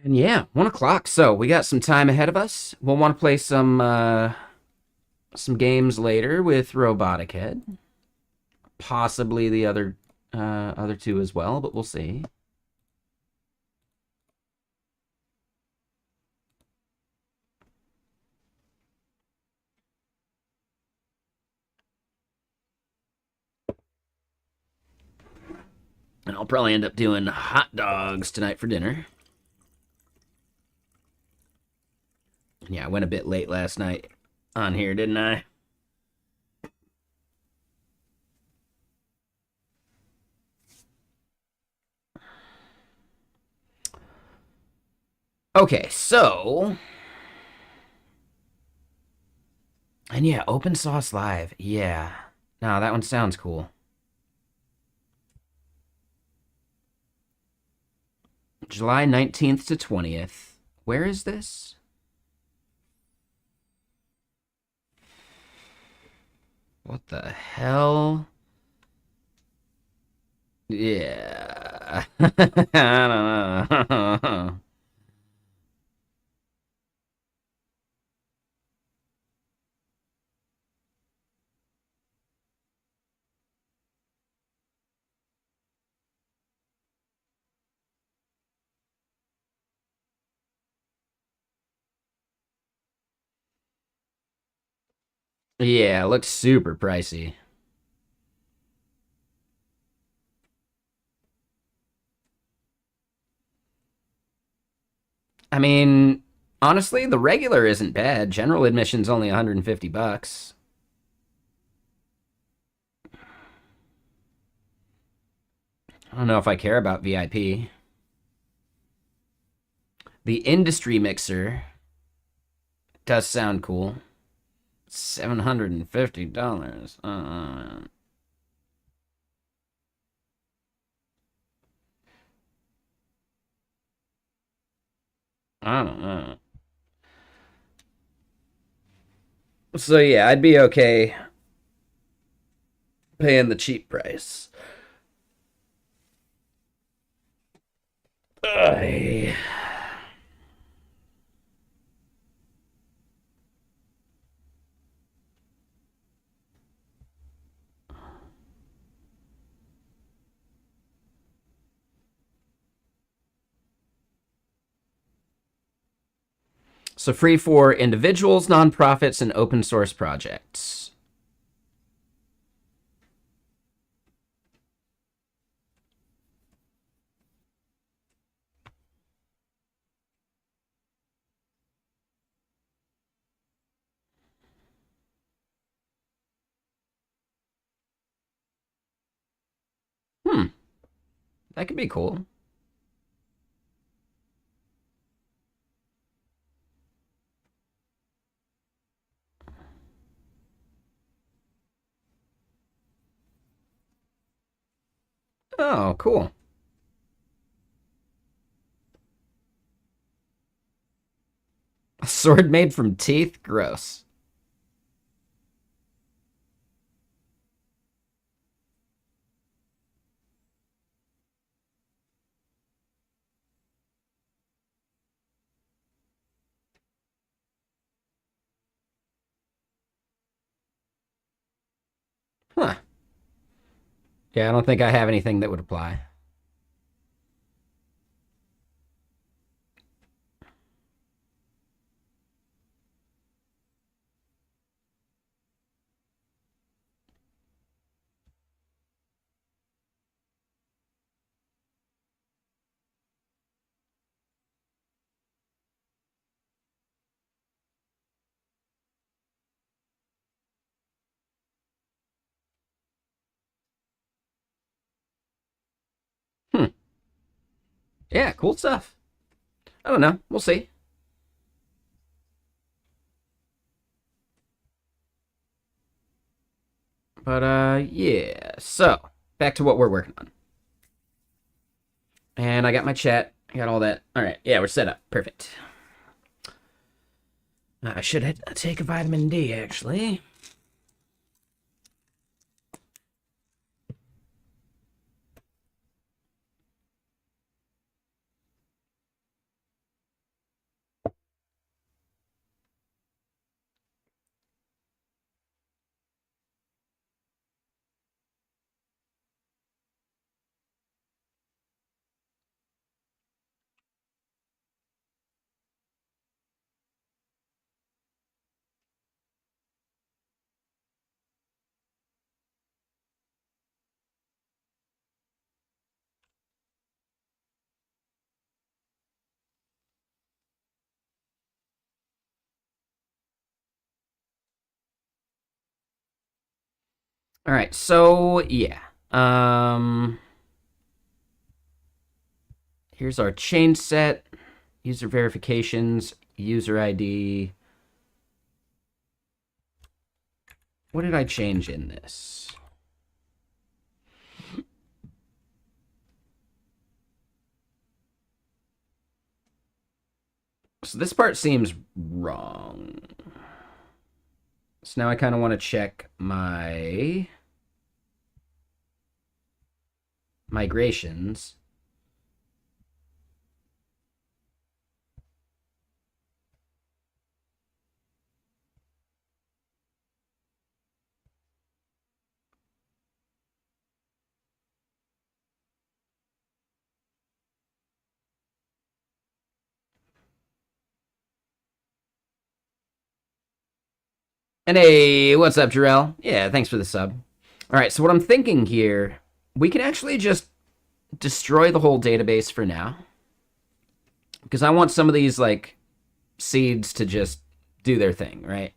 And yeah, 1 o'clock. So we got some time ahead of us. We'll want to play some games later with Robotic Head, possibly the other two as well, but we'll see. And I'll probably end up doing hot dogs tonight for dinner. Yeah, I went a bit late last night on here, didn't I? Okay, so. And yeah, Open Source Live. Yeah. No, that one sounds cool. July 19th to 20th. Where is this? What the hell? Yeah. I don't know. Yeah, it looks super pricey. I mean, honestly, the regular isn't bad. General admission's only 150 bucks. I don't know if I care about VIP. The industry mixer does sound cool. $750. I don't know. So yeah, I'd be okay paying the cheap price. Ugh. So free for individuals, nonprofits, and open source projects. Hmm, that could be cool. Oh, cool. A sword made from teeth? Gross. Huh. Yeah, I don't think I have anything that would apply. Hmm. Yeah, cool stuff. I don't know. We'll see. But yeah. So back to what we're working on. And I got my chat. I got all that. All right. Yeah, we're set up. Perfect. I should take a vitamin D actually. All right, so yeah. Here's our change set, user verifications, user ID. What did I change in this? So this part seems wrong. So now I kind of want to check my migrations. And hey, what's up, Jarrell? Yeah, thanks for the sub. All right, so what I'm thinking here, we can actually just destroy the whole database for now. Because I want some of these, like, seeds to just do their thing, right?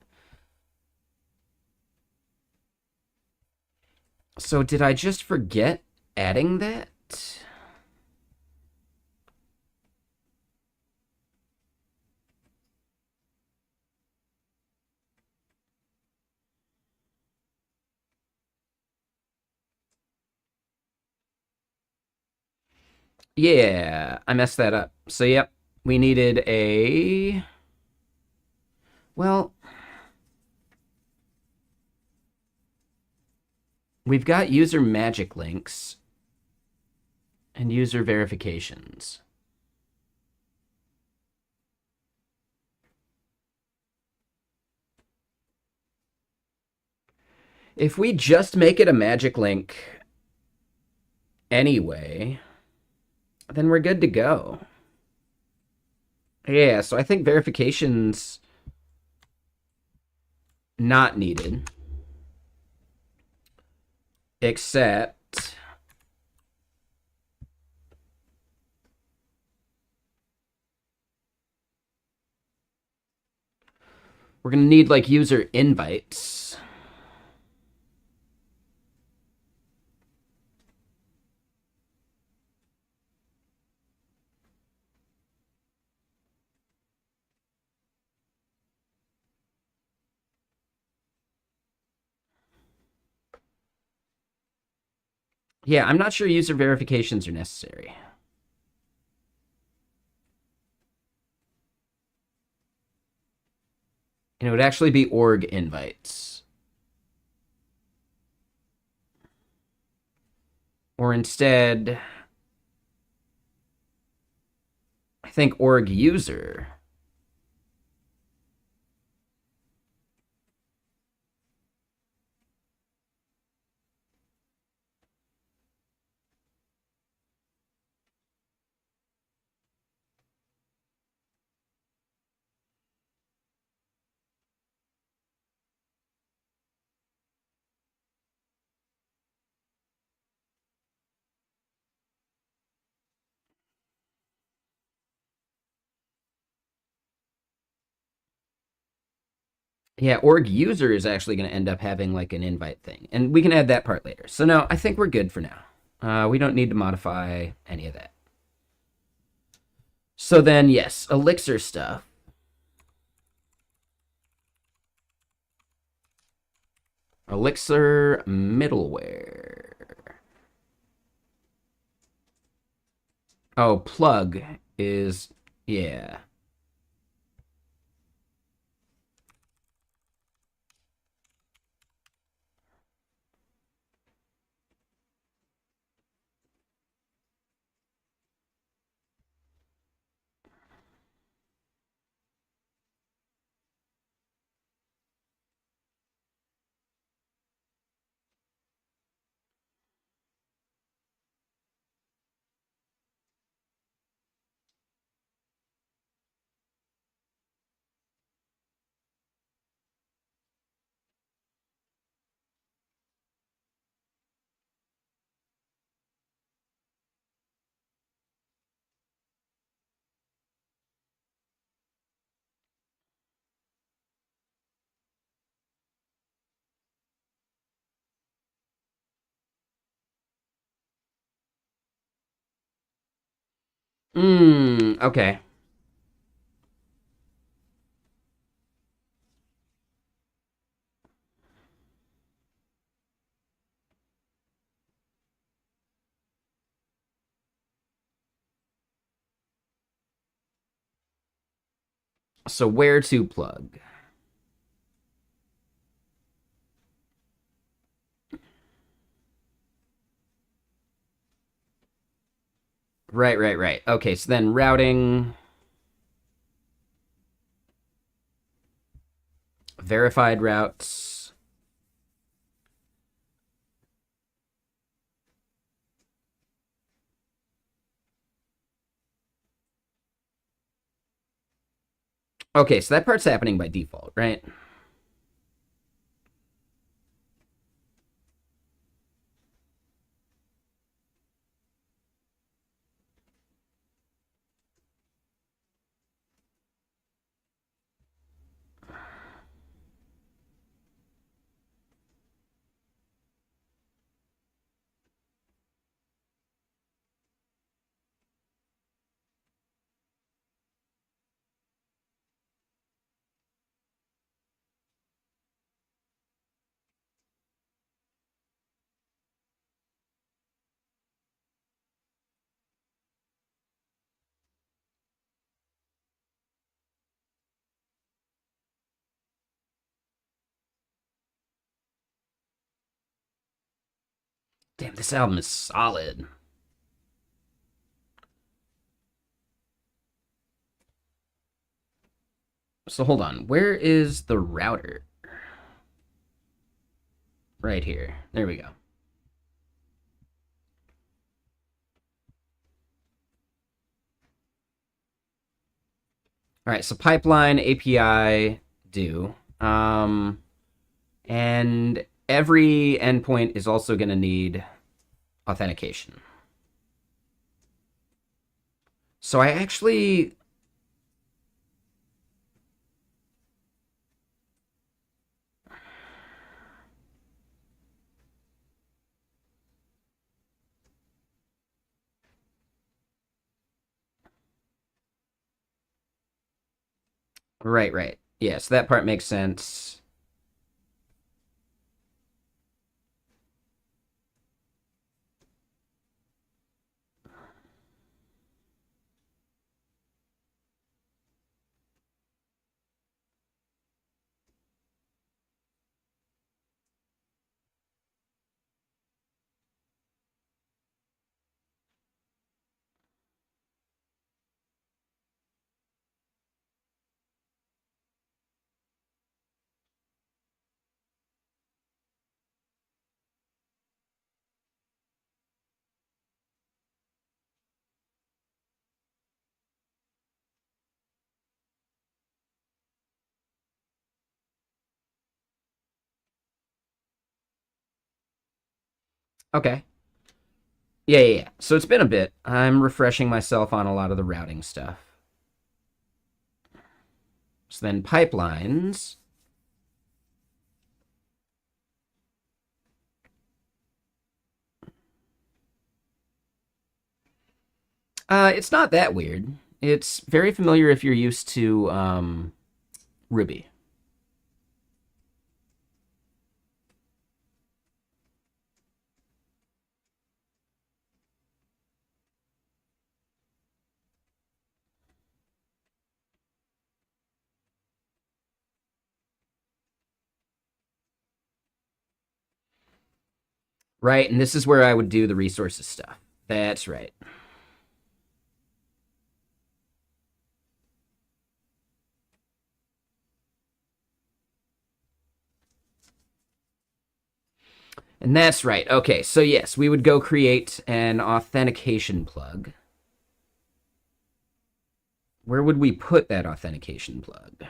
So did I just forget adding that? Yeah, I messed that up. So, yep, we needed a... Well, we've got user magic links and user verifications. If we just make it a magic link anyway, then we're good to go. Yeah, so I think verification's not needed. Except... we're going to need, like, user invites. Yeah, I'm not sure user verifications are necessary. And it would actually be org invites. Or instead, I think org user. Yeah, org user is actually going to end up having like an invite thing. And we can add that part later. So no, I think we're good for now. We don't need to modify any of that. So then, yes, Elixir stuff. Elixir middleware. Oh, plug is, yeah. Okay. So where to plug? Right. Okay, so then routing, verified routes. Okay, so that part's happening by default, right? Damn, this album is solid. So hold on, where is the router? Right here. There we go. All right, so pipeline, API, do. And every endpoint is also going to need authentication. So I actually. Right. Yeah, so that part makes sense. Okay. Yeah. So it's been a bit. I'm refreshing myself on a lot of the routing stuff. So then pipelines. It's not that weird. It's very familiar if you're used to Ruby. Right, and this is where I would do the resources stuff. That's right. And that's right. Okay, so yes, we would go create an authentication plug. Where would we put that authentication plug?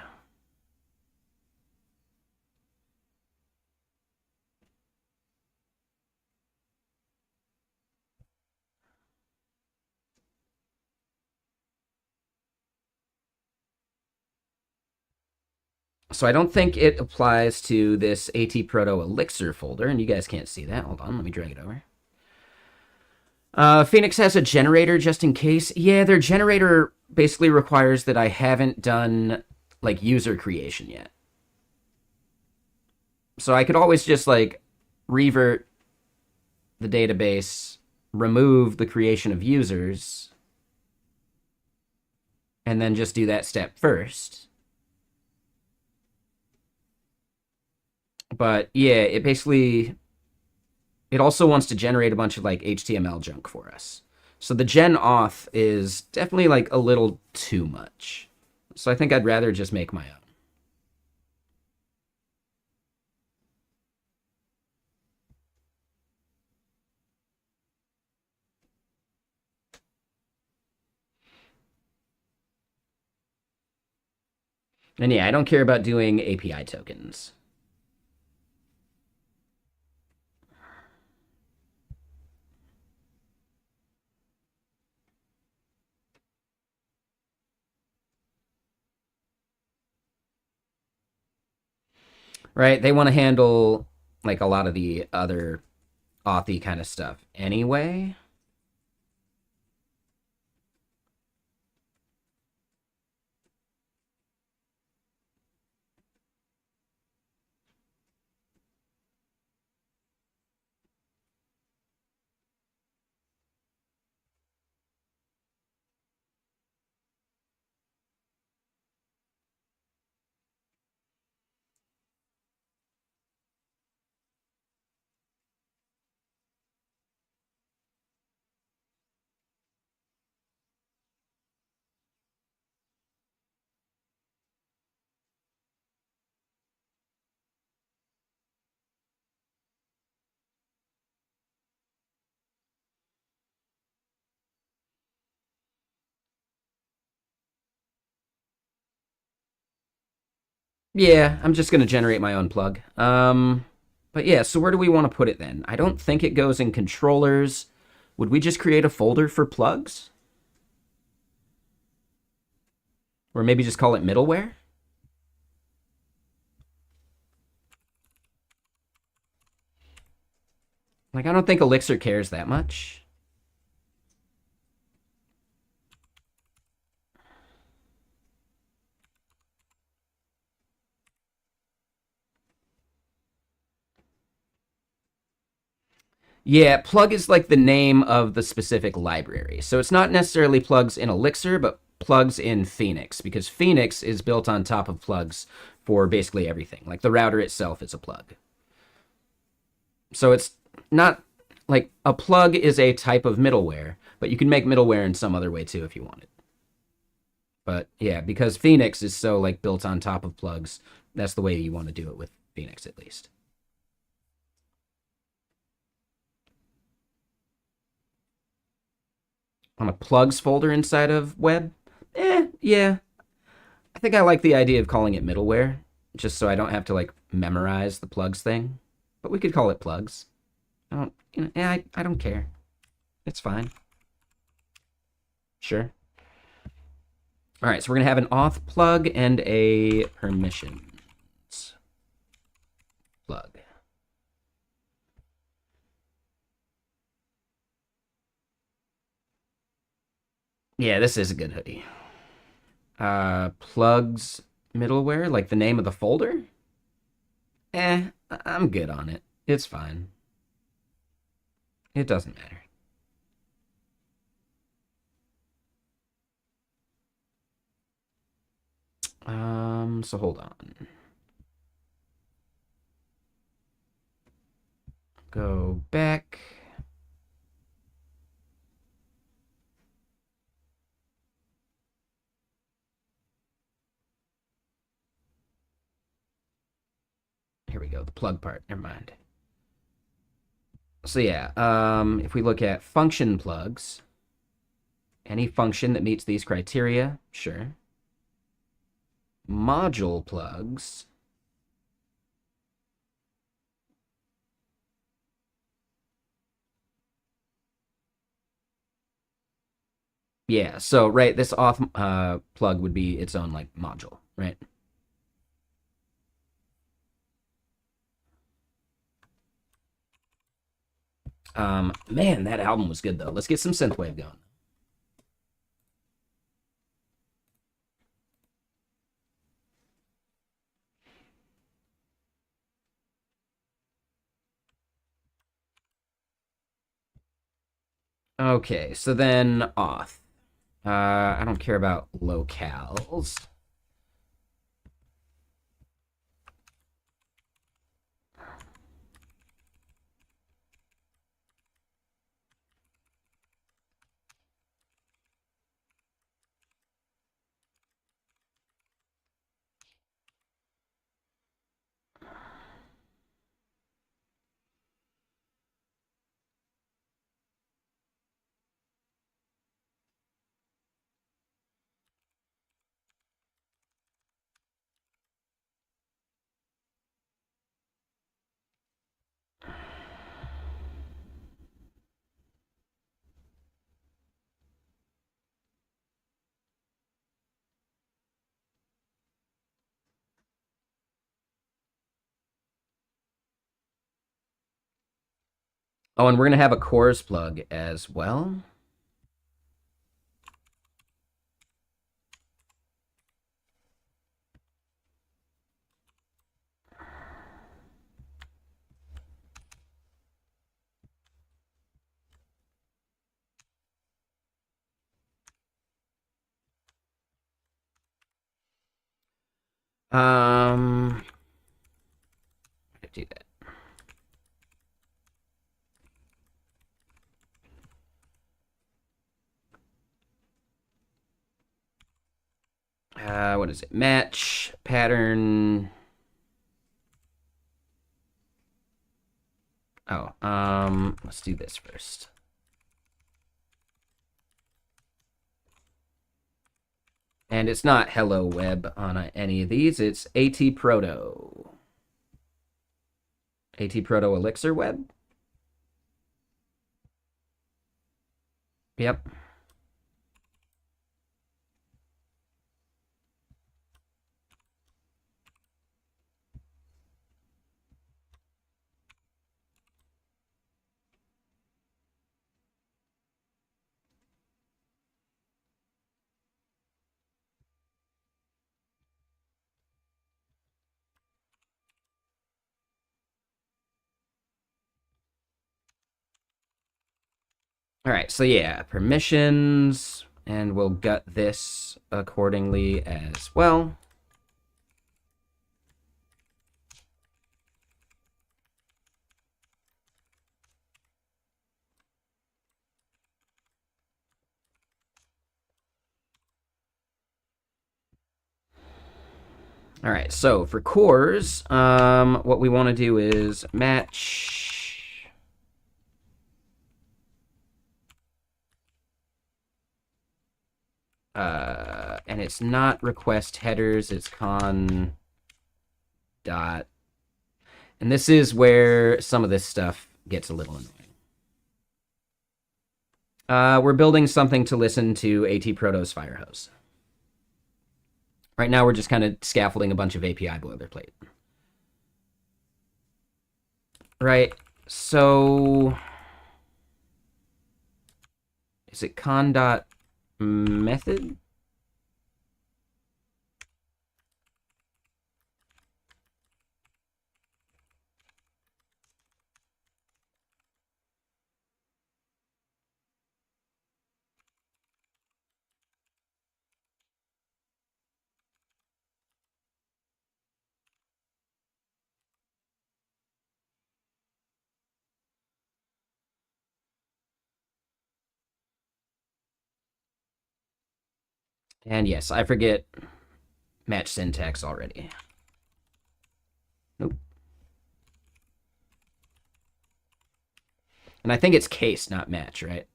So I don't think it applies to this ATProto Elixir folder, and you guys can't see that. Hold on, let me drag it over. Phoenix has a generator just in case. Yeah, their generator basically requires that I haven't done like user creation yet. So I could always just like revert the database, remove the creation of users, and then just do that step first. But yeah, it also wants to generate a bunch of like HTML junk for us. So the gen auth is definitely like a little too much. So I think I'd rather just make my own. And yeah, I don't care about doing API tokens. Right? They want to handle like a lot of the other authy kind of stuff anyway. Yeah, I'm just going to generate my own plug. But yeah, so where do we want to put it then? I don't think it goes in controllers. Would we just create a folder for plugs? Or maybe just call it middleware? Like, I don't think Elixir cares that much. Yeah, plug is like the name of the specific library. So it's not necessarily plugs in Elixir, but plugs in Phoenix, because Phoenix is built on top of plugs for basically everything. Like the router itself is a plug. So it's not like a plug is a type of middleware, but you can make middleware in some other way too if you wanted. But yeah, because Phoenix is so like built on top of plugs, that's the way you want to do it with Phoenix at least. On a plugs folder inside of web, yeah. I think I like the idea of calling it middleware, just so I don't have to like memorize the plugs thing. But we could call it plugs. I don't, I don't care. It's fine. Sure. All right, so we're gonna have an auth plug and a permissions plug. Yeah, this is a good hoodie. Plugs middleware, like the name of the folder? I'm good on it. It's fine. It doesn't matter. So hold on. Go back. Here we go, the plug part. Never mind. So yeah, if we look at function plugs, any function that meets these criteria, sure. Module plugs. Yeah, so right, this auth plug would be its own like module, right? Man, that album was good though. Let's get some synthwave going. Okay, so then auth. I don't care about locales. Oh, and we're gonna have a cores plug as well. Do that. What is it? Match pattern. Oh, let's do this first. And it's not hello web on any of these. It's ATProto. ATProto Elixir web. Yep. All right, so yeah, permissions, and we'll gut this accordingly as well. All right, so for cores, what we want to do is match. And it's not request headers, it's con dot. And this is where some of this stuff gets a little annoying. We're building something to listen to ATProto's firehose. Right now, we're just kind of scaffolding a bunch of API boilerplate. Right, so is it con dot method? And yes, I forget match syntax already. Nope. And I think it's case, not match, right?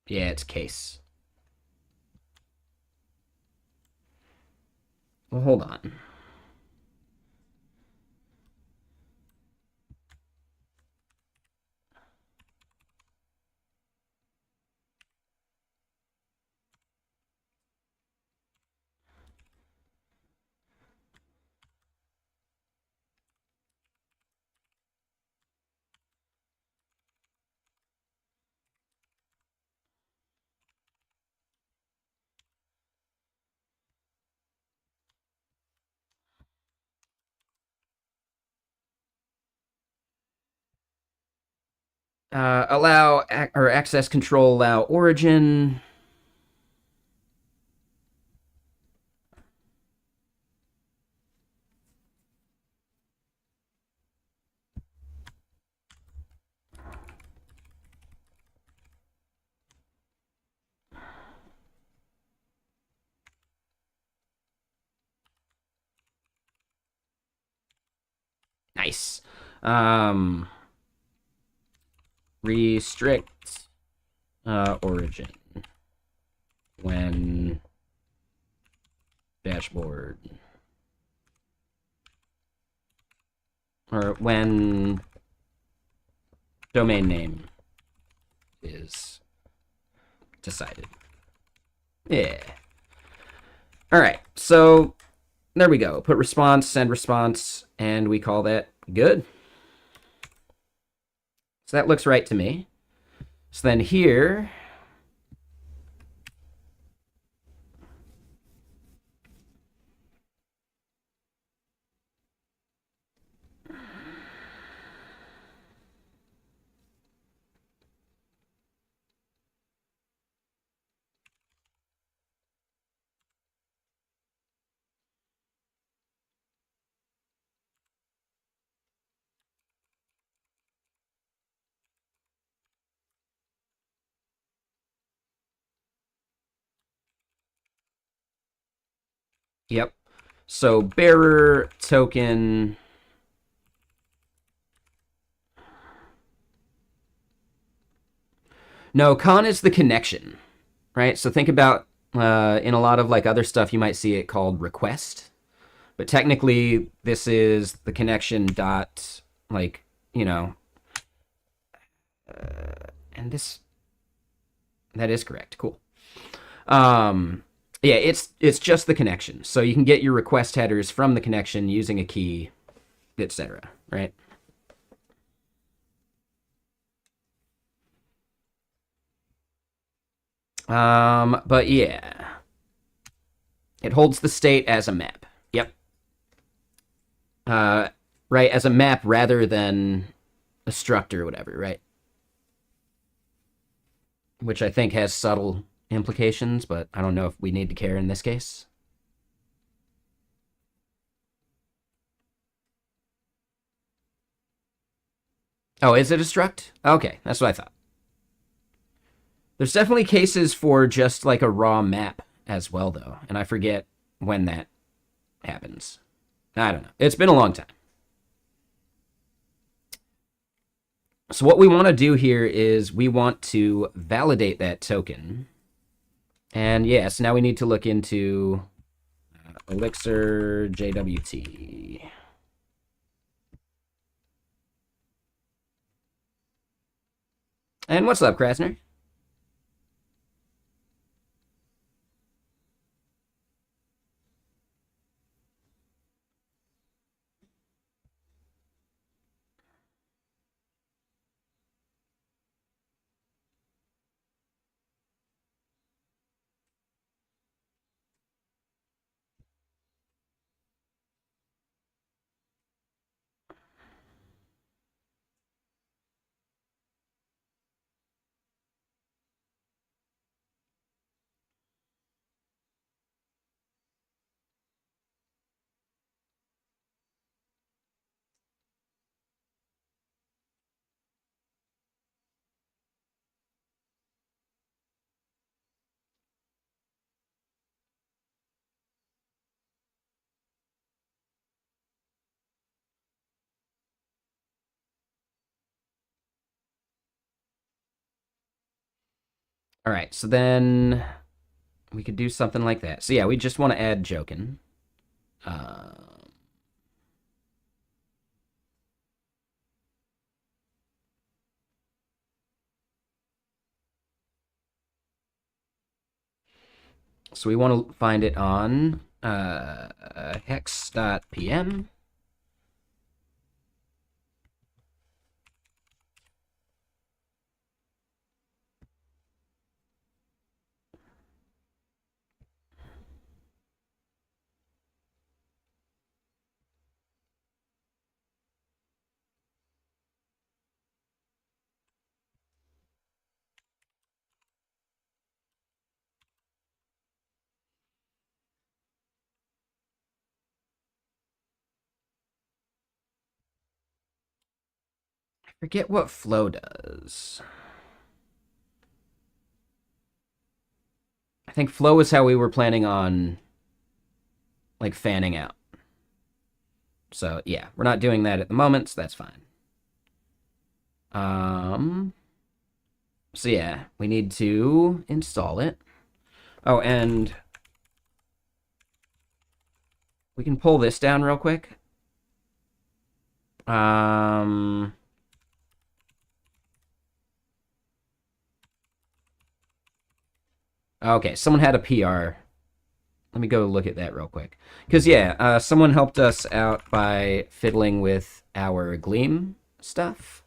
Yeah, it's case. Well, hold on. Allow or access control, allow origin. Nice. Restrict origin when dashboard or when domain name is decided. Yeah. All right. So there we go. Put response, send response, and we call that good. So that looks right to me. So then here, yep. So bearer token. No, con is the connection, right? So think about in a lot of like other stuff, you might see it called request, but technically this is the connection dot like you know, and this that is correct. Cool. Yeah, it's just the connection. So you can get your request headers from the connection using a key, etc. Right? But yeah, it holds the state as a map. Yep. Uh, right, as a map rather than a struct or whatever, right? Which I think has subtle implications, but I don't know if we need to care in this case. Oh, is it a struct? Okay, that's what I thought. There's definitely cases for just like a raw map as well, though, and I forget when that happens. I don't know. It's been a long time. So what we want to do here is we want to validate that token. And yes, yeah, so now we need to look into Elixir JWT. And what's up, Krasner? All right, so then we could do something like that. So yeah, we just want to add Jokin. Uh, so we want to find it on hex.pm. Forget what flow does. I think flow is how we were planning on, like, fanning out. So, yeah, we're not doing that at the moment, so that's fine. So yeah, we need to install it. Oh, and we can pull this down real quick. Okay, someone had a PR. Let me go look at that real quick. Because, yeah, someone helped us out by fiddling with our Gleam stuff.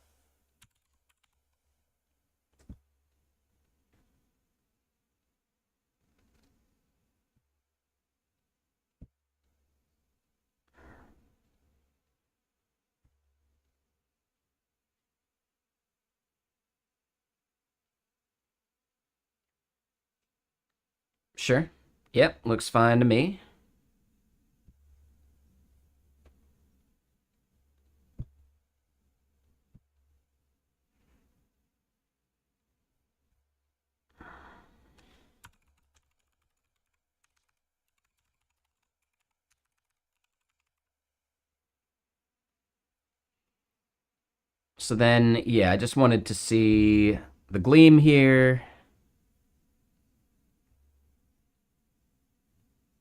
Sure. Yep, looks fine to me. So then, yeah, I just wanted to see the Gleam here.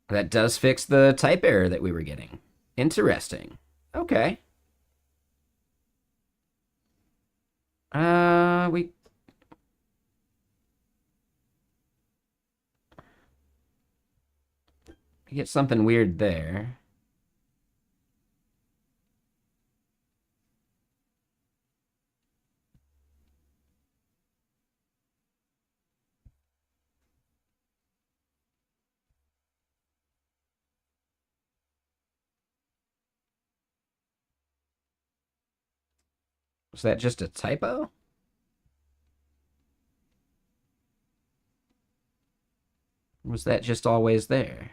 That does fix the type error that we were getting. Interesting. Okay. We get something weird there. Was that just a typo? Or was that just always there?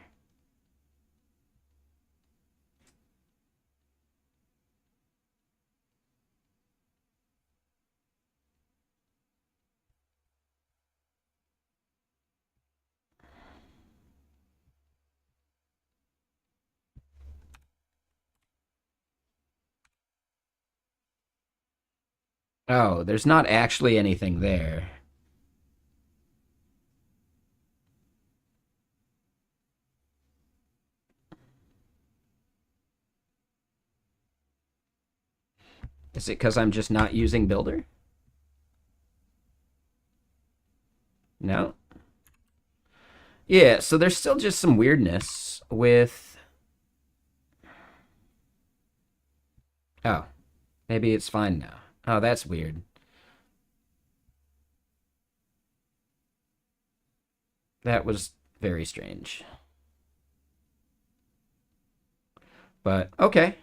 Oh, there's not actually anything there. Is it because I'm just not using Builder? No? Yeah, so there's still just some weirdness with... Oh, maybe it's fine now. Oh, that's weird. That was very strange. But, okay.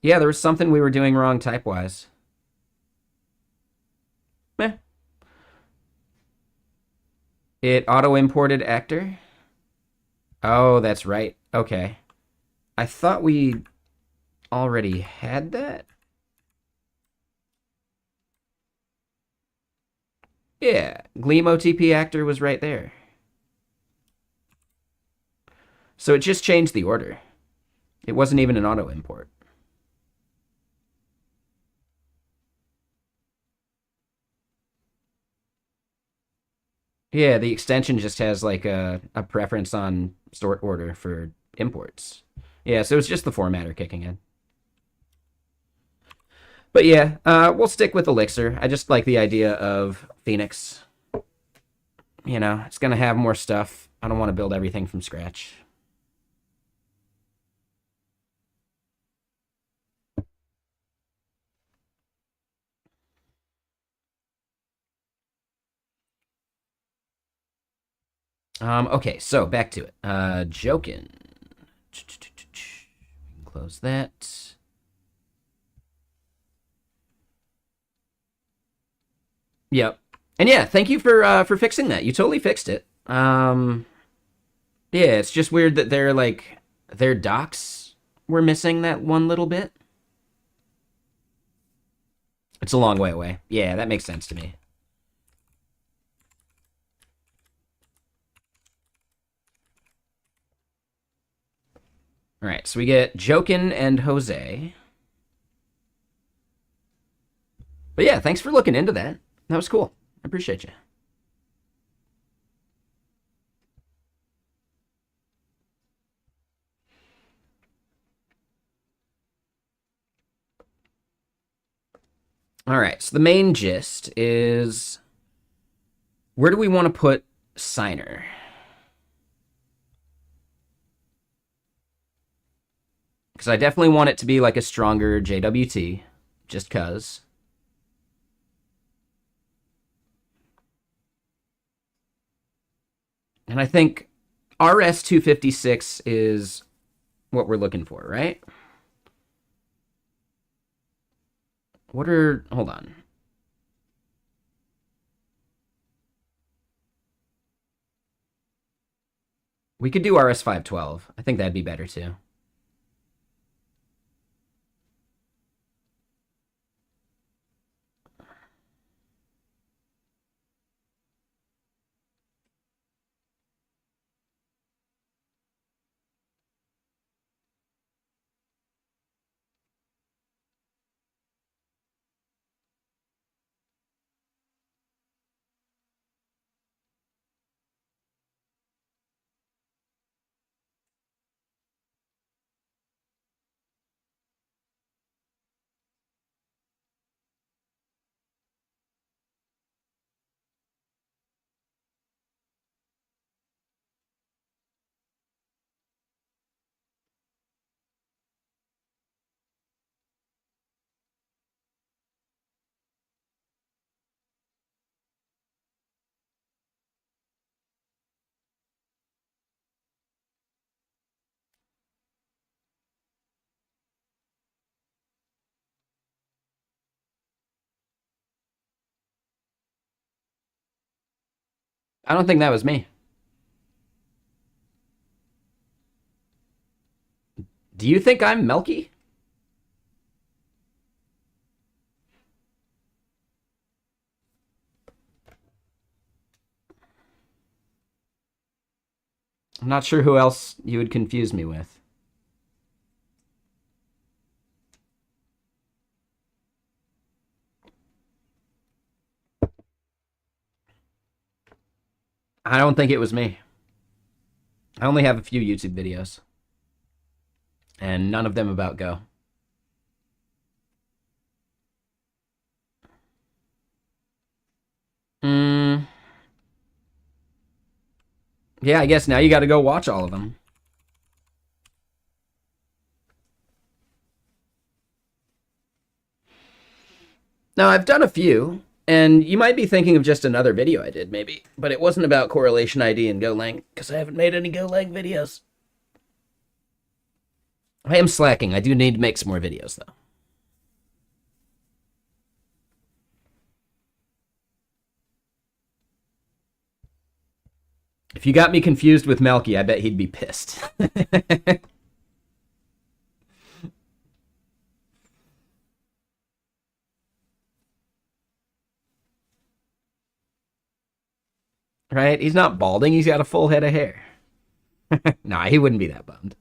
Yeah, there was something we were doing wrong type-wise. Meh. It auto-imported actor? Oh, that's right. Okay. I thought we already had that? Yeah, Gleam OTP actor was right there. So it just changed the order. It wasn't even an auto import. Yeah, the extension just has like a preference on sort order for imports. Yeah, so it's just the formatter kicking in. But yeah, we'll stick with Elixir. I just like the idea of Phoenix. You know, it's going to have more stuff. I don't want to build everything from scratch. Okay, so back to it. Jokin. Close that. Yep. And yeah, thank you for fixing that. You totally fixed it. Yeah, it's just weird that their docs were missing that one little bit. It's a long way away. Yeah, that makes sense to me. All right, so we get Jokin and Jose. But yeah, thanks for looking into that. That was cool. I appreciate you. All right, so the main gist is where do we want to put Signer? Because I definitely want it to be like a stronger JWT, just because. And I think RS256 is what we're looking for, right? Hold on. We could do RS512. I think that'd be better too. I don't think that was me. Do you think I'm Melky? I'm not sure who else you would confuse me with. I don't think it was me. I only have a few YouTube videos, and none of them about Go. Hmm. Yeah, I guess now you got to go watch all of them. Now, I've done a few, and you might be thinking of just another video I did, maybe, but it wasn't about correlation ID and Golang, because I haven't made any Golang videos. I am slacking. I do need to make some more videos, though. If you got me confused with Melky, I bet he'd be pissed. Right? He's not balding. He's got a full head of hair. Nah, he wouldn't be that bummed.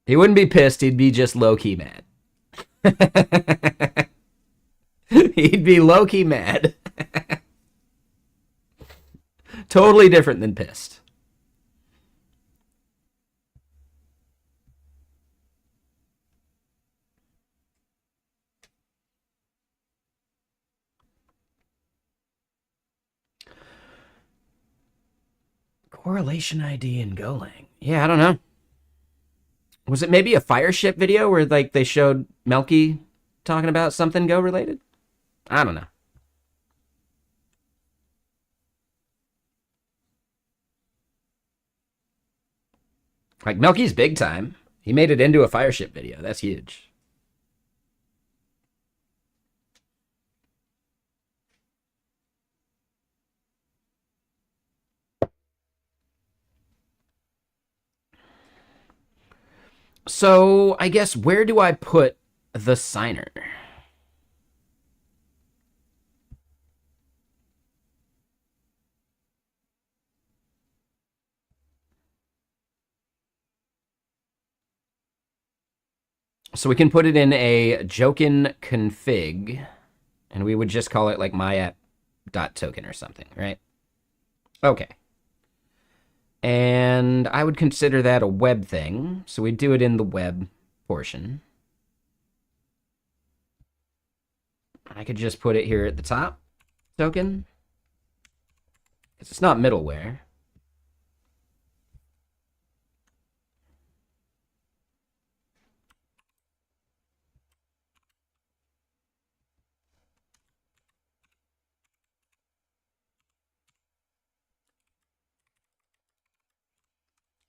He wouldn't be pissed. He'd be just low-key mad. He'd be low-key mad. Totally different than pissed. Correlation ID in Golang. Yeah, I don't know. Was it maybe a Fireship video where like they showed Melky talking about something Go related? I don't know. Like Melky's big time. He made it into a Fireship video. That's huge. So I guess where do I put the signer? So we can put it in a Jokin config, and we would just call it like myapp.token or something, right? Okay. And I would consider that a web thing, so we do it in the web portion. I could just put it here at the top, token, because it's not middleware.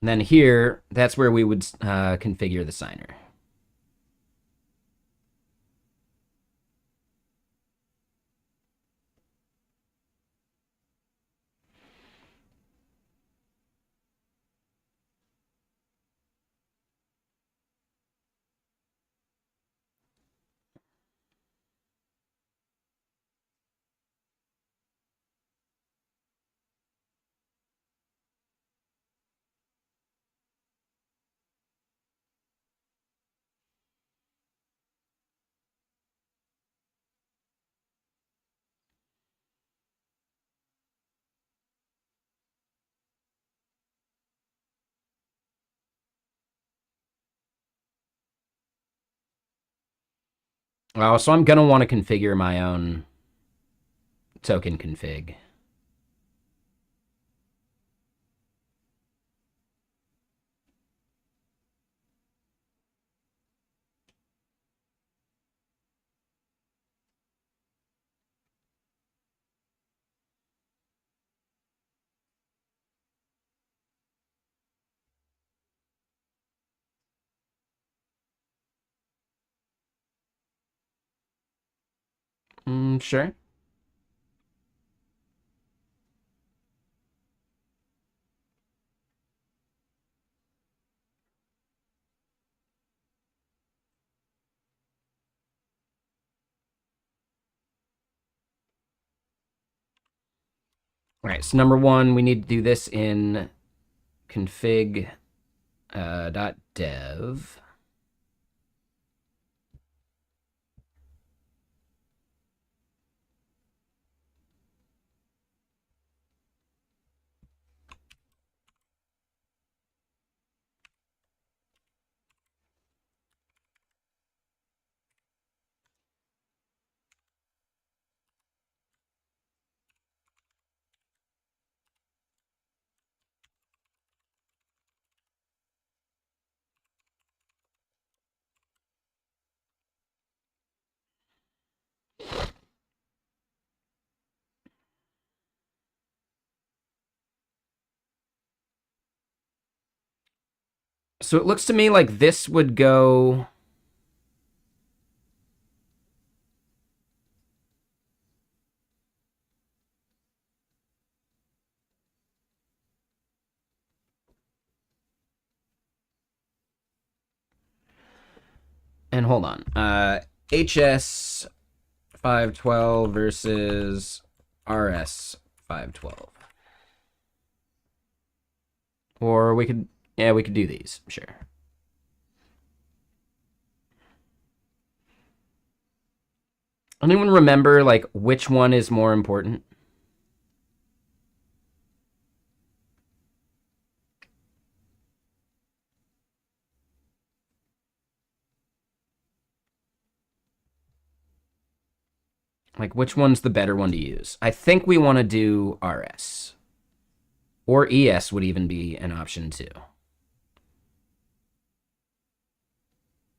And then here, that's where we would configure the signer. Oh, so I'm going to want to configure my own token config. Sure. All right, so number one, we need to do this in config .dev. So it looks to me like this would go. And hold on. HS 512 versus RS 512. Or we could, yeah, we could do these, sure. Anyone remember, like, which one is more important? Like, which one's the better one to use? I think we want to do RS. Or ES would even be an option, too.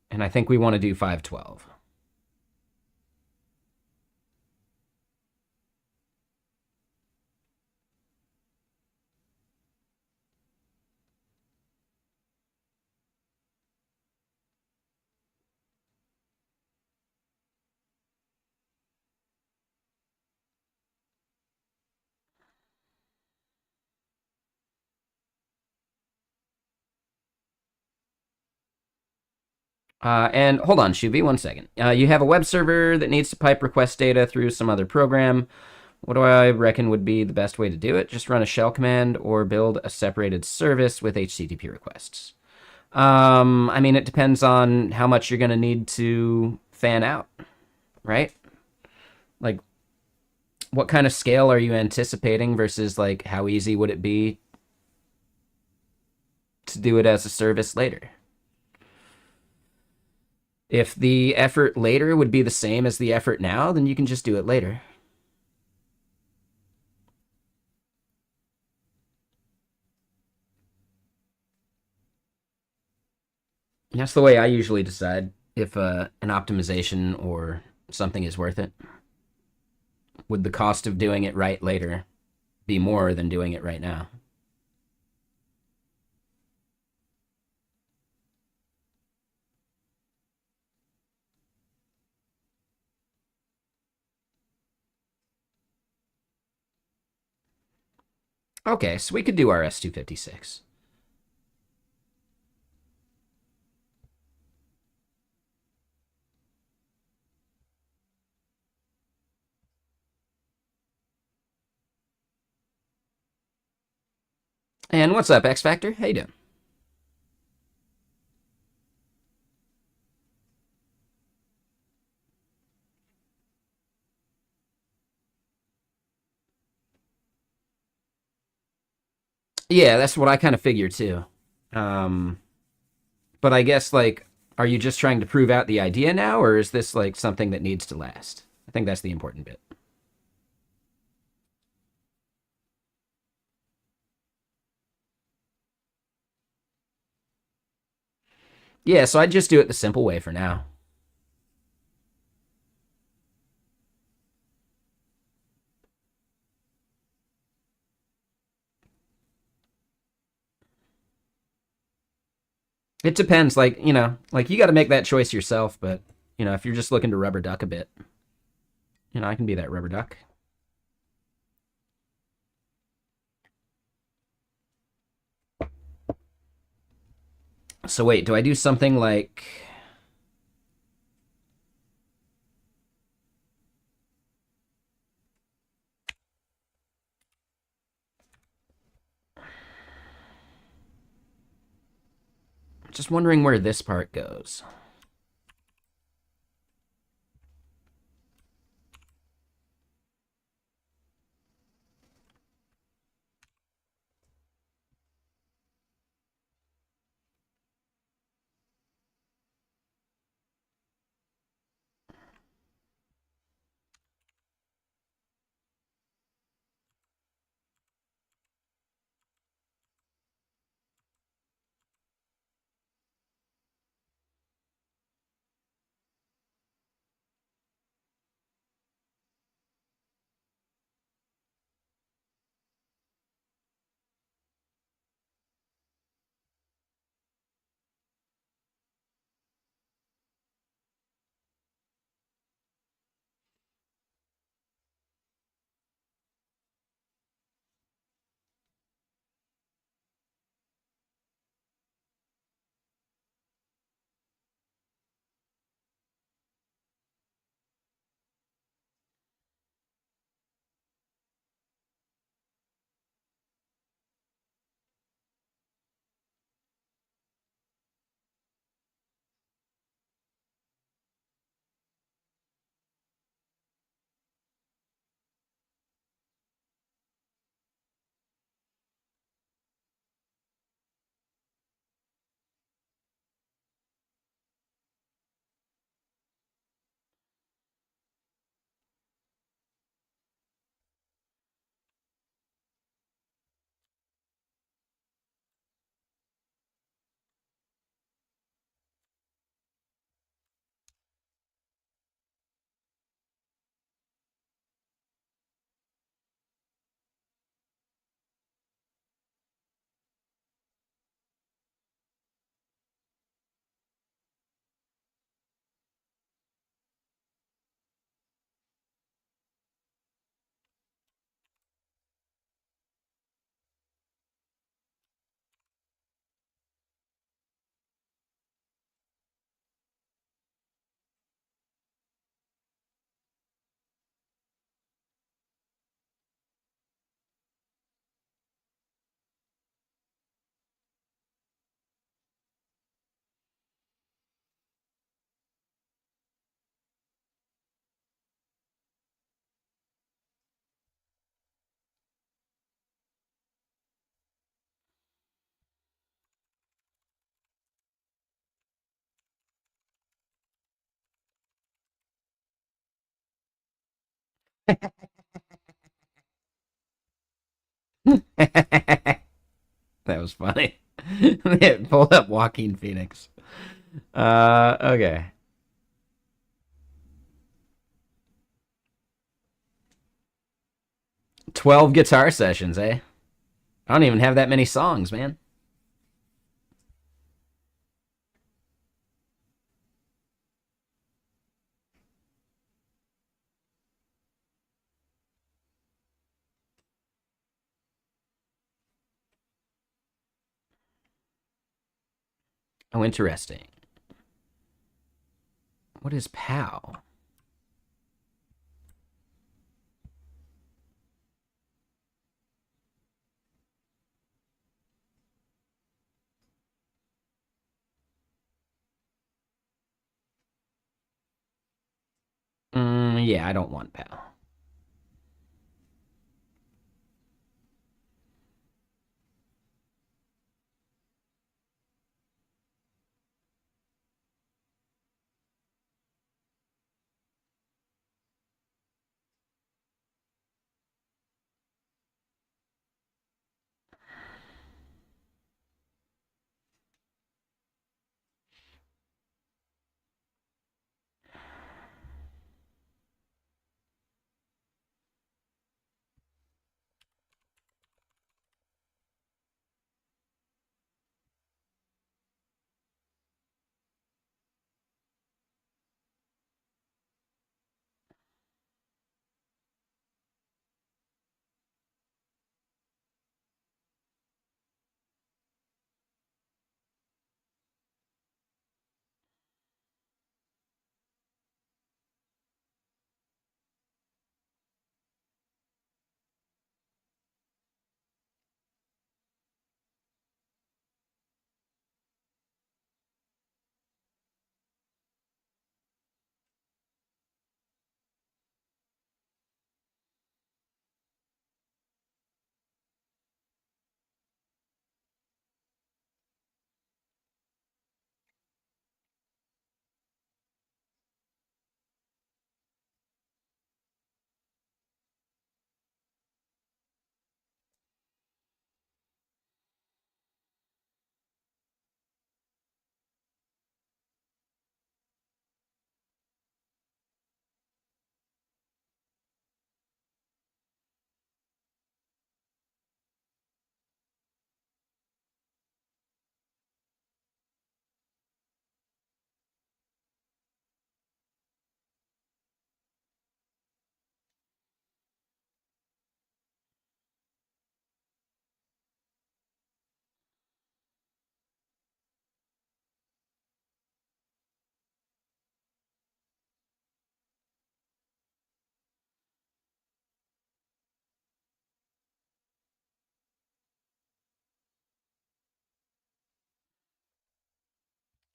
And I think we want to do 512. And hold on, Shuvi, 1 second. You have a web server that needs to pipe request data through some other program. What do I reckon would be the best way to do it? Just run a shell command or build a separated service with HTTP requests. I mean, it depends on how much you're going to need to fan out, right? Like, what kind of scale are you anticipating versus, like, how easy would it be to do it as a service later? If the effort later would be the same as the effort now, then you can just do it later. That's the way I usually decide if an optimization or something is worth it. Would the cost of doing it right later be more than doing it right now? Okay, so we could do our S256. And what's up, X Factor? How you doing? Yeah, that's what I kind of figured too. Um, but I guess, like, are you just trying to prove out the idea now, or is this like something that needs to last? I think that's the important bit. Yeah, so I'd just do it the simple way for now. It depends, like, like you got to make that choice yourself, but if you're just looking to rubber duck a bit, I can be that rubber duck. So wait, do I do something like just wondering where this part goes. That was funny. They pulled up Joaquin Phoenix. Okay. 12 guitar sessions, eh? I don't even have that many songs, man. Oh, interesting. What is POW? Yeah, I don't want POW.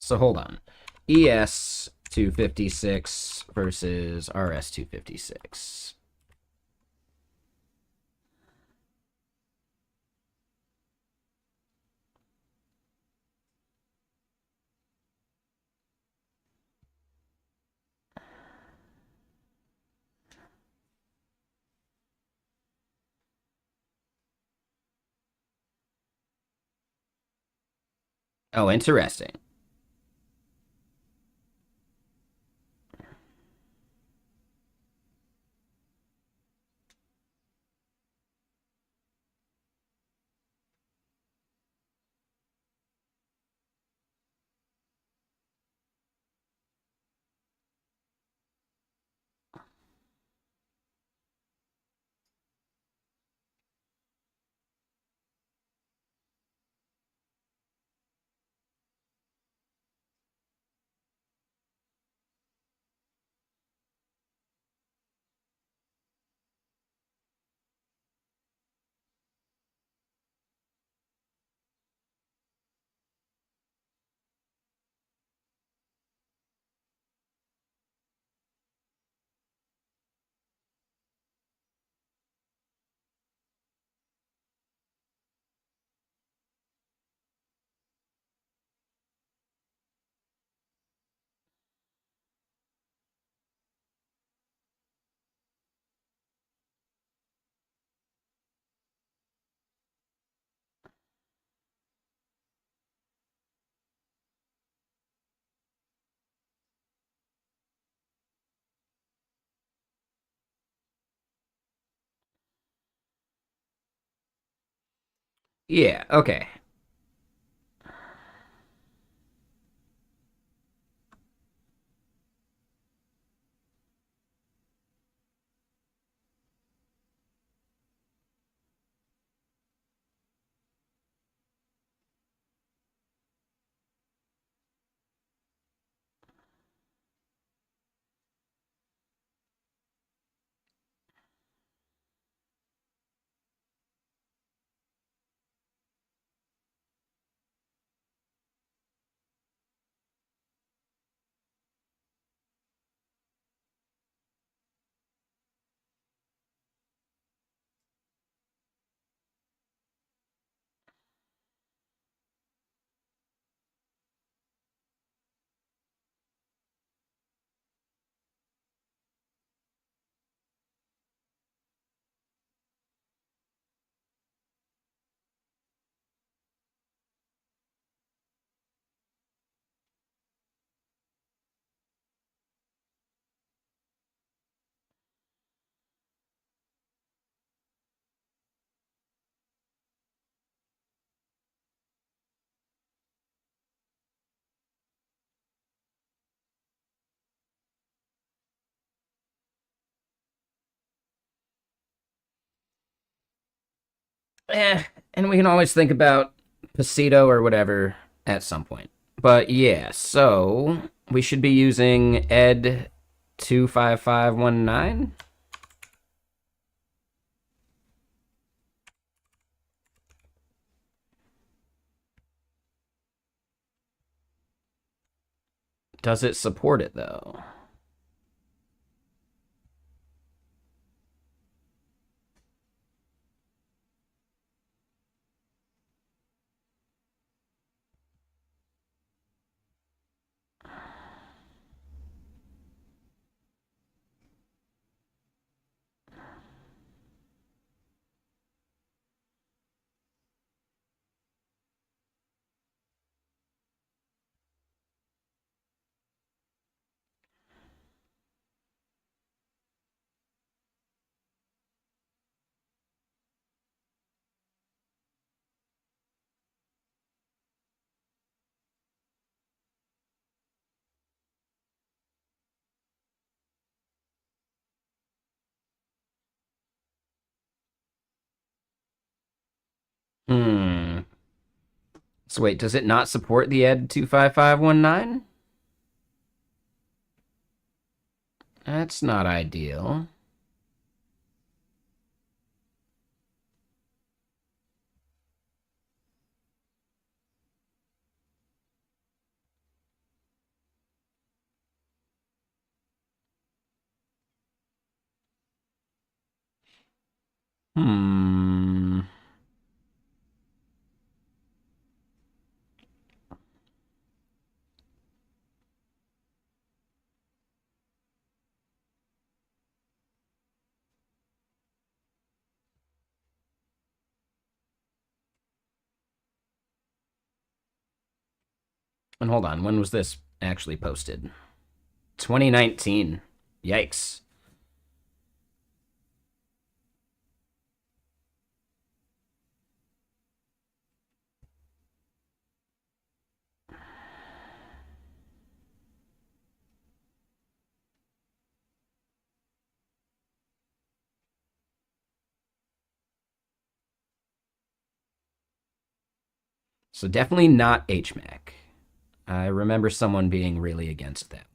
So hold on. ES 256 versus RS 256. Oh, interesting. Yeah, okay. And we can always think about Pasito or whatever at some point. But yeah, so we should be using ed 25519. Does it support it though? Hmm. So wait, does it not support the ed 25519? That's not ideal. Hmm. And hold on, when was this actually posted? 2019. Yikes. So definitely not HMAC. I remember someone being really against that.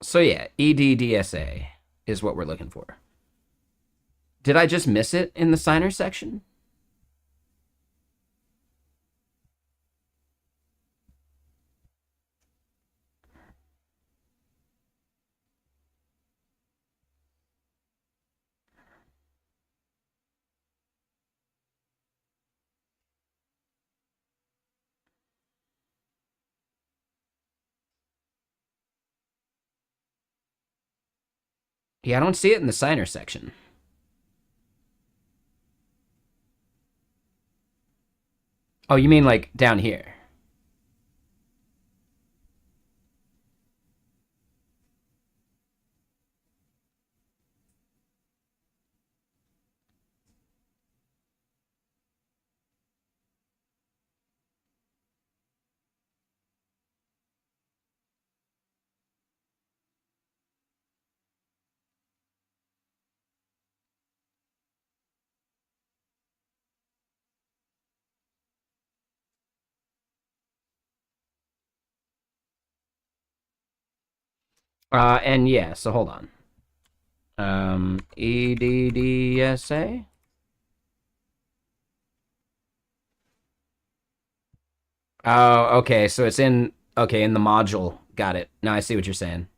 So yeah, EDDSA is what we're looking for. Did I just miss it in the signer section? Yeah, I don't see it in the signer section. Oh, you mean like down here? And yeah, so hold on. EDDSA? Oh, okay, so it's in, okay, in the module. Got it. Now I see what you're saying.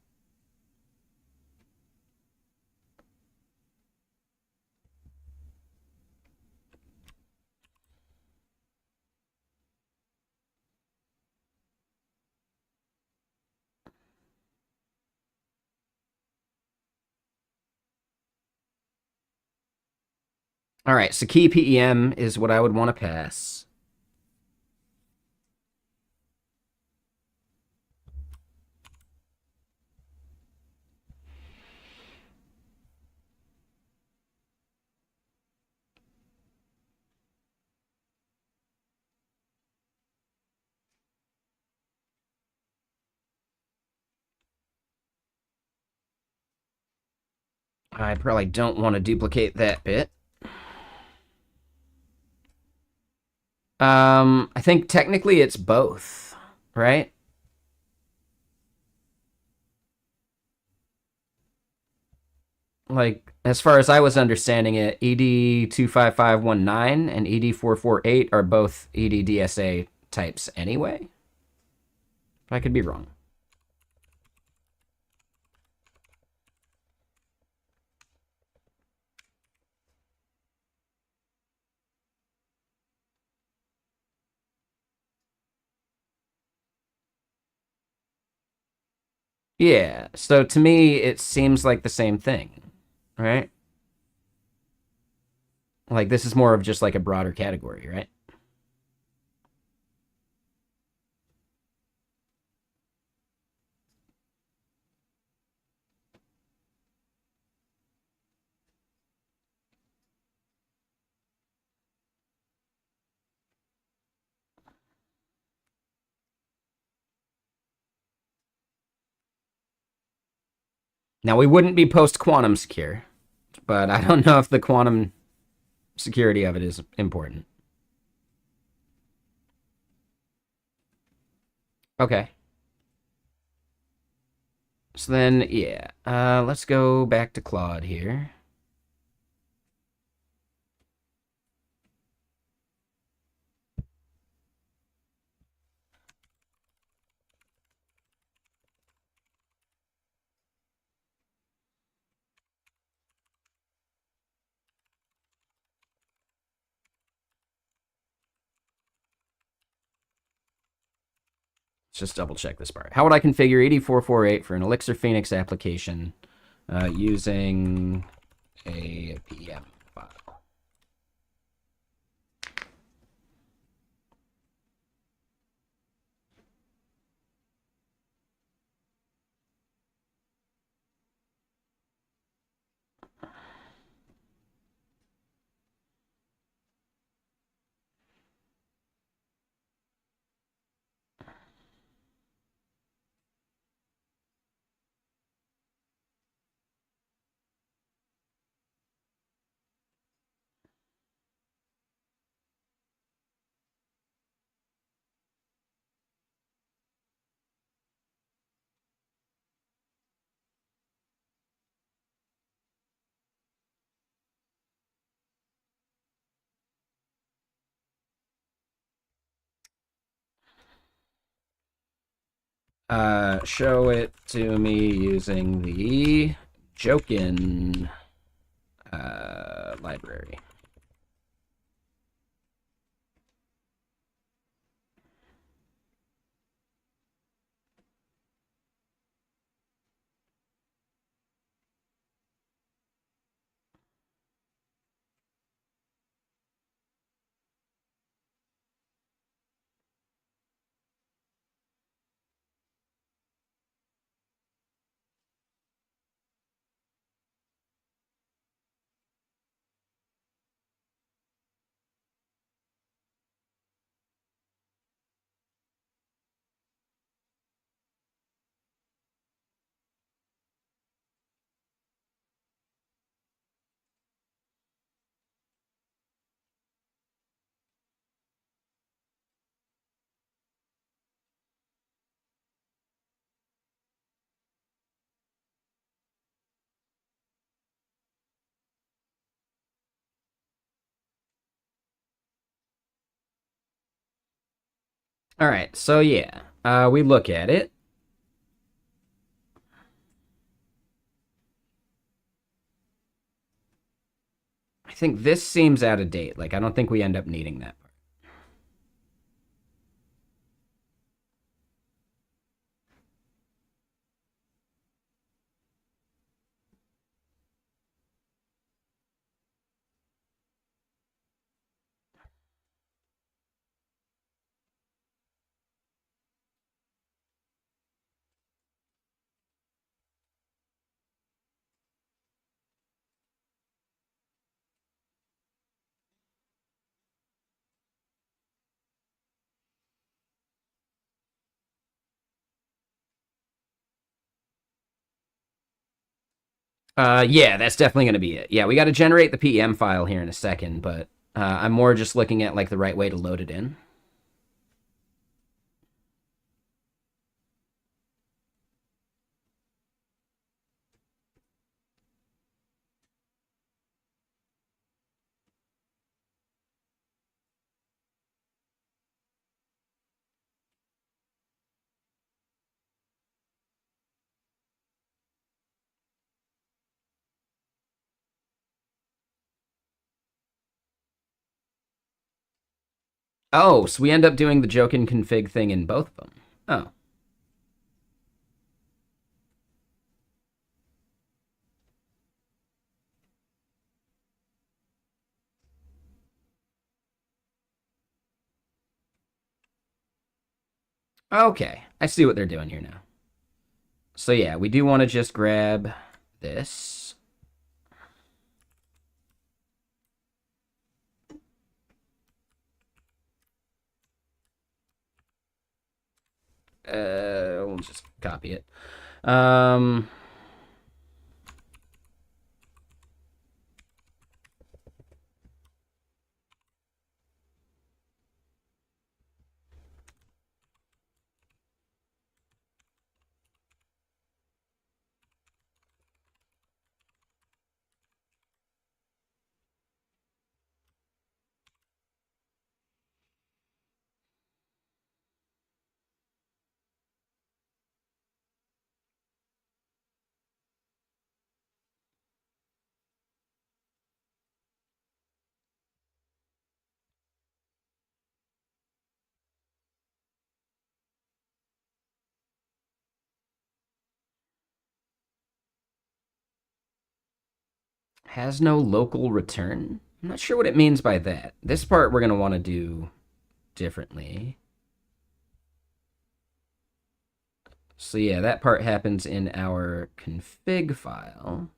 All right, so key PEM is what I would want to pass. I probably don't want to duplicate that bit. I think technically it's both, right? Like, as far as I was understanding it, ED25519 and ED448 are both EDDSA types anyway. I could be wrong. Yeah, so to me, it seems like the same thing, right? Like, this is more of just like a broader category, right? Now, we wouldn't be post quantum secure, but I don't know if the quantum security of it is important. Okay. So then, yeah, let's go back to Claude here. Let's just double check this part. How would I configure 8448 for an Elixir Phoenix application using a PM file? Show it to me using the Jokin library. All right, so yeah, we look at it. I think this seems out of date. Like, I don't think we end up needing that. Yeah, that's definitely going to be it. Yeah, we got to generate the PEM file here in a second, but I'm more just looking at like the right way to load it in. Oh, so we end up doing the Jokin config thing in both of them. Oh, okay. I see what they're doing here now. So yeah, we do want to just grab this. We'll just copy it. Um, has no local return. I'm not sure what it means by that. This part we're going to want to do differently. So yeah, that part happens in our config file.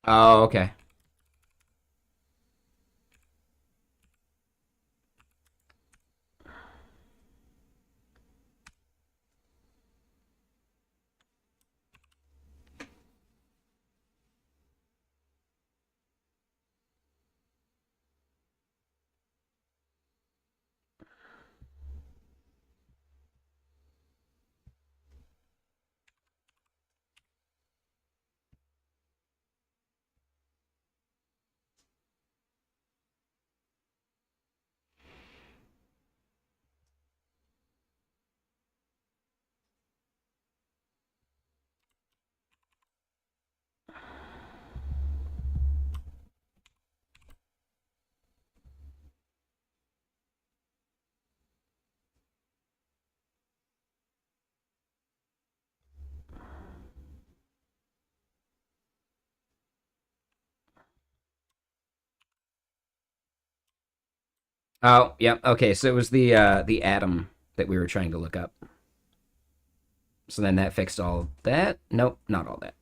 Oh, okay. Oh, yep. Yeah, okay, so it was the atom that we were trying to look up. So then that fixed all that. Nope, not all that.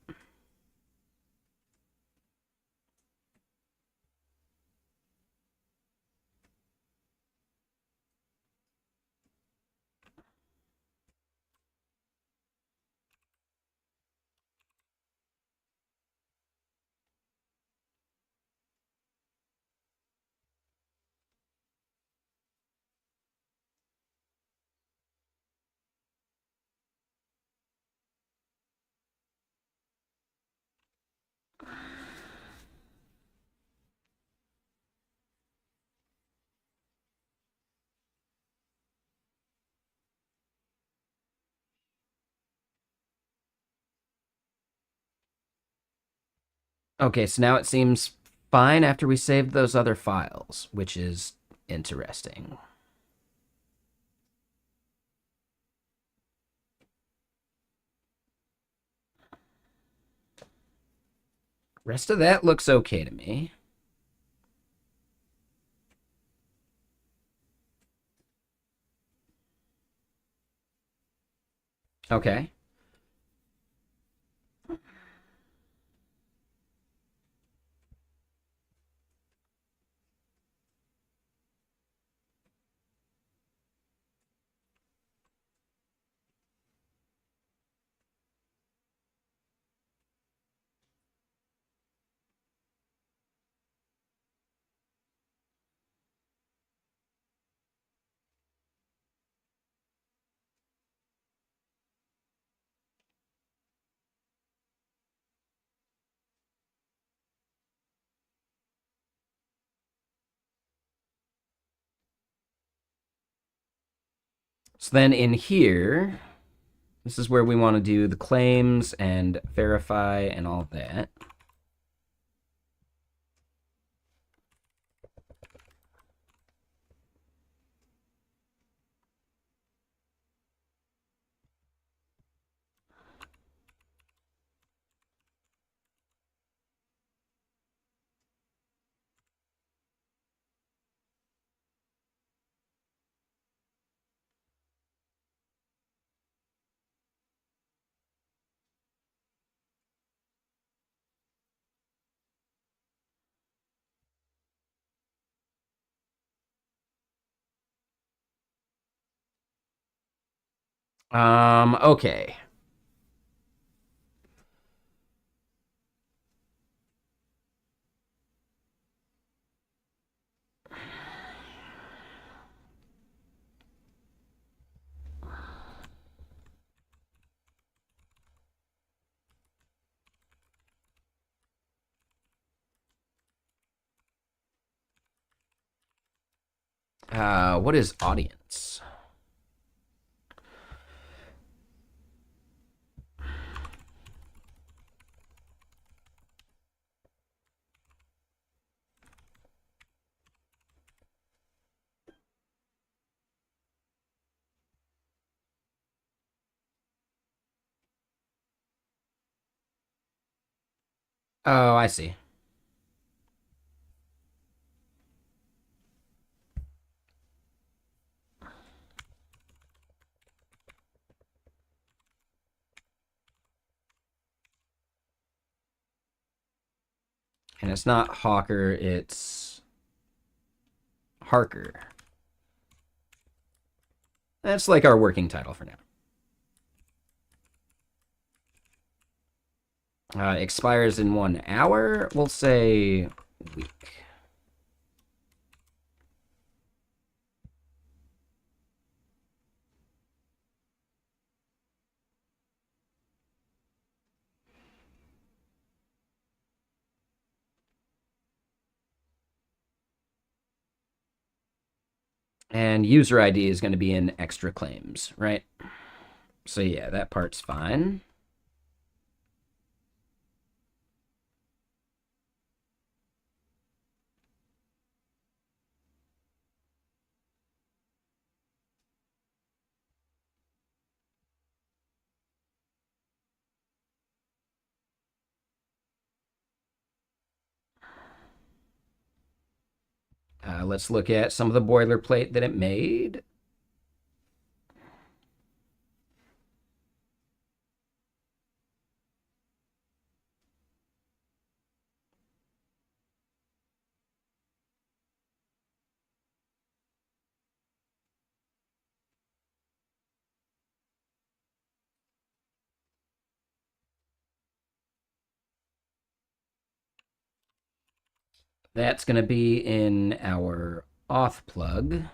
Okay, so now it seems fine after we saved those other files, which is interesting. Rest of that looks okay to me. Okay. So then in here, this is where we want to do the claims and verify and all of that. Okay. What is audience? Oh, I see. And it's not Hawker, it's Harker. That's like our working title for now. Expires in 1 hour. We'll say week. And user ID is going to be in extra claims, right? So yeah, that part's fine. Let's look at some of the boilerplate that it made. That's going to be in our auth plug.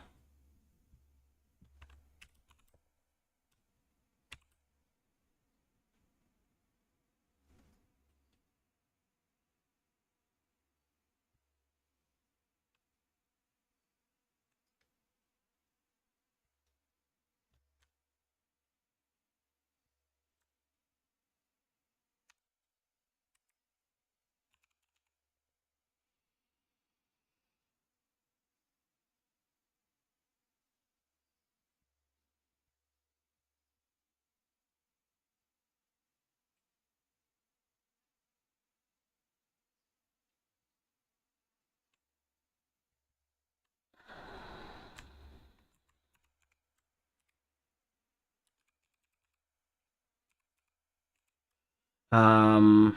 Um,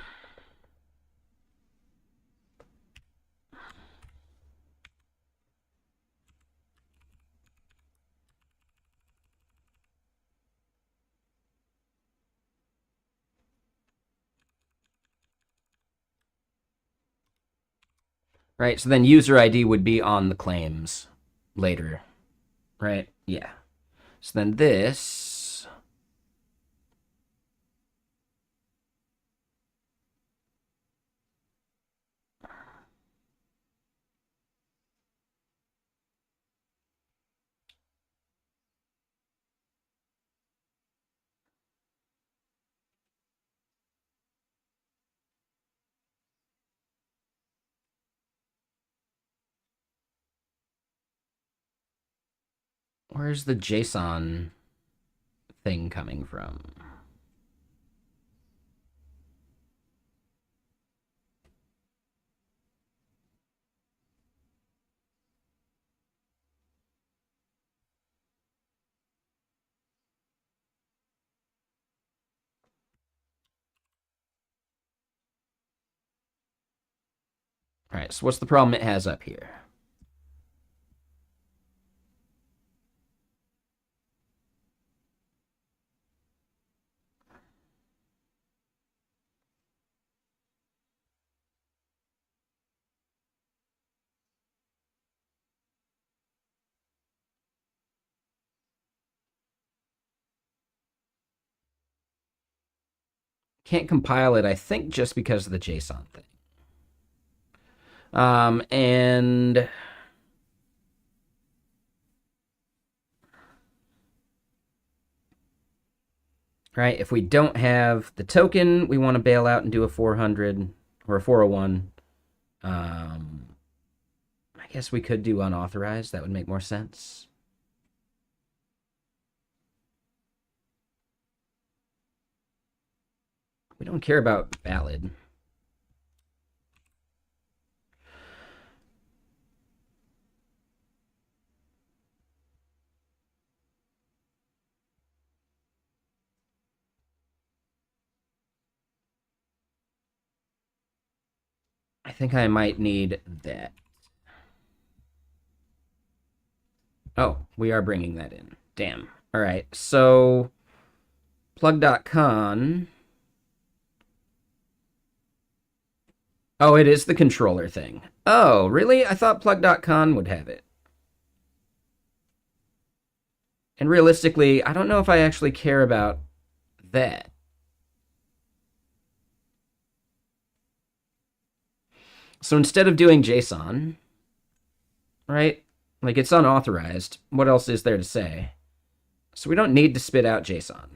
right, so then user ID would be on the claims later, right? Yeah. So then this, where's the JSON thing coming from? All right, so what's the problem it has up here? Can't compile it, I think, just because of the JSON thing. And right, if we don't have the token, we want to bail out and do a 400 or a 401. I guess we could do unauthorized. That would make more sense. We don't care about valid. I think I might need that. Oh, we are bringing that in. Damn. All right, so plug.con. Oh, it is the controller thing. Oh, really? I thought plug.con would have it. And realistically, I don't know if I actually care about that. So instead of doing JSON, right? Like it's unauthorized. What else is there to say? So we don't need to spit out JSON.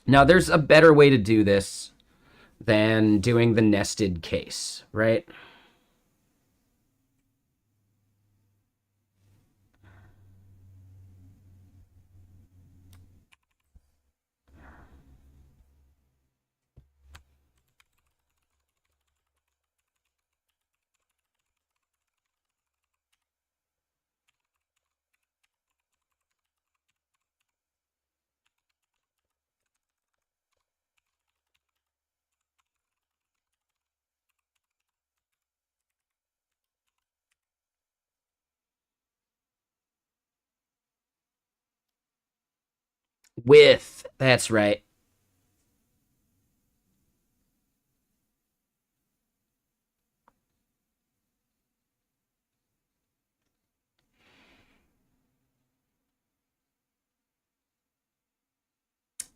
Now there's a better way to do this than doing the nested case, right? With, that's right.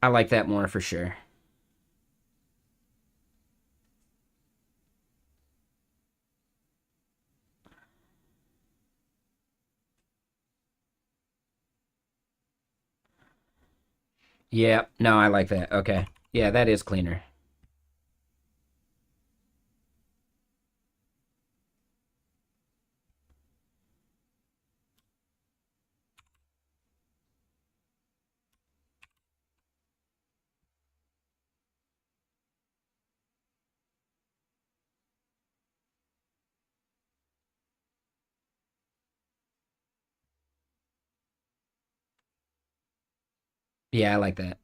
I like that more for sure. Yeah, no, I like that. Okay. Yeah, that is cleaner. Yeah, I like that.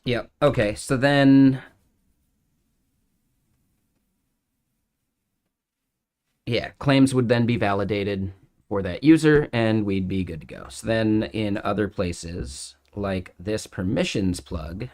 Yep. Okay, so then, yeah, claims would then be validated for that user, and we'd be good to go. So then in other places, like this permissions plug,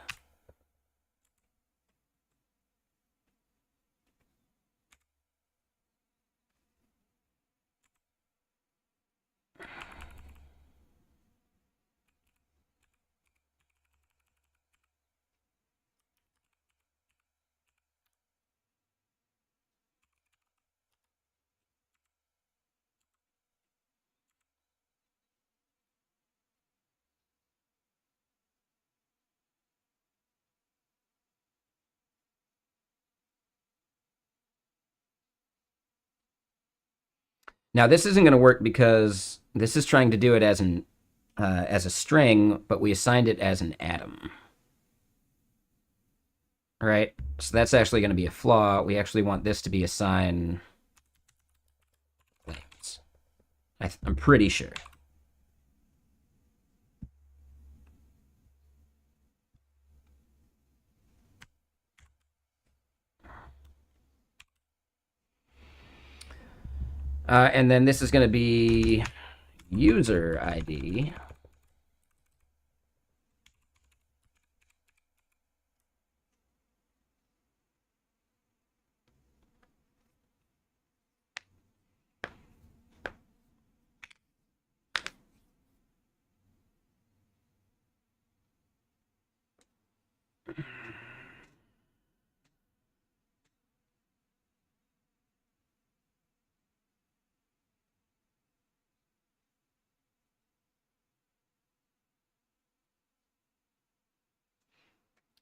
now this isn't going to work because this is trying to do it as a string, but we assigned it as an atom. All right, so that's actually going to be a flaw. We actually want this to be assigned claims. I'm pretty sure. And then this is going to be user ID.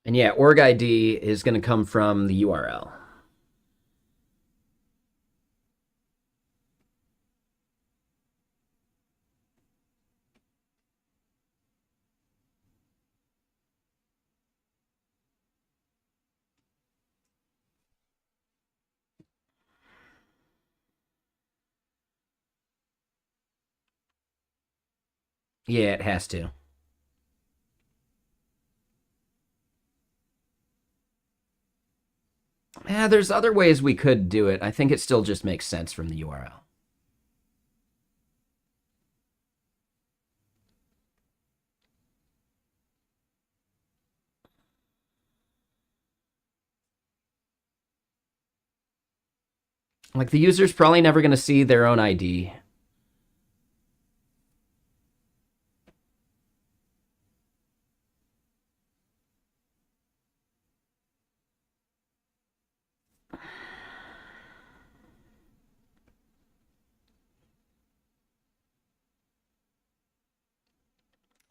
And yeah, org ID is going to come from the URL. Yeah, it has to. Yeah, there's other ways we could do it. I think it still just makes sense from the URL. Like the user's probably never going to see their own ID.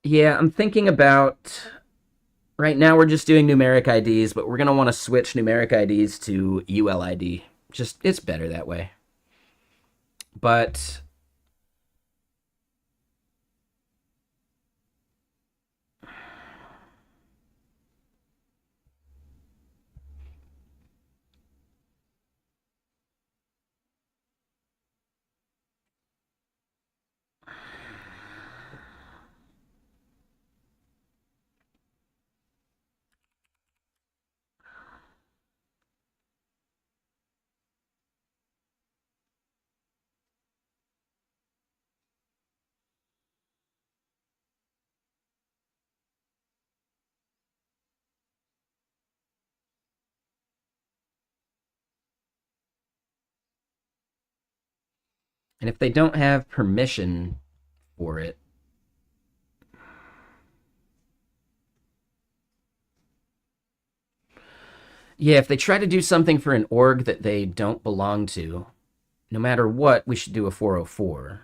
Yeah, I'm thinking about right now we're just doing numeric IDs, but we're going to want to switch numeric IDs to ULID. Just it's better that way. But And if they don't have permission for it, yeah, if they try to do something for an org that they don't belong to, no matter what, we should do a 404.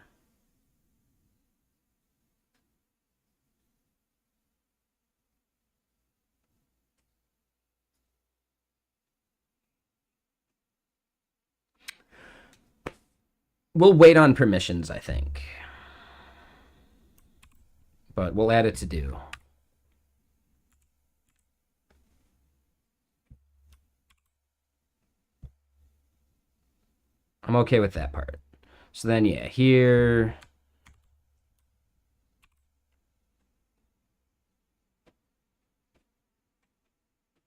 We'll wait on permissions, I think. But we'll add it to do. I'm okay with that part. So then, yeah, here.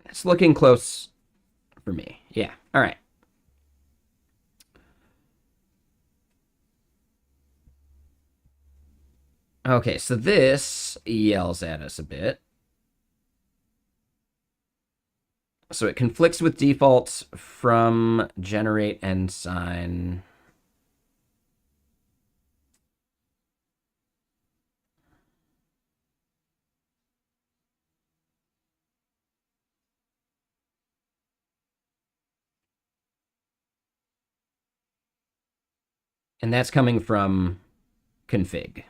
It's looking close for me. Yeah. All right. Okay, so this yells at us a bit. So it conflicts with defaults from generate and sign. And that's coming from config.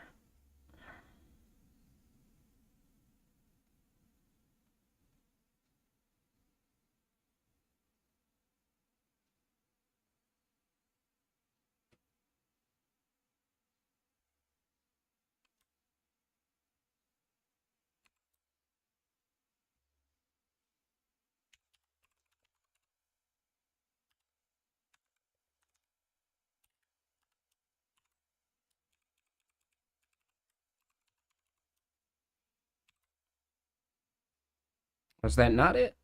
Was that not it?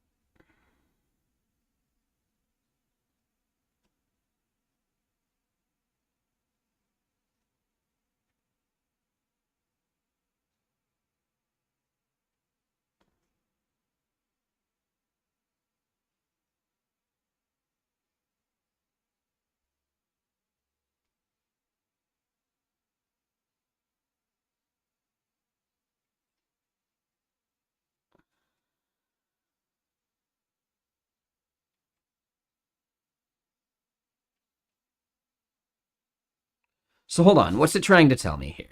So hold on. What's it trying to tell me here?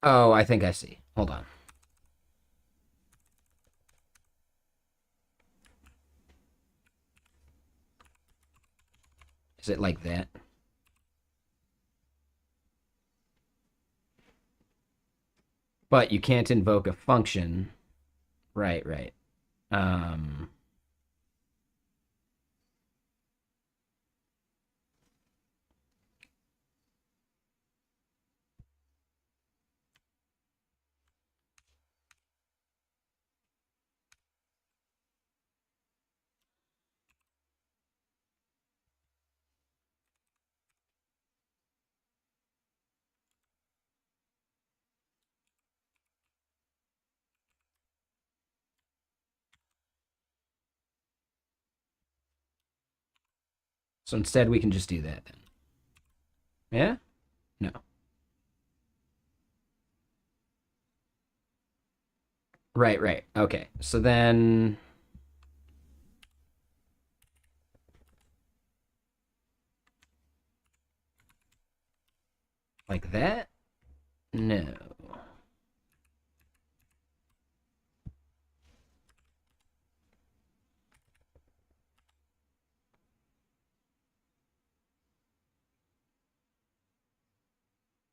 Oh, I think I see. Hold on. Is it like that? But you can't invoke a function. Right, right. Um, so instead we can just do that then. Yeah? No. Right, right. Okay. So then like that? No.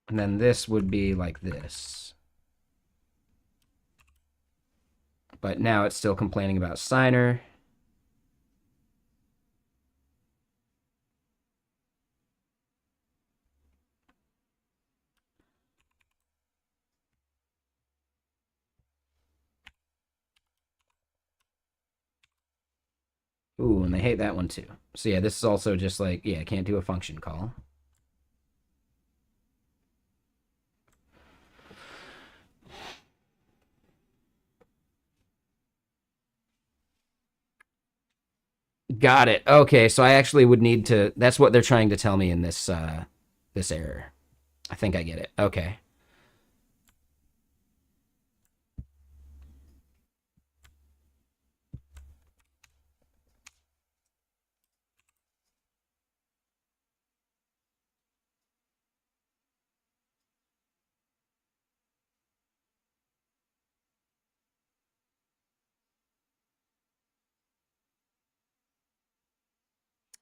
And then this would be like this. But now it's still complaining about signer. Ooh, and they hate that one too. So yeah, this is also just like, yeah, can't do a function call. Got it. Okay, so I actually would need to. That's what they're trying to tell me in this error. I think I get it. Okay.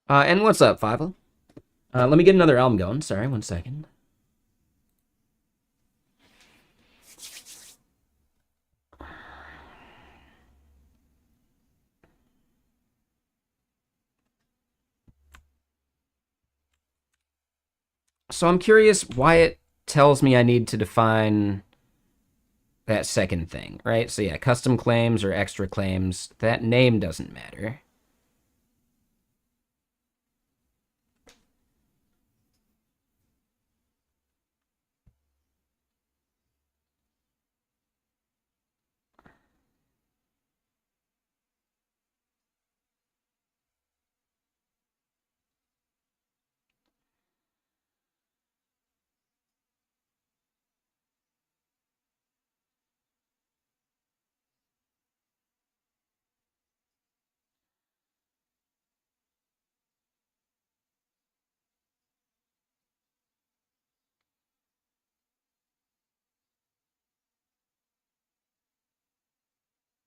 And what's up, Fivel? Let me get another album going. Sorry, 1 second. So I'm curious why it tells me I need to define that second thing, right? So yeah, custom claims or extra claims, that name doesn't matter.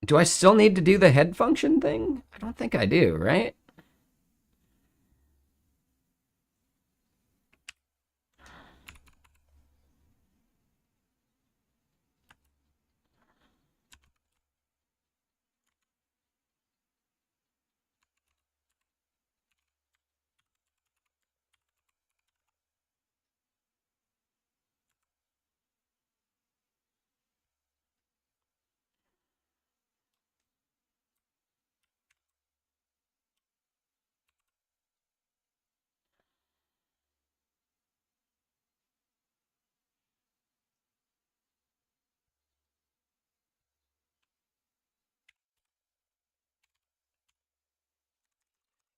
Do I still need to do the head function thing? I don't think I do, right?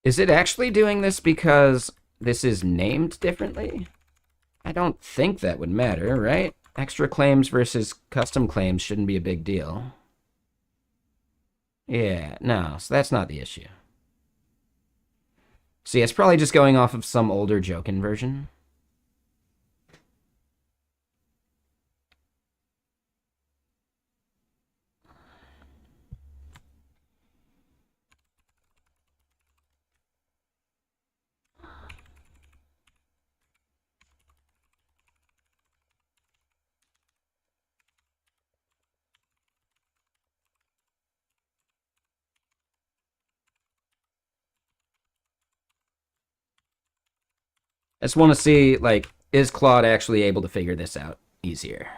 Is it actually doing this because this is named differently? I don't think that would matter, right? Extra claims versus custom claims shouldn't be a big deal. Yeah, no, so that's not the issue. So yeah, it's probably just going off of some older Jokin version. I just want to see, like, is Claude actually able to figure this out easier?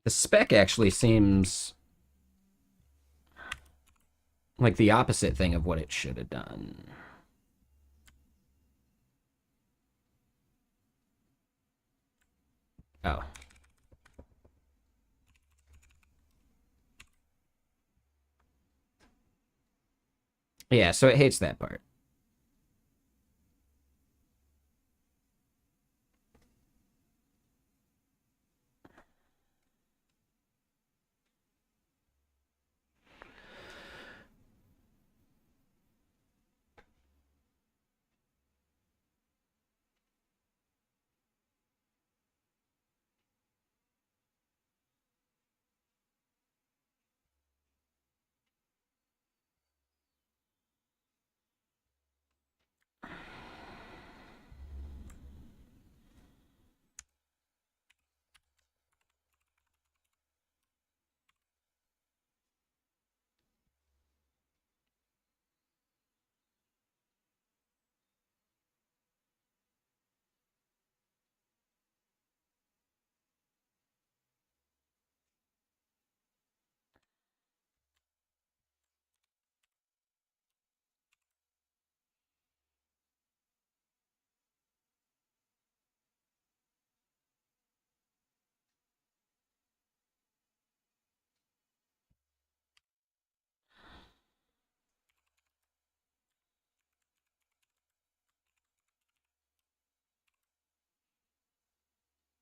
The spec actually seems like the opposite thing of what it should have done. Oh. Yeah, so it hates that part.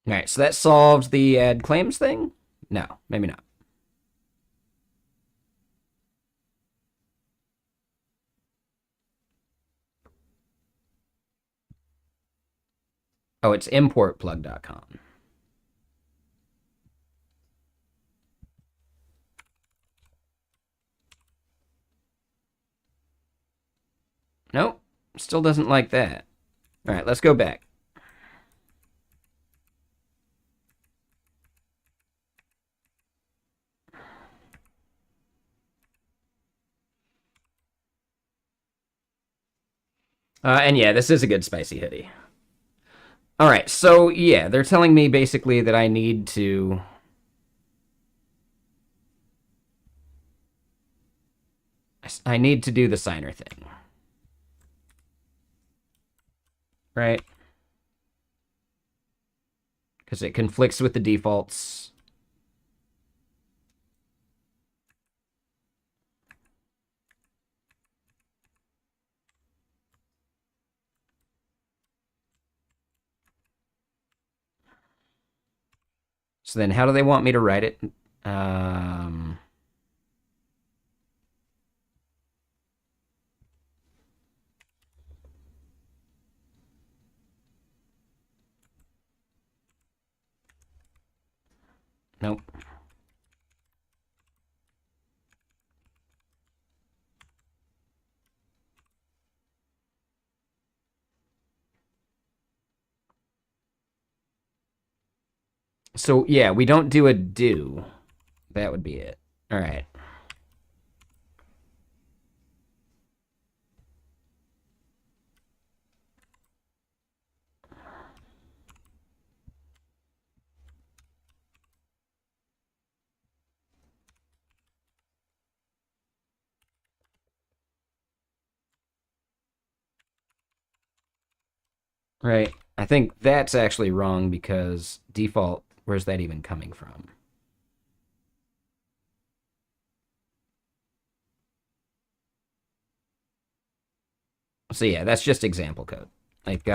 All right, so that solved the add claims thing? No, maybe not. Oh, it's importplug.com. Nope, still doesn't like that. All right, let's go back. And yeah, this is a good spicy hoodie. All right, so yeah, they're telling me basically that I need to do the signer thing. Right? Because it conflicts with the defaults. So then how do they want me to write it? Nope. So yeah, we don't do a do. That would be it. All right. Right. I think that's actually wrong because default, where's that even coming from? So yeah, that's just example code. Like,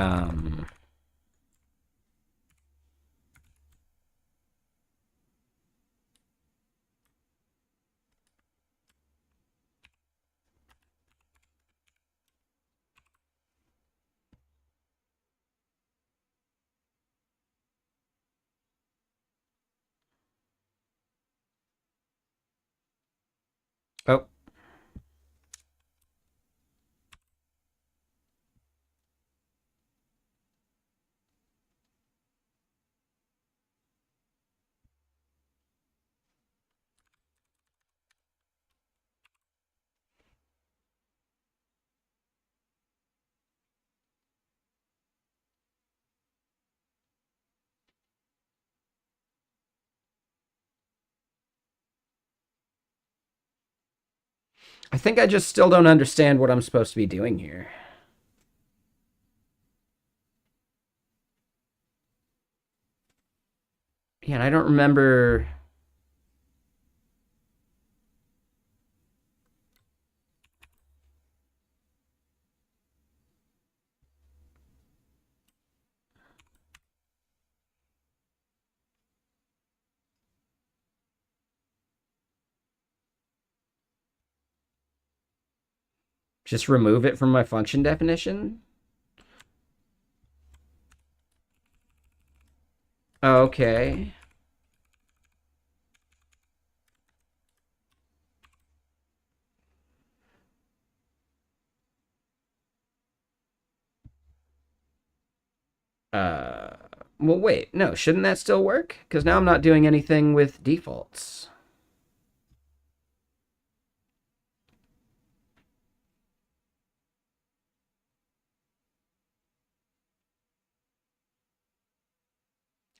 oh, I think I just still don't understand what I'm supposed to be doing here. Yeah, and I don't remember. Just remove it from my function definition? Okay. Uh, well, wait. No, shouldn't that still work? Because now I'm not doing anything with defaults.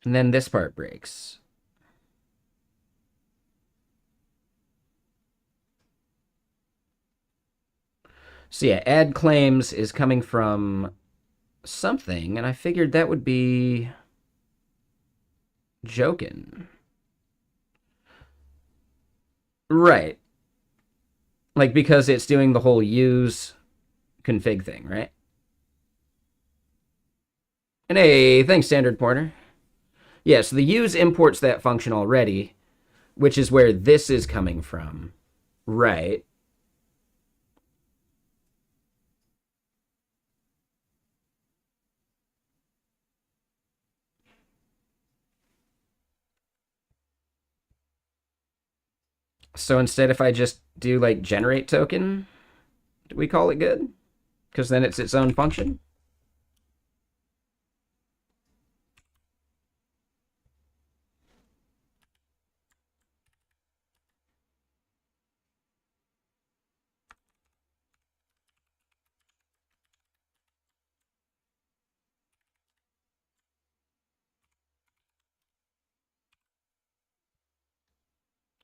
And then this part breaks. So yeah, add claims is coming from something, and I figured that would be joking. Right. Like, because it's doing the whole use config thing, right? And hey, thanks, Standard Pointer. Yeah, so the use imports that function already, which is where this is coming from. Right. So instead, if I just do like generate token, do we call it good? Because then it's its own function.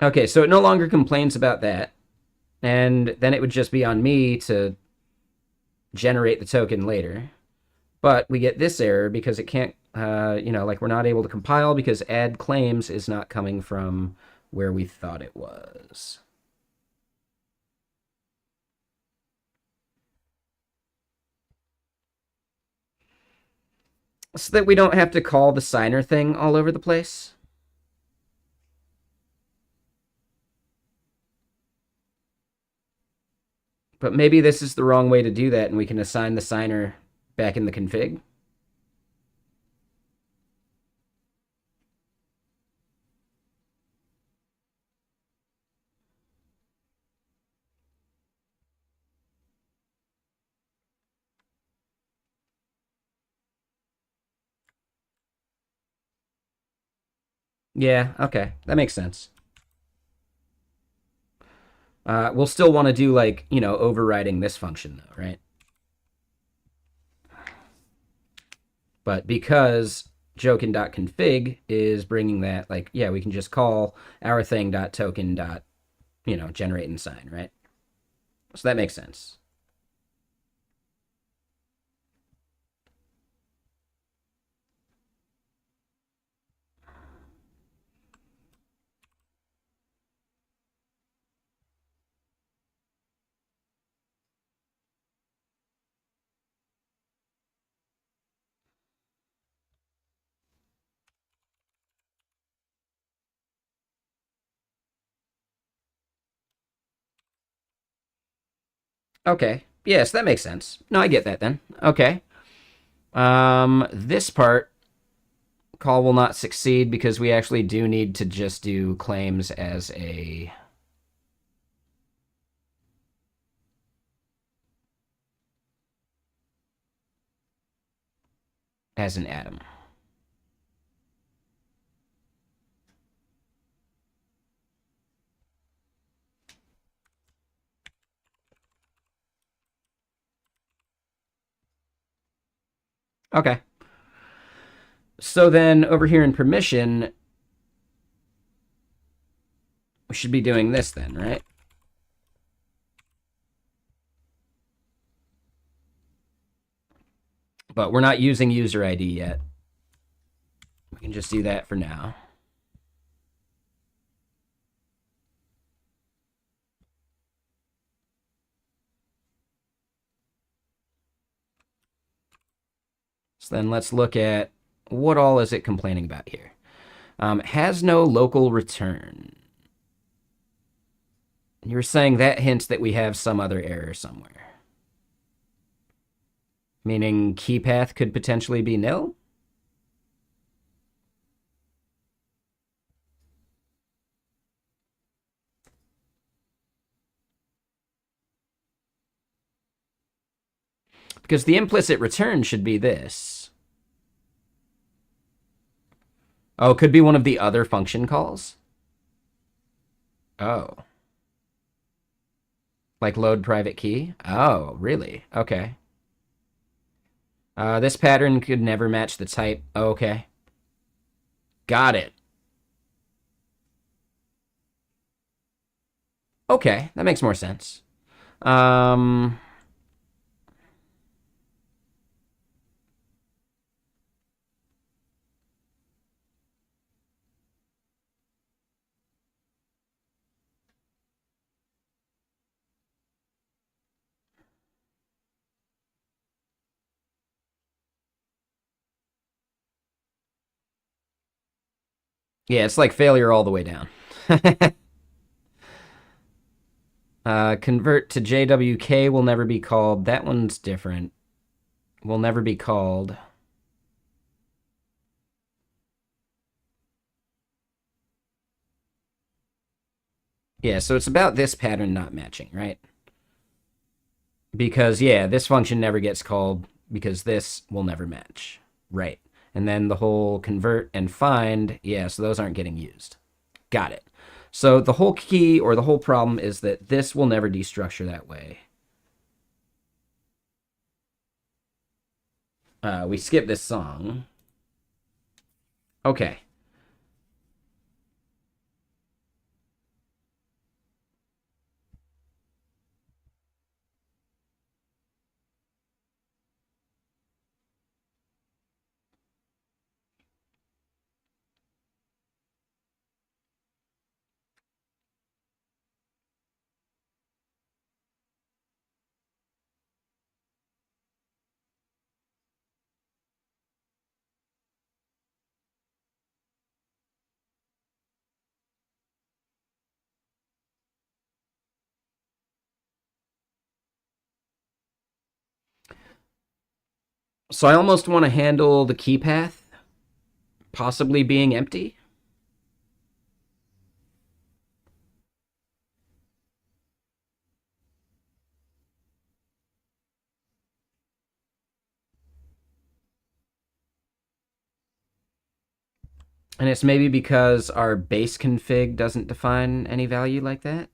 Okay, so it no longer complains about that. And then it would just be on me to generate the token later. But we get this error because it can't, like we're not able to compile because add claims is not coming from where we thought it was. So that we don't have to call the signer thing all over the place. But maybe this is the wrong way to do that, and we can assign the signer back in the config. Yeah, okay. That makes sense. We'll still want to do, like, overriding this function, though, right? But because jokin.config is bringing that, like, yeah, we can just call our thing.token. Generate and sign, right? So that makes sense. Okay. Yes, that makes sense. No, I get that then. Okay. This part, call will not succeed because we actually do need to just do claims as an atom. Okay. So then over here in permission, we should be doing this then, right? But we're not using user ID yet. We can just do that for now. So then let's look at what all is it complaining about here. Has no local return. You were saying that hints that we have some other error somewhere. Meaning key path could potentially be nil? Because the implicit return should be this. Oh, it could be one of the other function calls? Oh. Like load private key? Oh, really? Okay. This pattern could never match the type. Okay. Got it. Okay, that makes more sense. Um, Yeah, it's like failure all the way down. Convert to JWK will never be called. That one's different. Will never be called. Yeah, so it's about this pattern not matching, right? Because, yeah, this function never gets called because this will never match. Right. And then the whole convert and find, yeah, so those aren't getting used. Got it. So the whole key or the whole problem is that this will never destructure that way. We skip this song. Okay. So I almost want to handle the key path possibly being empty. And it's maybe because our base config doesn't define any value like that.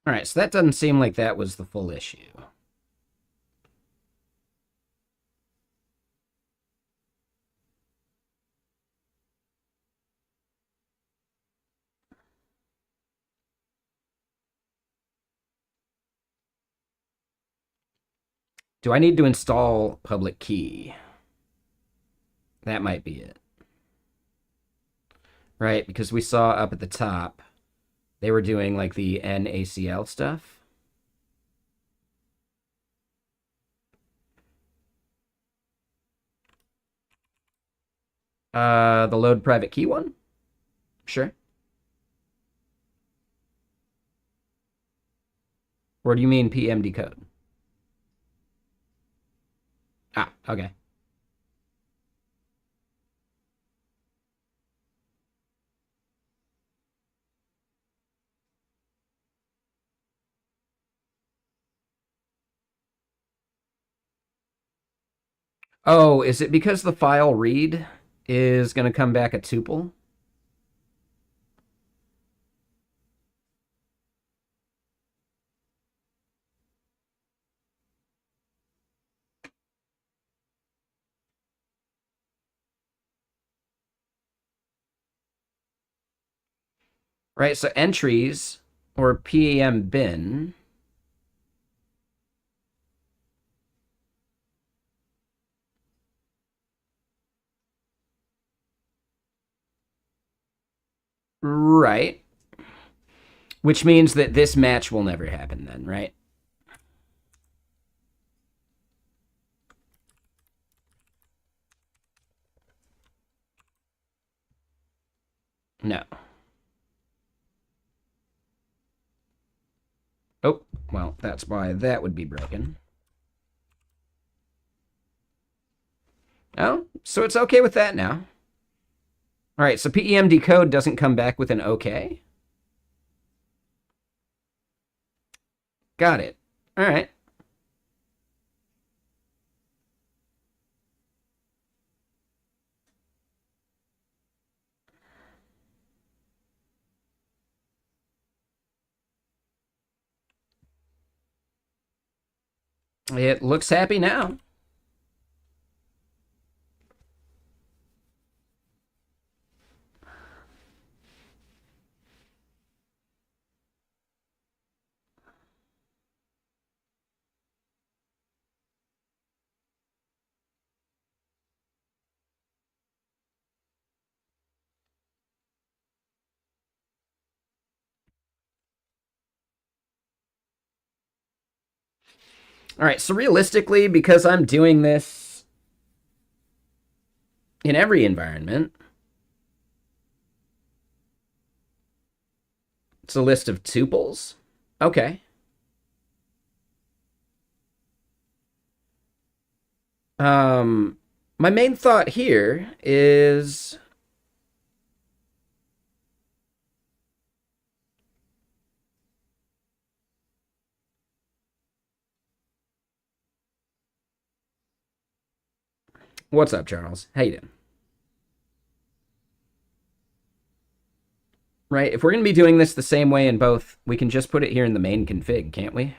All right, so that doesn't seem like that was the full issue. Do I need to install public key? That might be it. Right, because we saw up at the top, they were doing like the NACL stuff. The load private key one? Sure. Or do you mean PM decode? Ah, okay. Oh, is it because the file read is going to come back a tuple? Right, so entries or PAM bin. Right. Which means that this match will never happen then, right? No. Oh, well, that's why that would be broken. Oh, so it's okay with that now. All right, so PEM decode doesn't come back with an okay. Got it. All right. It looks happy now. All right, so realistically, because I'm doing this in every environment, it's a list of tuples. Okay. My main thought here is what's up, Charles? How you doing? Right, if we're going to be doing this the same way in both, we can just put it here in the main config, can't we?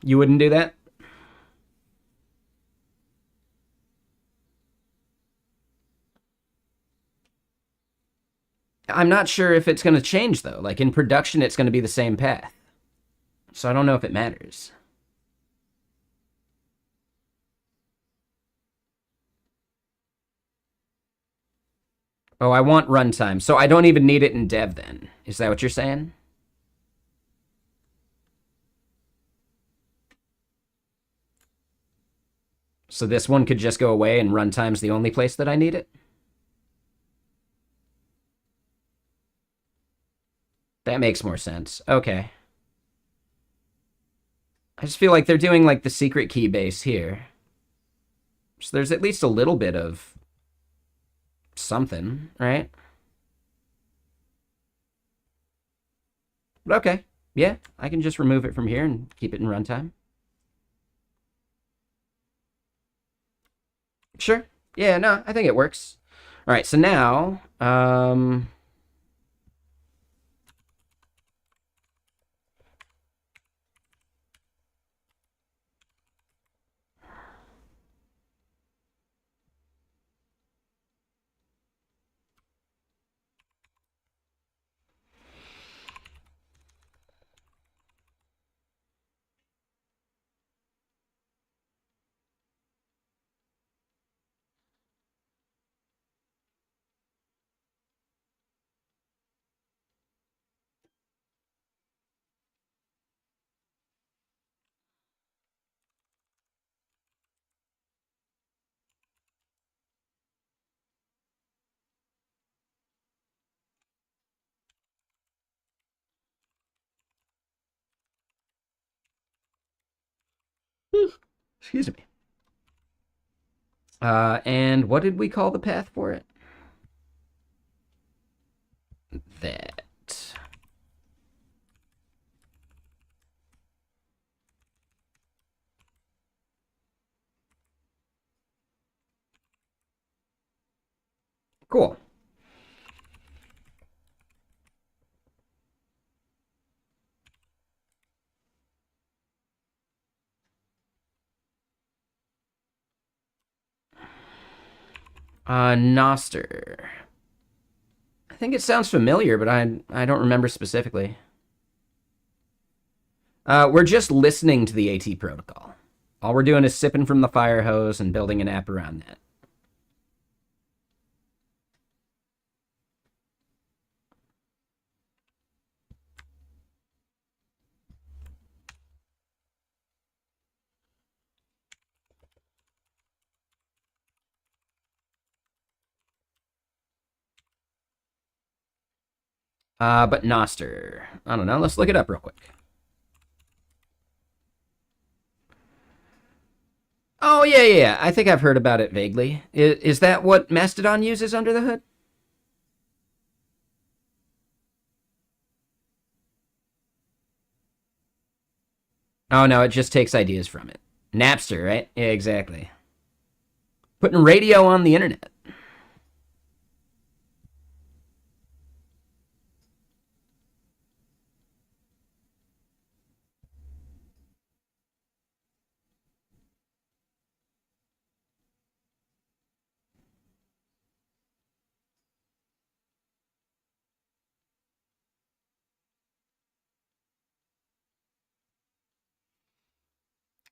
You wouldn't do that? I'm not sure if it's going to change, though. Like, in production, it's going to be the same path. So I don't know if it matters. Oh, I want runtime. So I don't even need it in dev, then. Is that what you're saying? So this one could just go away and runtime's the only place that I need it? That makes more sense. Okay. I just feel like they're doing like the secret key base here. So there's at least a little bit of something, right? But okay. Yeah, I can just remove it from here and keep it in runtime. Sure. Yeah, no, I think it works. All right, so now, excuse me. And what did we call the path for it? That. Cool. Noster. I think it sounds familiar, but I don't remember specifically. We're just listening to the AT protocol. All we're doing is sipping from the fire hose and building an app around that. But Noster, I don't know. Let's look it up real quick. Oh, yeah. I think I've heard about it vaguely. Is that what Mastodon uses under the hood? Oh, no, it just takes ideas from it. Napster, right? Yeah, exactly. Putting radio on the internet.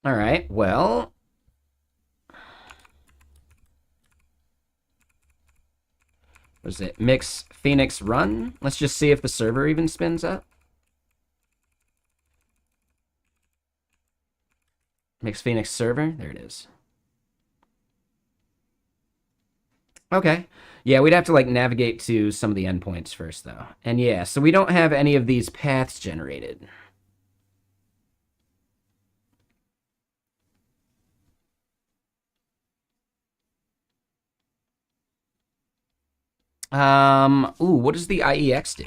All right, well. What is it? Mix Phoenix run? Let's just see if the server even spins up. Mix Phoenix server. There it is. Okay. Yeah, we'd have to like navigate to some of the endpoints first though. And yeah, so we don't have any of these paths generated. Ooh, what does the IEX do?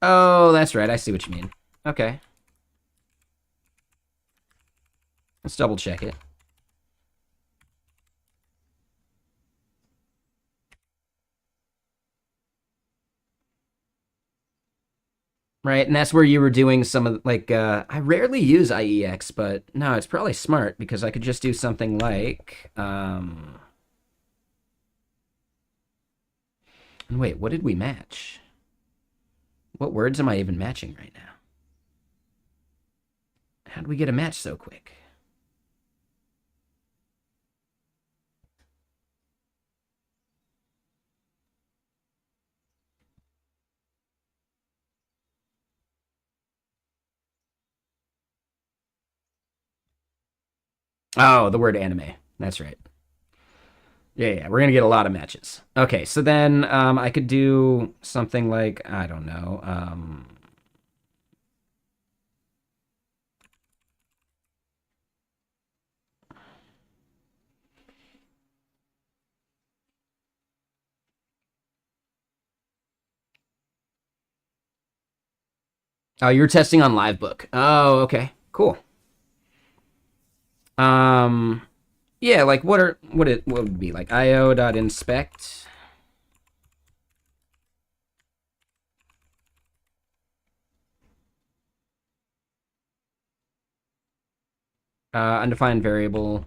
Oh, that's right. I see what you mean. Okay. Let's double check it. Right, and that's where you were doing some of like I rarely use IEX, but no, it's probably smart because I could just do something like and wait, what did we match? What words am I even matching right now? How did we get a match so quick? Oh, the word anime. That's right. Yeah, we're gonna get a lot of matches. Okay, so then I could do something like I don't know. Oh, you're testing on Livebook. Oh, okay, cool. Um, yeah, like what would be like io.inspect undefined variable.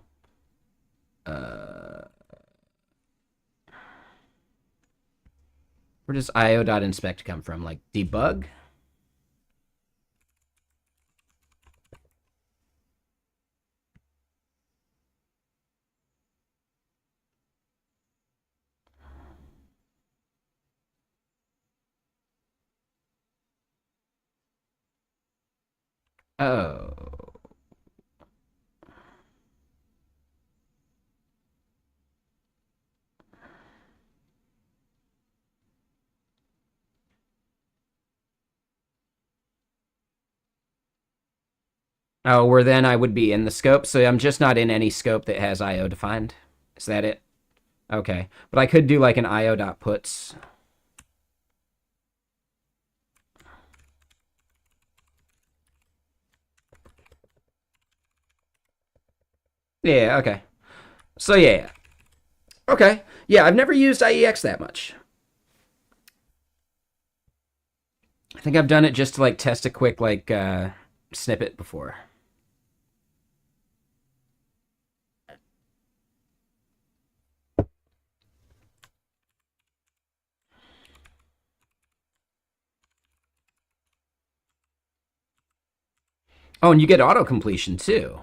Uh, where does io.inspect come from? Like debug? Oh. Oh, where then I would be in the scope. So I'm just not in any scope that has IO defined. Is that it? Okay. But I could do like an io.puts. Yeah, okay. So yeah. Okay. Yeah, I've never used IEX that much. I think I've done it just to like test a quick like snippet before. Oh, and you get auto completion too.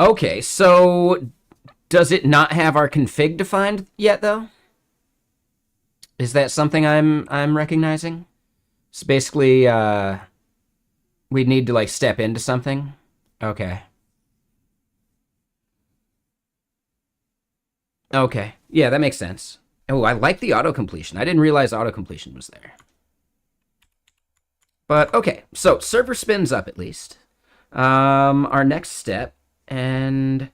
Okay, so does it not have our config defined yet though? Is that something I'm recognizing? So basically, we'd need to like step into something. Okay. Okay. Yeah, that makes sense. Oh, I like the auto completion. I didn't realize auto completion was there. But okay, so server spins up at least. Our next step, and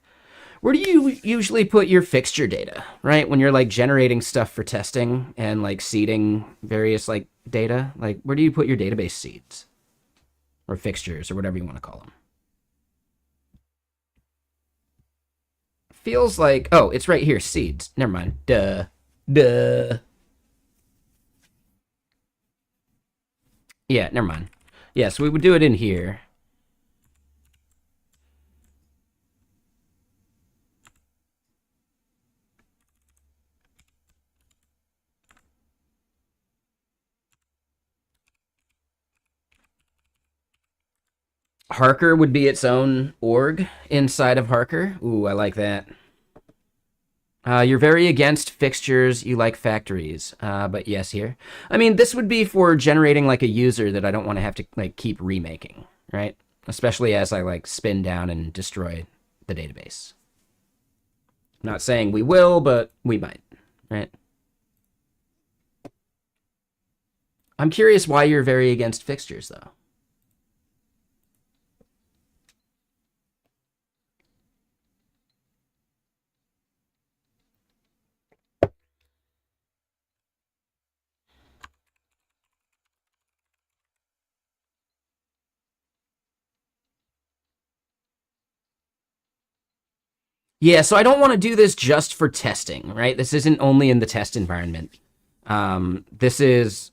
where do you usually put your fixture data, right? When you're like generating stuff for testing and like seeding various like data, like where do you put your database seeds or fixtures or whatever you want to call them? Feels like, oh, it's right here, seeds. Never mind. Duh. Duh. Yeah, never mind. Yeah, so we would do it in here. Harker would be its own org inside of Harker. Ooh, I like that. You're very against fixtures. You like factories, but yes, here. I mean, this would be for generating like a user that I don't want to have to like keep remaking, right? Especially as I like spin down and destroy the database. I'm not saying we will, but we might, right? I'm curious why you're very against fixtures, though. Yeah, so I don't want to do this just for testing, right? This isn't only in the test environment. This is,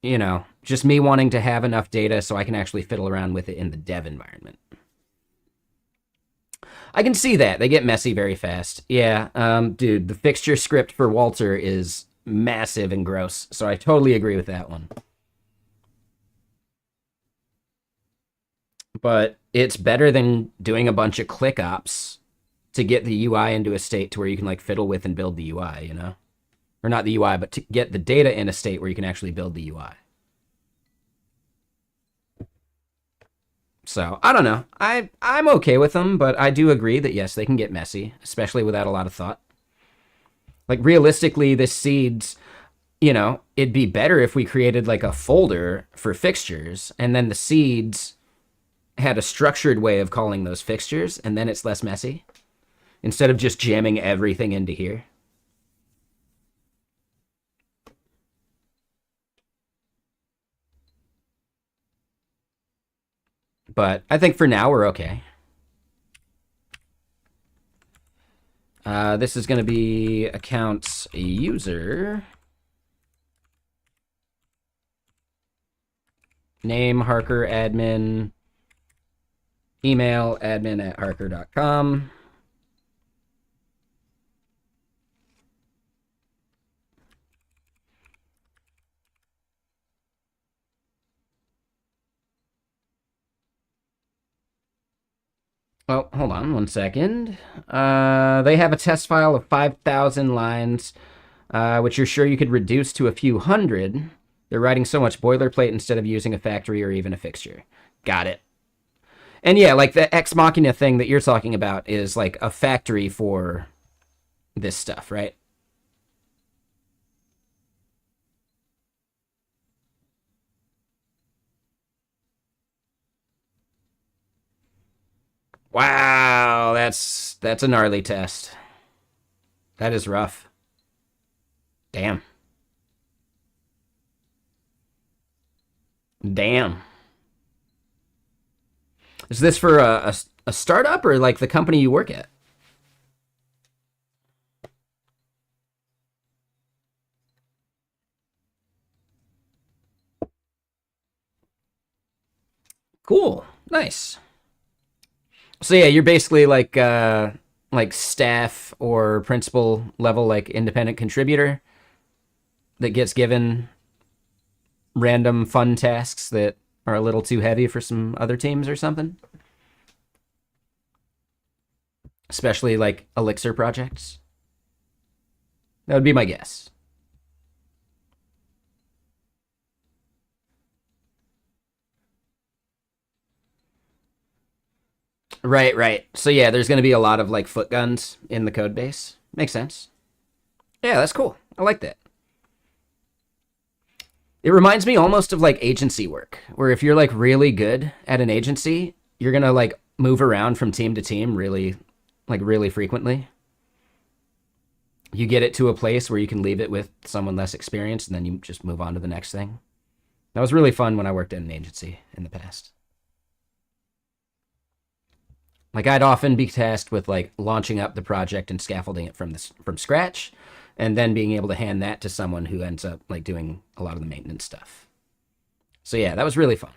just me wanting to have enough data so I can actually fiddle around with it in the dev environment. I can see that. They get messy very fast. Yeah, dude, the fixture script for Walter is massive and gross, so I totally agree with that one. But it's better than doing a bunch of click ops to get the UI into a state to where you can like fiddle with and build the UI, Or not the UI, but to get the data in a state where you can actually build the UI. So I don't know. I'm okay with them, but I do agree that yes, they can get messy, especially without a lot of thought. Like realistically, this seeds, it'd be better if we created like a folder for fixtures, and then the seeds had a structured way of calling those fixtures, and then it's less messy instead of just jamming everything into here. But I think for now we're okay. This is going to be accounts user. Name Harker admin. Email admin@harker.com. Oh, hold on 1 second. They have a test file of 5,000 lines, which you're sure you could reduce to a few hundred. They're writing so much boilerplate instead of using a factory or even a fixture. Got it. And yeah, like the Ex Machina thing that you're talking about is like a factory for this stuff, right? Wow, that's a gnarly test. That is rough. Damn. Damn. Is this for a startup or like the company you work at? Cool. Nice. So yeah, you're basically like staff or principal level, like independent contributor that gets given random fun tasks that are a little too heavy for some other teams or something. Especially like Elixir projects. That would be my guess. Right, right. So yeah, there's going to be a lot of like foot guns in the code base. Makes sense. Yeah, that's cool. I like that. It reminds me almost of like agency work, where if you're like really good at an agency, you're going to like move around from team to team really frequently. You get it to a place where you can leave it with someone less experienced and then you just move on to the next thing. That was really fun when I worked at an agency in the past. Like I'd often be tasked with like launching up the project and scaffolding it from scratch, and then being able to hand that to someone who ends up like doing a lot of the maintenance stuff. So yeah, that was really fun.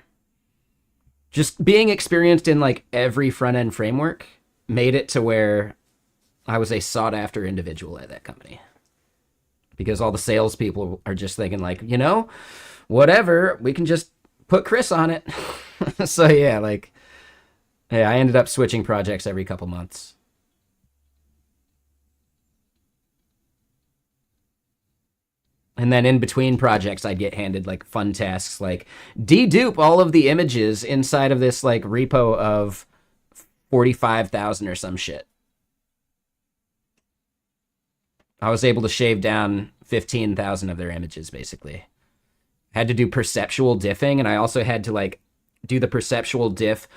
Just being experienced in like every front end framework made it to where I was a sought after individual at that company, because all the salespeople are just thinking like, whatever, we can just put Chris on it. So yeah, like, yeah, I ended up switching projects every couple months. And then in between projects, I'd get handed like fun tasks like dedupe all of the images inside of this like repo of 45,000 or some shit. I was able to shave down 15,000 of their images basically. Had to do perceptual diffing, and I also had to like do the perceptual diff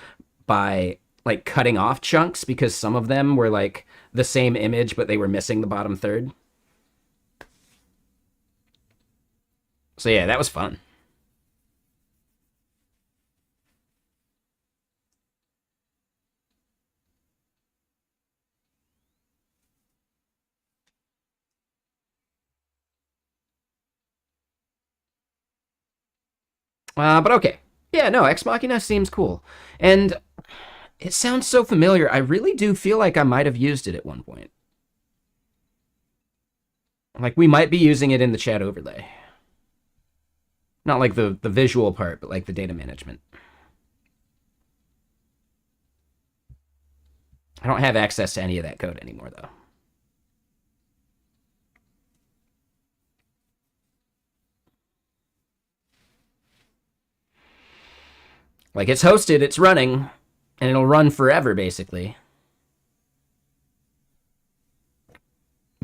by like cutting off chunks because some of them were like the same image, but they were missing the bottom third. So yeah, that was fun. But okay. Yeah, no, Ex Machina seems cool. And it sounds so familiar. I really do feel like I might have used it at one point. Like we might be using it in the chat overlay. Not like the visual part, but like the data management. I don't have access to any of that code anymore, though. Like it's hosted, it's running, and it'll run forever, basically.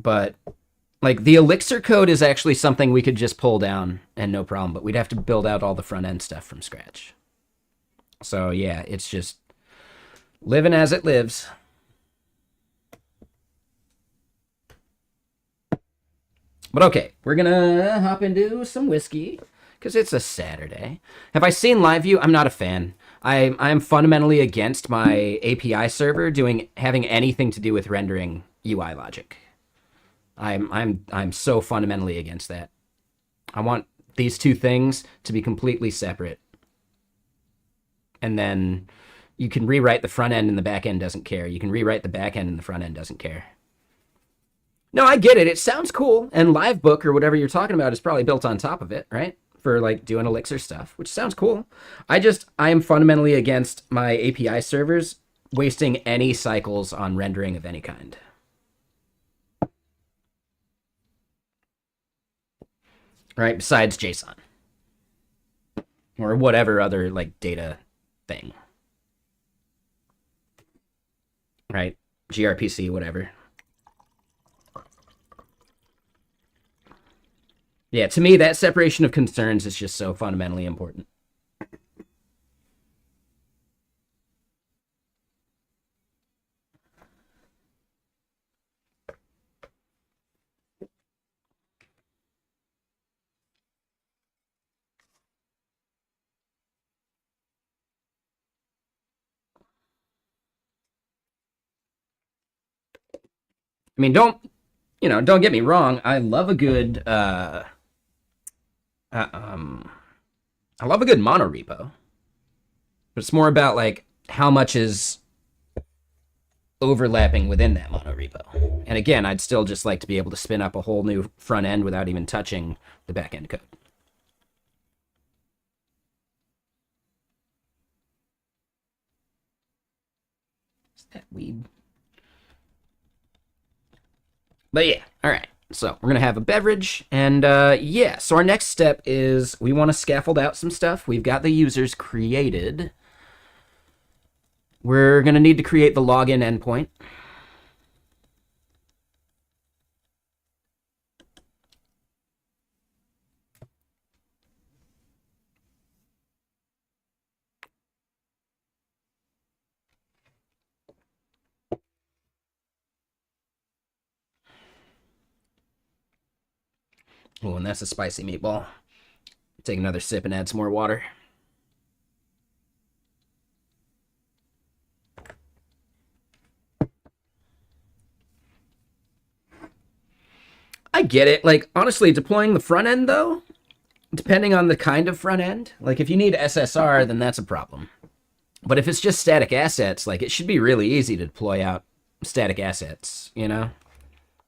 But like the Elixir code is actually something we could just pull down and no problem, but we'd have to build out all the front end stuff from scratch. So yeah, it's just living as it lives. But okay, we're gonna hop into some whiskey because it's a Saturday. Have I seen live view? I'm not a fan. I'm fundamentally against my API server having anything to do with rendering UI logic. I'm so fundamentally against that. I want these two things to be completely separate. And then you can rewrite the front end and the back end doesn't care. You can rewrite the back end and the front end doesn't care. No, I get it. It sounds cool. And Livebook or whatever you're talking about is probably built on top of it, right? For like doing Elixir stuff, which sounds cool. I am fundamentally against my API servers wasting any cycles on rendering of any kind. Right? Besides JSON. Or whatever other like data thing. Right? gRPC, whatever. Yeah, to me, that separation of concerns is just so fundamentally important. I mean, don't get me wrong. I love a good I love a good monorepo. But it's more about like how much is overlapping within that monorepo. And again, I'd still just like to be able to spin up a whole new front end without even touching the back end code. Is that weed? But yeah, all right. So we're going to have a beverage. And yeah, so our next step is we want to scaffold out some stuff. We've got the users created. We're going to need to create the login endpoint. Oh, and that's a spicy meatball. Take another sip and add some more water. I get it. Like, honestly, deploying the front end, though, depending on the kind of front end, like, if you need SSR, then that's a problem. But if it's just static assets, like, it should be really easy to deploy out static assets, you know?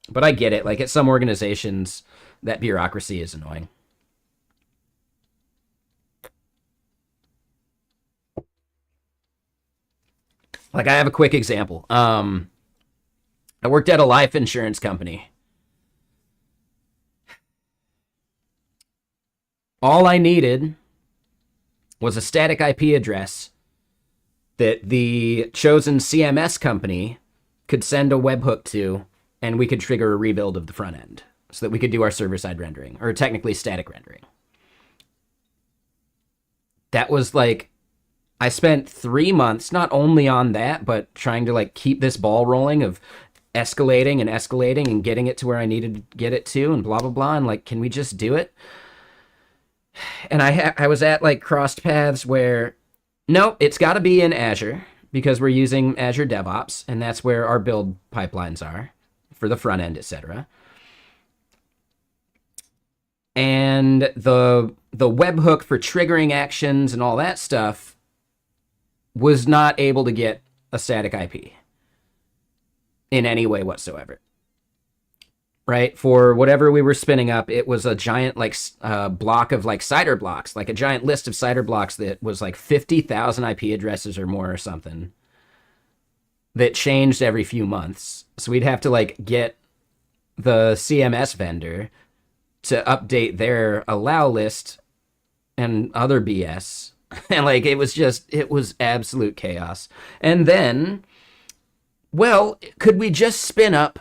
But I get it. Like, at some organizations, that bureaucracy is annoying. Like, I have a quick example. I worked at a life insurance company. All I needed was a static IP address that the chosen CMS company could send a webhook to, and we could trigger a rebuild of the front end so that we could do our server-side rendering, or technically static rendering. That was like, I spent 3 months not only on that, but trying to like keep this ball rolling of escalating and getting it to where I needed to get it to, and blah, blah, blah. And like, can we just do it? And I was at like crossed paths where, nope, it's got to be in Azure because we're using Azure DevOps, and that's where our build pipelines are for the front end, etc. And the webhook for triggering actions and all that stuff was not able to get a static IP in any way whatsoever. Right? For whatever we were spinning up, it was a giant like block of like CIDR blocks, like a giant list of CIDR blocks that was like 50,000 IP addresses or more or something that changed every few months. So we'd have to like get the CMS vendor to update their allow list and other BS. And like, it was absolute chaos. And then, well, could we just spin up,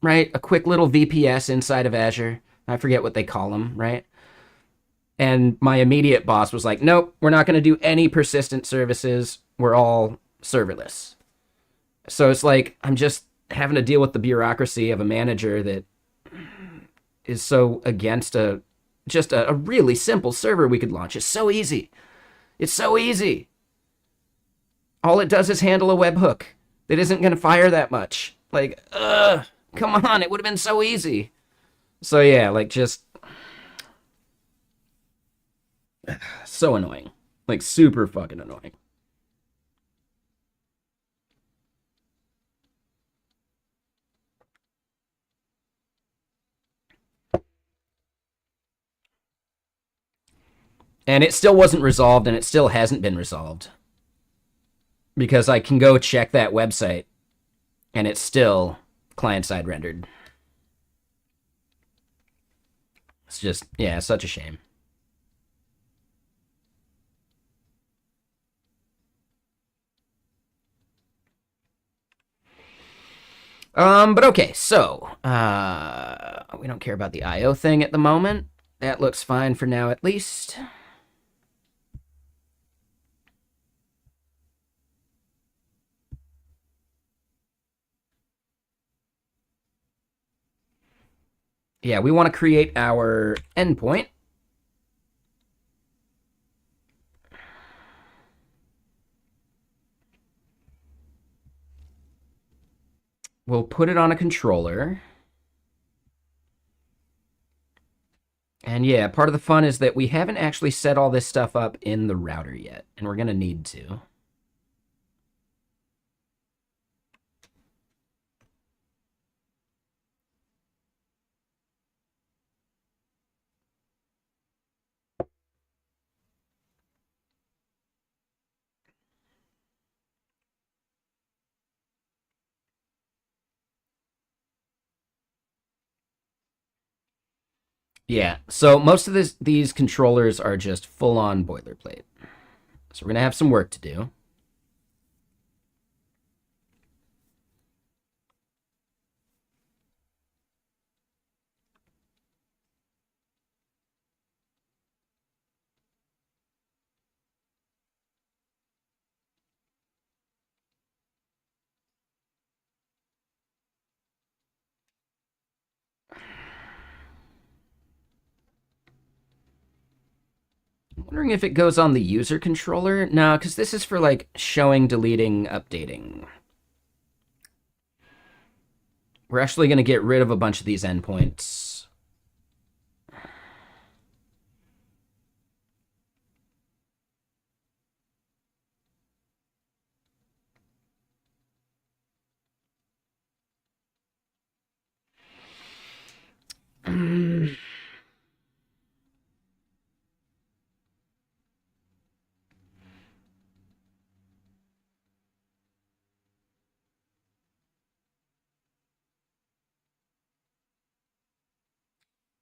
right, a quick little VPS inside of Azure? I forget what they call them, right? And my immediate boss was like, nope, we're not going to do any persistent services. We're all serverless. So it's like, I'm just having to deal with the bureaucracy of a manager that is so against just a really simple server we could launch. It's so easy. It's so easy. All it does is handle a webhook that isn't going to fire that much. Like, come on, it would have been so easy. So yeah, like just so annoying. Like super fucking annoying. And it still wasn't resolved, and it still hasn't been resolved. Because I can go check that website, and it's still client-side rendered. It's just, yeah, such a shame. But okay, so, we don't care about the IO thing at the moment. That looks fine for now, at least. Yeah, we want to create our endpoint. We'll put it on a controller. And yeah, part of the fun is that we haven't actually set all this stuff up in the router yet, and we're going to need to. Yeah, so most of these controllers are just full-on boilerplate. So we're going to have some work to do. I'm wondering if it goes on the user controller. No, because this is for like showing, deleting, updating. We're actually going to get rid of a bunch of these endpoints.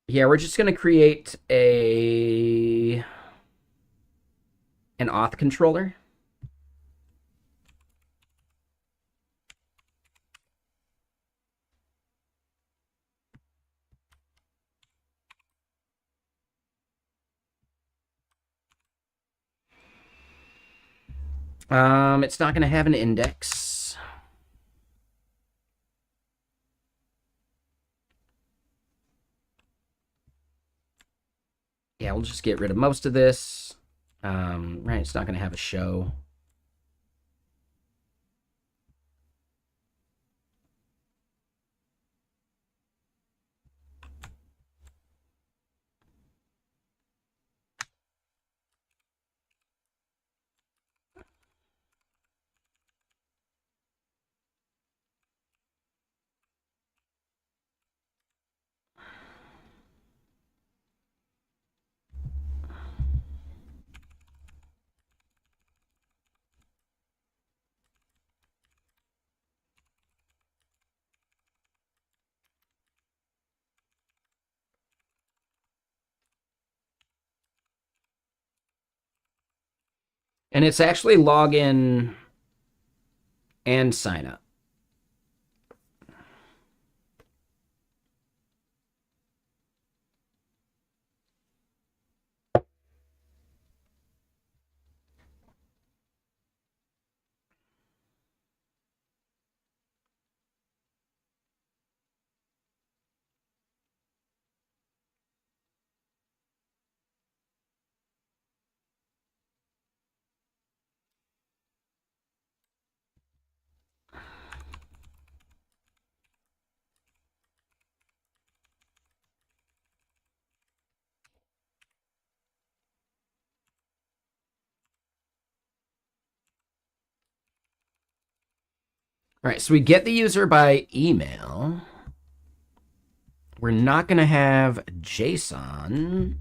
Yeah, we're just going to create an auth controller. It's not going to have an index. Yeah, we'll just get rid of most of this. Right, it's not going to have a show. And it's actually login and sign up. All right, so we get the user by email. We're not going to have JSON.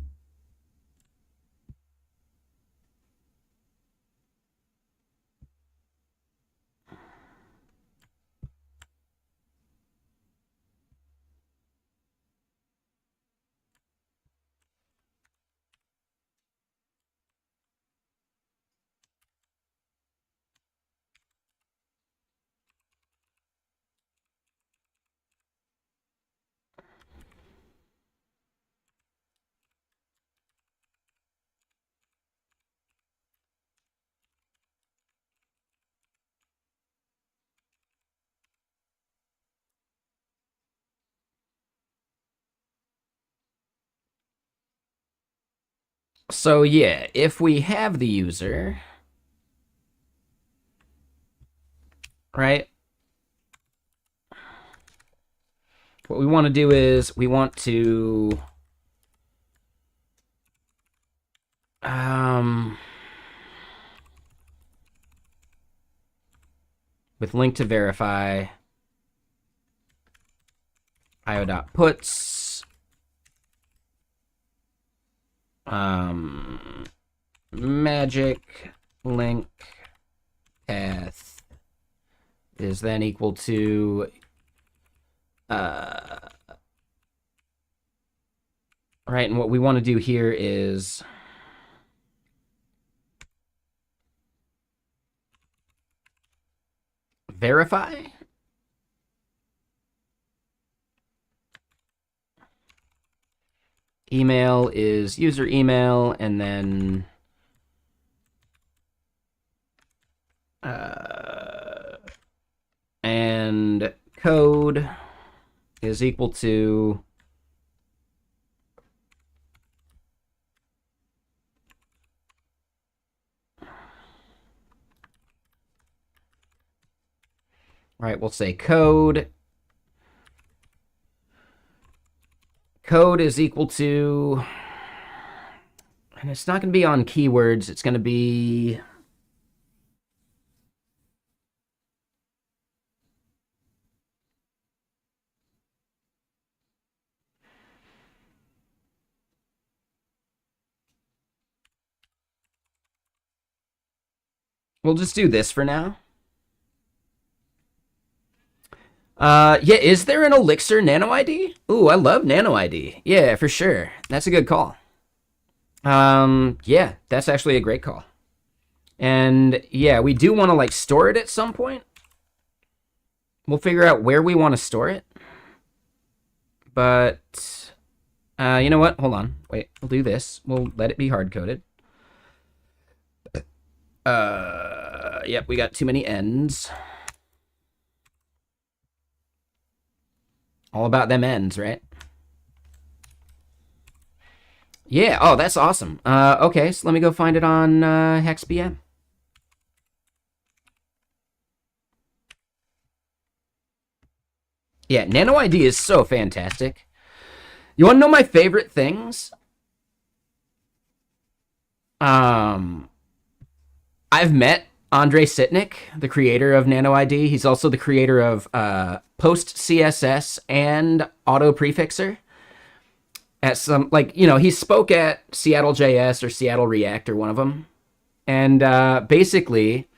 So yeah, if we have the user, right? What we want to do is we want to with link to verify, io.puts, magic link path is then equal to right, and what we want to do here is verify. Email is user email, and then and code is equal to right, we'll say code is equal to, and it's not going to be on keywords, it's going to be we'll just do this for now. Yeah, is there an Elixir Nano ID? Ooh, I love Nano ID. Yeah, for sure. That's a good call. Yeah, that's actually a great call. And yeah, we do want to like store it at some point. We'll figure out where we want to store it. But you know what? Hold on. Wait, we'll do this. We'll let it be hard-coded. Yep, we got too many ends. All about them ends, right? Yeah, oh, that's awesome. Okay, so let me go find it on HexBM. Yeah, Nano ID is so fantastic. You want to know my favorite things? I've met Andrei Sitnik, the creator of Nano ID. He's also the creator of Post CSS and Auto Prefixer. At some, like, you know, he spoke at Seattle JS or Seattle React or one of them. And basically,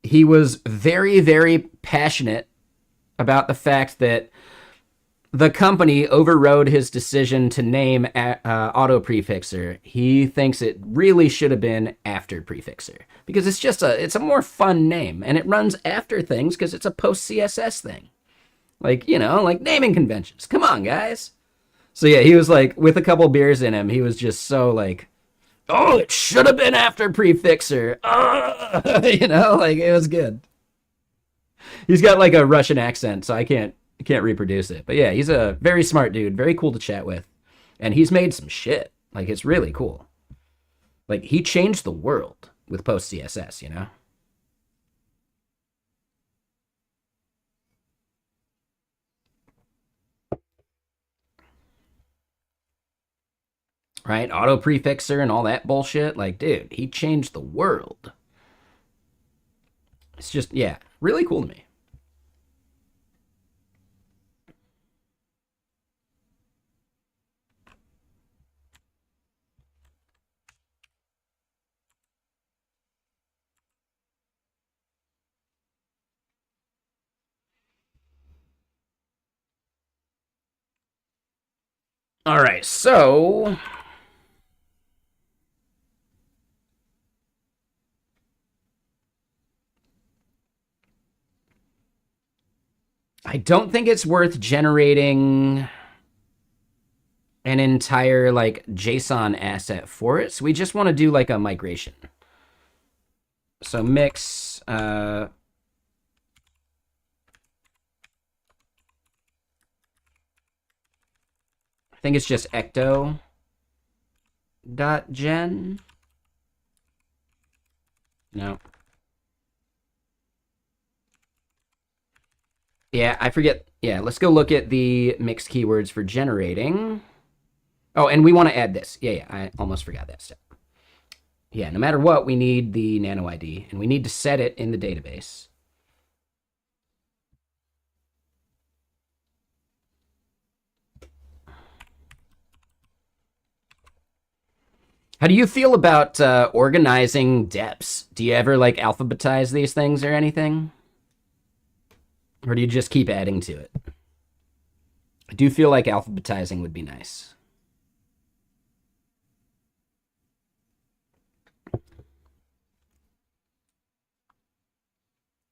he was very, very passionate about the fact that the company overrode his decision to name Auto Prefixer. He thinks it really should have been After Prefixer because it's a more fun name and it runs after things because it's a post CSS thing. Like, you know, like naming conventions. Come on, guys. So yeah, he was like, with a couple beers in him, he was just so like, oh, it should have been After Prefixer. You know, like it was good. He's got like a Russian accent, so I can't reproduce it. But yeah, he's a very smart dude, very cool to chat with. And he's made some shit. Like, it's really cool. Like, he changed the world with Post CSS, you know? Right? Auto Prefixer and all that bullshit. Like, dude, he changed the world. It's just, yeah, really cool to me. All right, so I don't think it's worth generating an entire like JSON asset for it. So we just want to do like a migration. So mix I think it's just ecto.gen. No. Yeah, I forget. Yeah, let's go look at the mixed keywords for generating. Oh, and we want to add this. Yeah, I almost forgot that step. Yeah, no matter what, we need the nano ID, and we need to set it in the database. How do you feel about organizing deps? Do you ever like alphabetize these things or anything? Or do you just keep adding to it? I do feel like alphabetizing would be nice.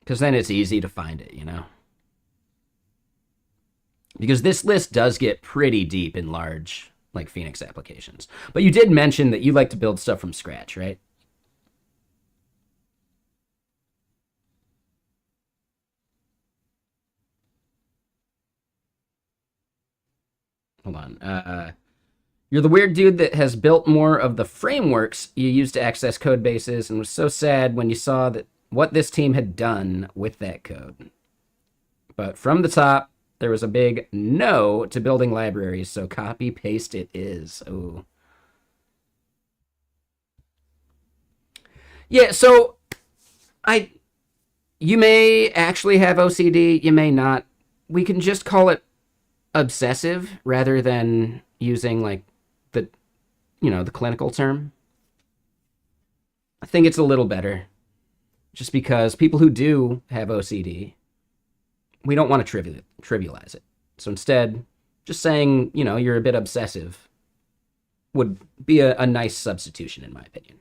Because then it's easy to find it, you know? Because this list does get pretty deep in large, like Phoenix applications. But you did mention that you like to build stuff from scratch, right? Hold on. You're the weird dude that has built more of the frameworks you use to access code bases and was so sad when you saw that what this team had done with that code. But from the top, there was a big no to building libraries, so copy paste it is. Oh. Yeah, so I you may actually have OCD, you may not. We can just call it obsessive rather than using like the the clinical term. I think it's a little better just because people who do have OCD, we don't want to trivialize it. So instead, just saying, you're a bit obsessive would be a nice substitution, in my opinion.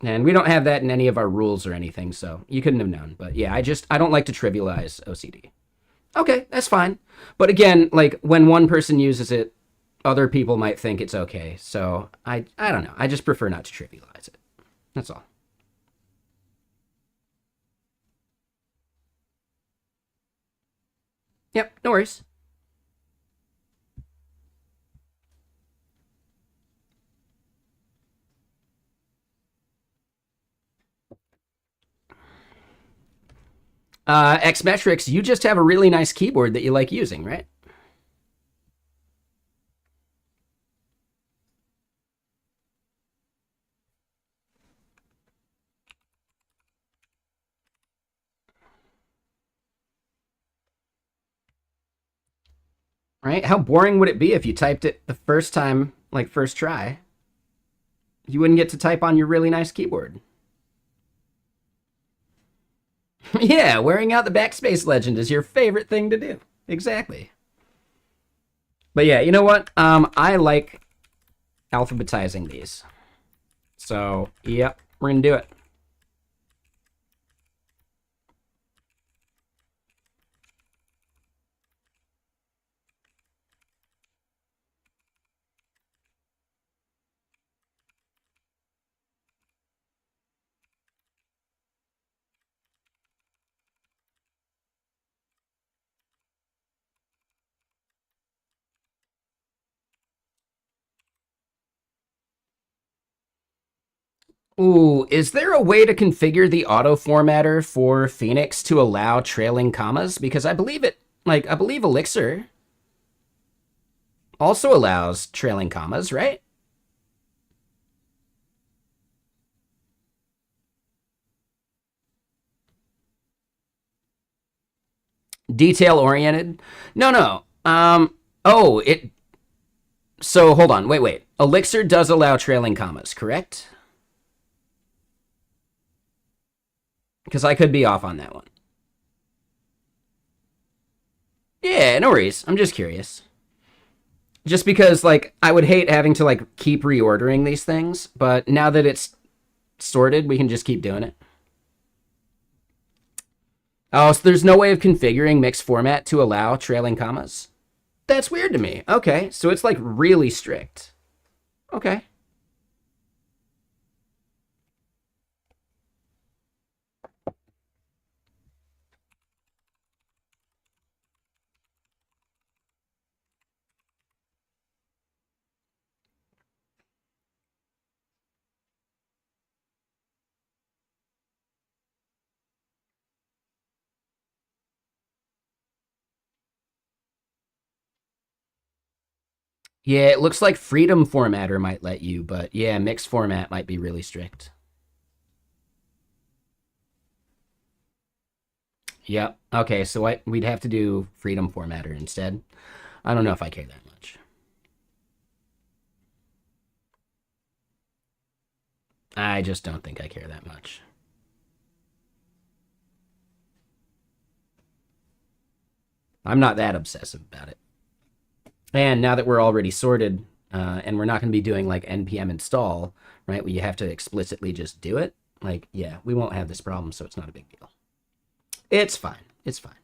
And we don't have that in any of our rules or anything, so you couldn't have known. But yeah, I don't like to trivialize OCD. Okay, that's fine. But again, like when one person uses it, other people might think it's okay. So I don't know. I just prefer not to trivialize it. That's all. Yep, no worries. Xmetrics, you just have a really nice keyboard that you like using, right? Right? How boring would it be if you typed it the first time, like first try? You wouldn't get to type on your really nice keyboard. Yeah, wearing out the backspace legend is your favorite thing to do. Exactly. But yeah, you know what? I like alphabetizing these. So, yep, we're gonna do it. Ooh, is there a way to configure the auto formatter for Phoenix to allow trailing commas? Because I believe Elixir also allows trailing commas, right? Detail oriented. No, no. Oh, so hold on. Wait. Elixir does allow trailing commas, correct? Because I could be off on that one. Yeah, no worries. I'm just curious. Just because, like, I would hate having to, like, keep reordering these things, but now that it's sorted, we can just keep doing it. Oh, so there's no way of configuring mixed format to allow trailing commas? That's weird to me. Okay, so it's, like, really strict. Okay. Yeah, it looks like Freedom Formatter might let you, but yeah, mixed format might be really strict. Yep. Okay, so we'd have to do Freedom Formatter instead. I don't know if I care that much. I just don't think I care that much. I'm not that obsessive about it. And now that we're already sorted, and we're not going to be doing like npm install, right? Where you have to explicitly just do it. Like, yeah, we won't have this problem, so it's not a big deal. It's fine. It's fine.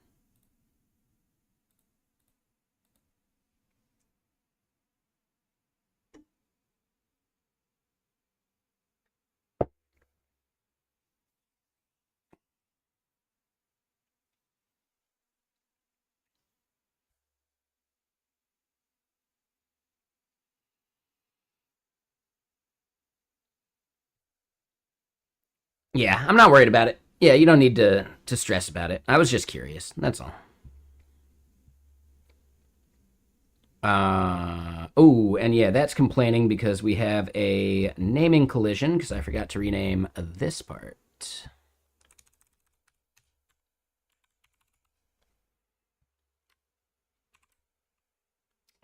Yeah, I'm not worried about it. Yeah, you don't need to stress about it. I was just curious. That's all. Oh, and yeah, that's complaining because we have a naming collision because I forgot to rename this part.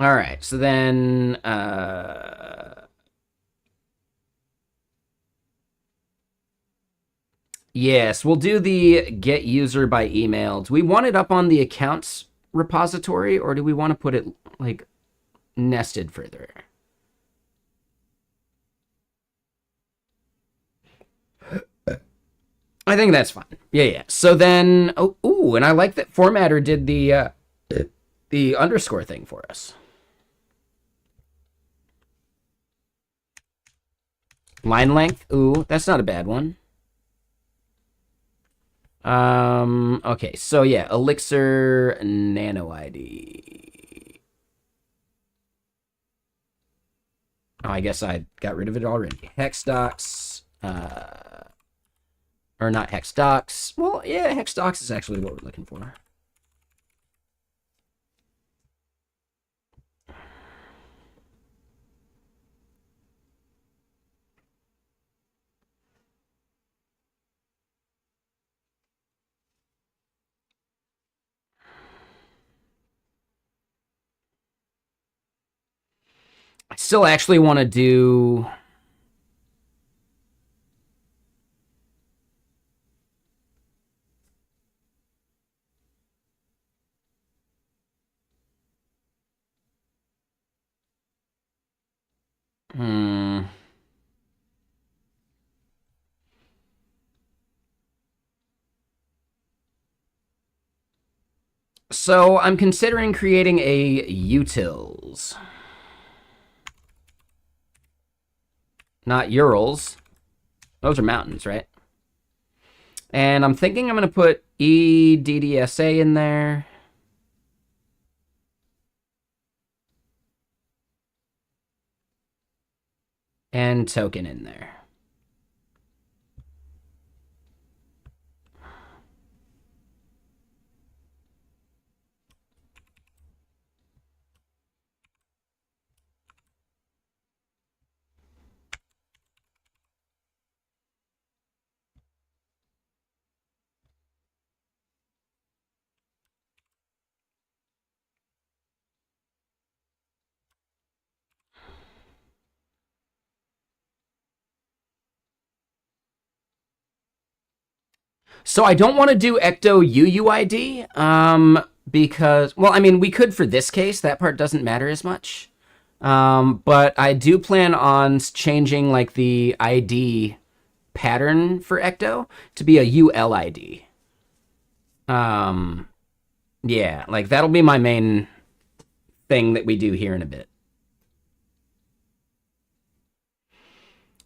All right, so then yes, we'll do the get user by email. Do we want it up on the accounts repository or do we want to put it like nested further? I think that's fine. Yeah, yeah. So then, oh, ooh, and I like that Formatter did the underscore thing for us. Line length, ooh, that's not a bad one. Okay, so yeah, Elixir Nano ID. Oh, I guess I got rid of it already. Hex docs, or not hex docs. Well, yeah, hex docs is actually what we're looking for. I still actually want to do. Hmm. So I'm considering creating a utils. Not Urals. Those are mountains, right? And I'm thinking I'm going to put EDDSA in there. And token in there. So I don't want to do ecto UUID, because, well, I mean, we could for this case. That part doesn't matter as much. But I do plan on changing like the ID pattern for ecto to be a ULID. Yeah, like that'll be my main thing that we do here in a bit.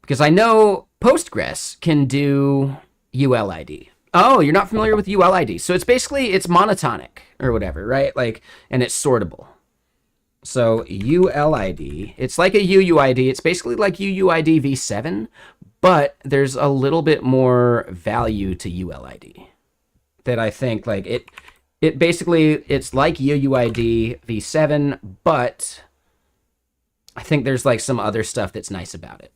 Because I know Postgres can do ULID. Oh, you're not familiar with ULID. So it's basically, it's monotonic or whatever, right? Like, and it's sortable. So ULID, it's like a UUID. It's basically like UUID v7, but there's a little bit more value to ULID that I think like it basically, it's like UUID v7, but I think there's like some other stuff that's nice about it.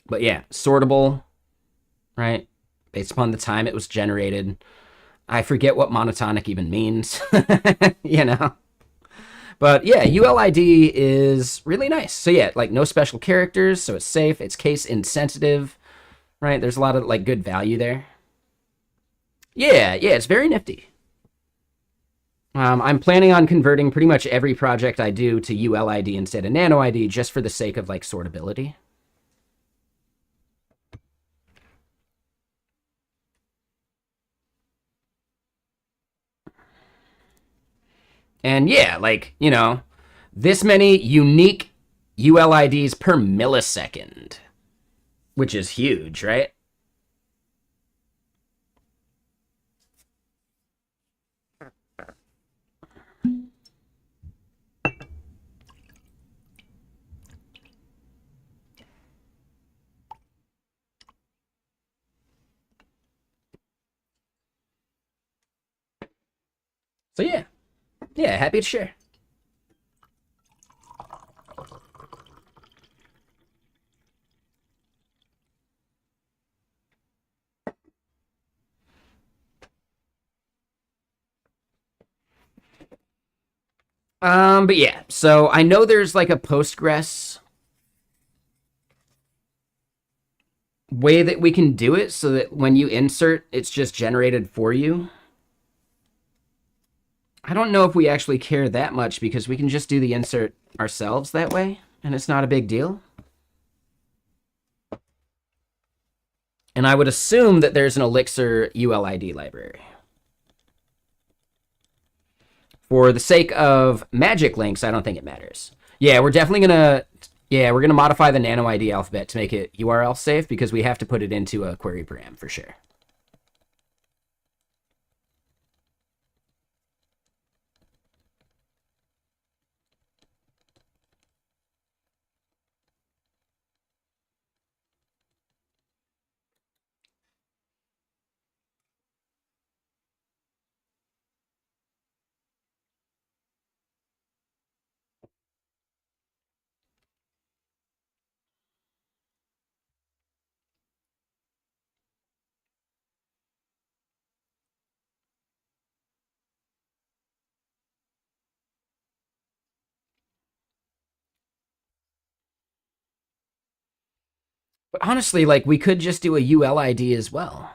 But yeah, sortable, right? Based upon the time it was generated. I forget what monotonic even means, you know? But yeah, ULID is really nice. So yeah, like no special characters, so it's safe, it's case insensitive, right? There's a lot of like good value there. Yeah, it's very nifty. I'm planning on converting pretty much every project I do to ULID instead of NanoID just for the sake of like sortability. And yeah, like, you know, this many unique ULIDs per millisecond, which is huge, right? So yeah, happy to share. But yeah, so I know there's like a Postgres way that we can do it so that when you insert, it's just generated for you. I don't know if we actually care that much because we can just do the insert ourselves that way, and it's not a big deal. And I would assume that there's an Elixir ULID library. For the sake of magic links, I don't think it matters. Yeah, we're definitely gonna modify the nano ID alphabet to make it URL safe because we have to put it into a query param for sure. But honestly, like we could just do a ULID as well.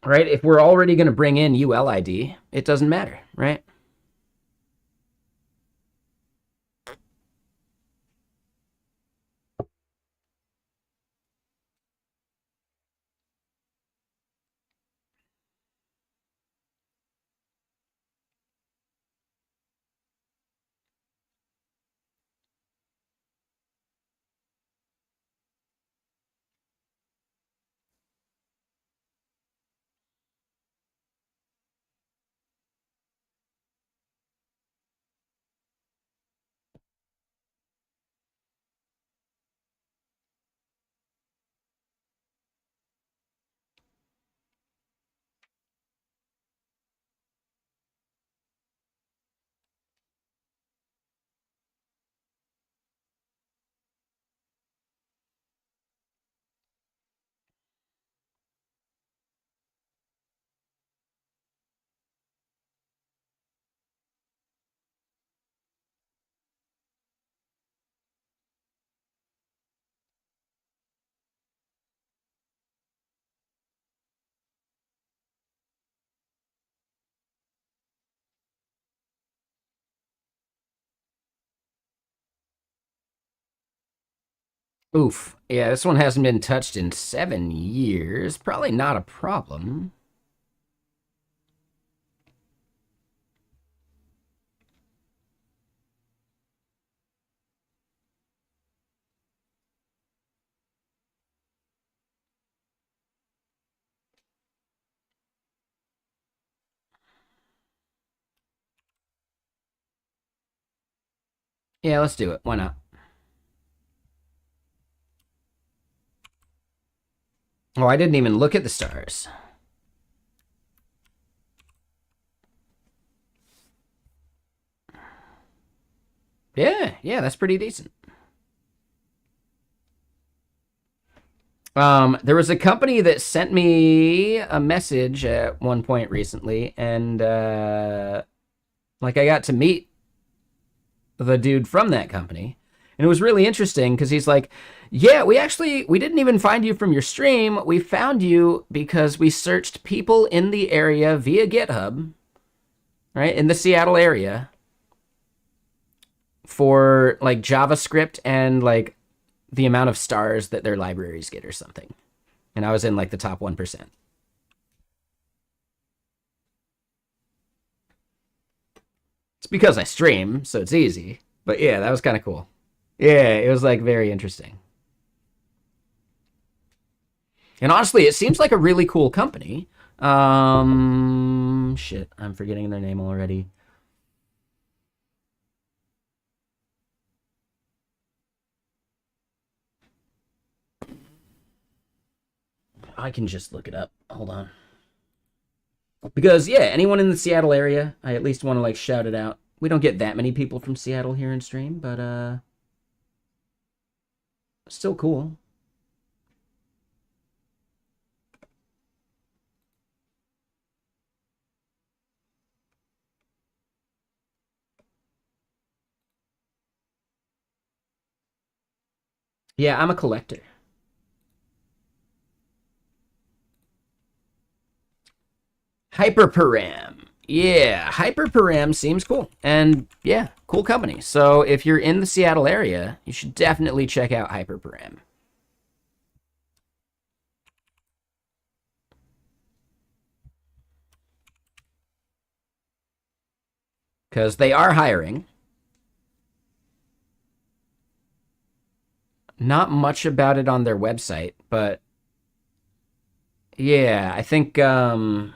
Right? If we're already going to bring in ULID, it doesn't matter, right? Oof. Yeah, this one hasn't been touched in 7 years. Probably not a problem. Yeah, let's do it. Why not? Oh, I didn't even look at the stars. Yeah, that's pretty decent. There was a company that sent me a message at one point recently, and like I got to meet the dude from that company, and it was really interesting because he's like, "Yeah, we didn't even find you from your stream. We found you because we searched people in the area via GitHub, right in the Seattle area, for like JavaScript and like the amount of stars that their libraries get or something." And I was in like the top 1%. It's because I stream, so it's easy. But yeah, that was kind of cool. Yeah, it was like very interesting. And honestly, it seems like a really cool company. Shit, I'm forgetting their name already. I can just look it up. Hold on. Because yeah, anyone in the Seattle area, I at least want to like shout it out. We don't get that many people from Seattle here in stream, but still cool. Yeah, I'm a collector. Hyperparam. Yeah, Hyperparam seems cool. And yeah, cool company. So if you're in the Seattle area, you should definitely check out Hyperparam. Because they are hiring. Not much about it on their website, but yeah, I think oh,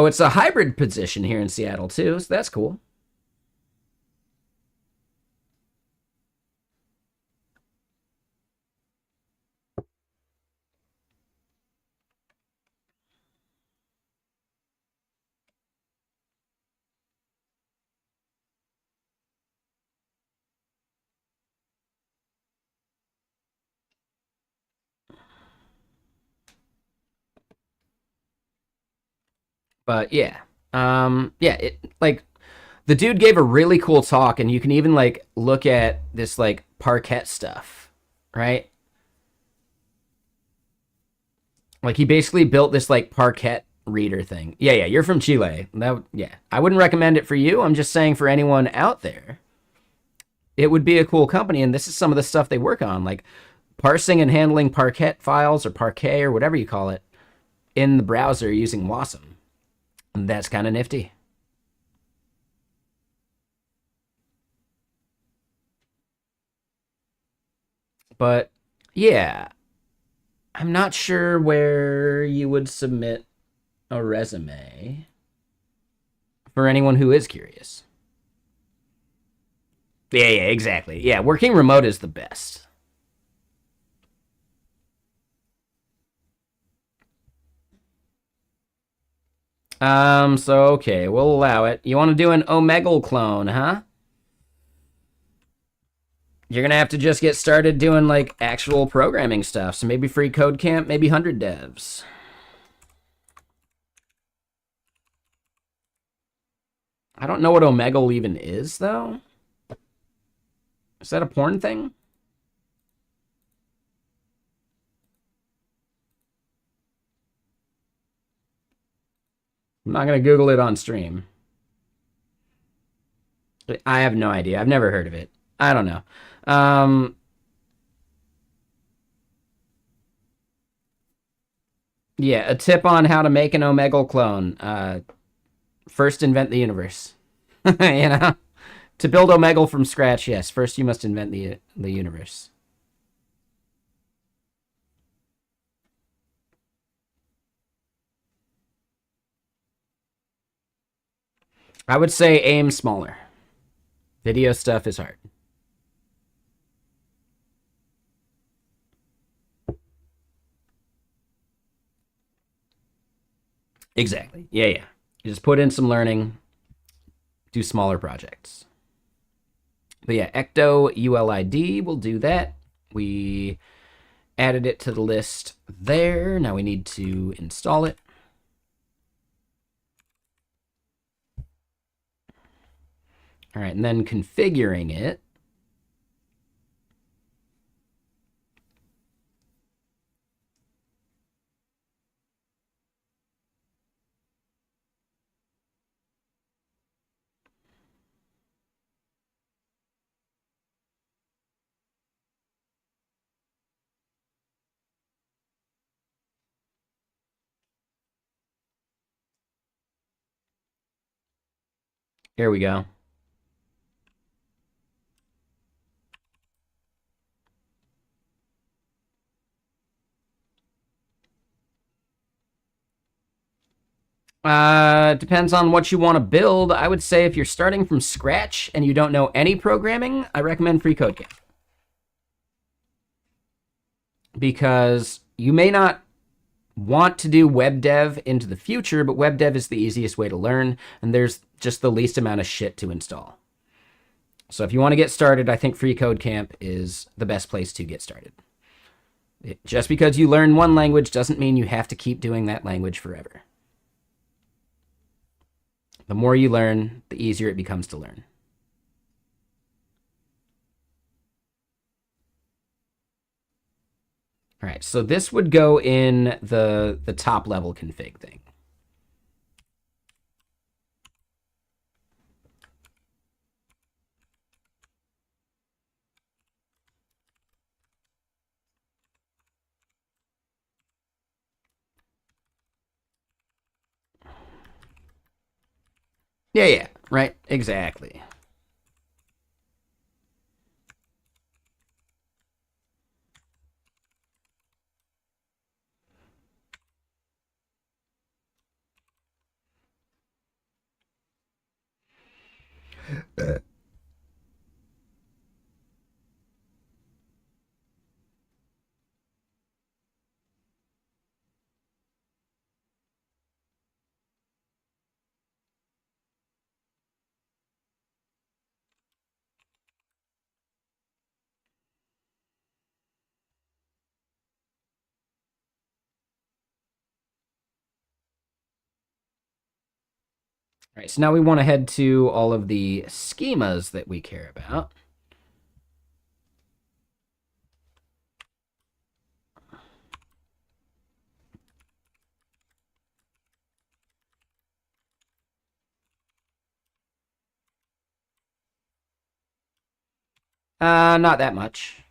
it's a hybrid position here in Seattle too, so that's cool. But yeah. Yeah, it like the dude gave a really cool talk, and you can even like look at this like parquet stuff, right? Like he basically built this like parquet reader thing. Yeah, you're from Chile. Yeah. I wouldn't recommend it for you. I'm just saying for anyone out there, it would be a cool company, and this is some of the stuff they work on, like parsing and handling parquet files or parquet or whatever you call it in the browser using Wasm. And that's kind of nifty. But yeah, I'm not sure where you would submit a resume for anyone who is curious. Yeah, exactly. Yeah, working remote is the best. So okay, we'll allow it. You want to do an Omegle clone, huh? You're gonna have to just get started doing like actual programming stuff. So maybe free code camp, maybe 100 devs. I don't know what Omegle even is though. Is that a porn thing? I'm not gonna Google it on stream. I have no idea. I've never heard of it. I don't know. Yeah, a tip on how to make an Omegle clone. First invent the universe. You know? To build Omegle from scratch, yes, first you must invent the universe. I would say aim smaller. Video stuff is hard. Exactly. Yeah, yeah. You just put in some learning, do smaller projects. But yeah, Ecto ULID will do that. We added it to the list there. Now we need to install it. All right, and then configuring it. Here we go. Depends on what you want to build. I would say if you're starting from scratch and you don't know any programming, I recommend FreeCodeCamp. Because you may not want to do web dev into the future, but web dev is the easiest way to learn, and there's just the least amount of shit to install. So if you want to get started, I think FreeCodeCamp is the best place to get started. Just because you learn one language doesn't mean you have to keep doing that language forever. The more you learn, the easier it becomes to learn. All right, so this would go in the top level config thing. Yeah, yeah, right, exactly. All right, so now we want to head to all of the schemas that we care about. Not that much.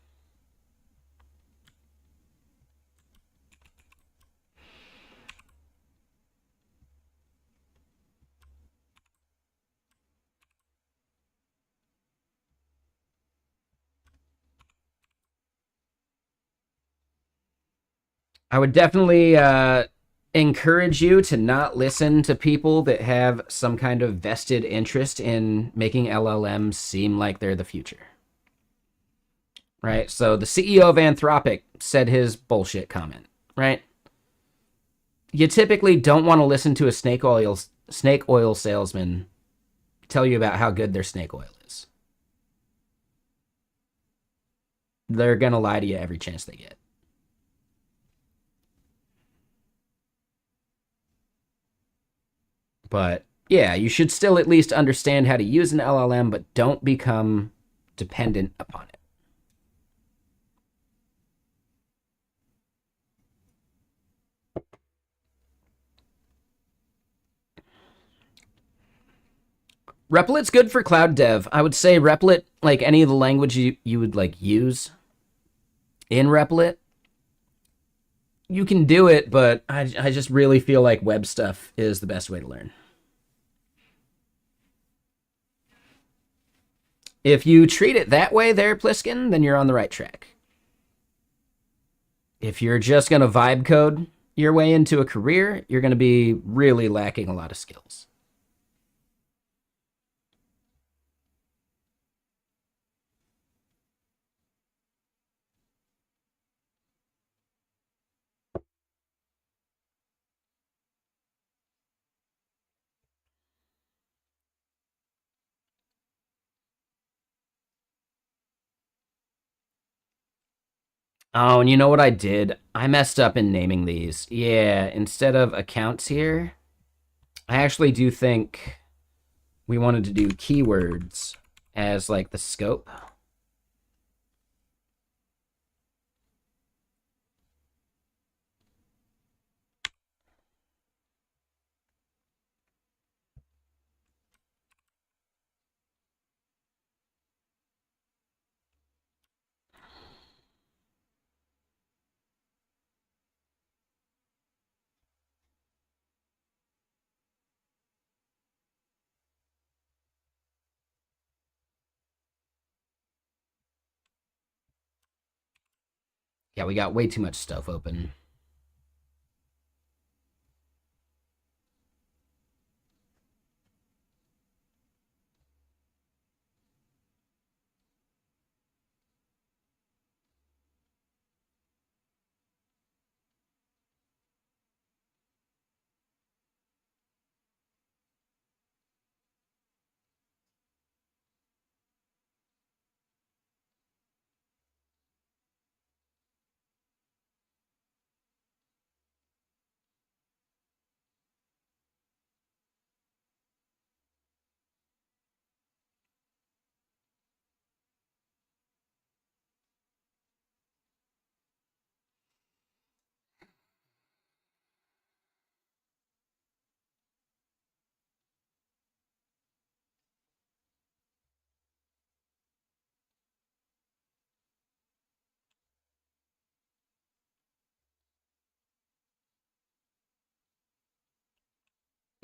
I would definitely encourage you to not listen to people that have some kind of vested interest in making LLMs seem like they're the future. Right? So the CEO of Anthropic said his bullshit comment, right? You typically don't want to listen to a snake oil salesman tell you about how good their snake oil is. They're going to lie to you every chance they get. But yeah, you should still at least understand how to use an LLM, but don't become dependent upon it. Replit's good for cloud dev. I would say Replit, like any of the language you would like use in Replit, you can do it, but I just really feel like web stuff is the best way to learn. If you treat it that way there, Pliskin, then you're on the right track. If you're just going to vibe code your way into a career, you're going to be really lacking a lot of skills. Oh, and you know what I did? I messed up in naming these. Yeah, instead of accounts here, I actually do think we wanted to do keywords as like the scope. Yeah, we got way too much stuff open.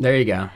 There you go.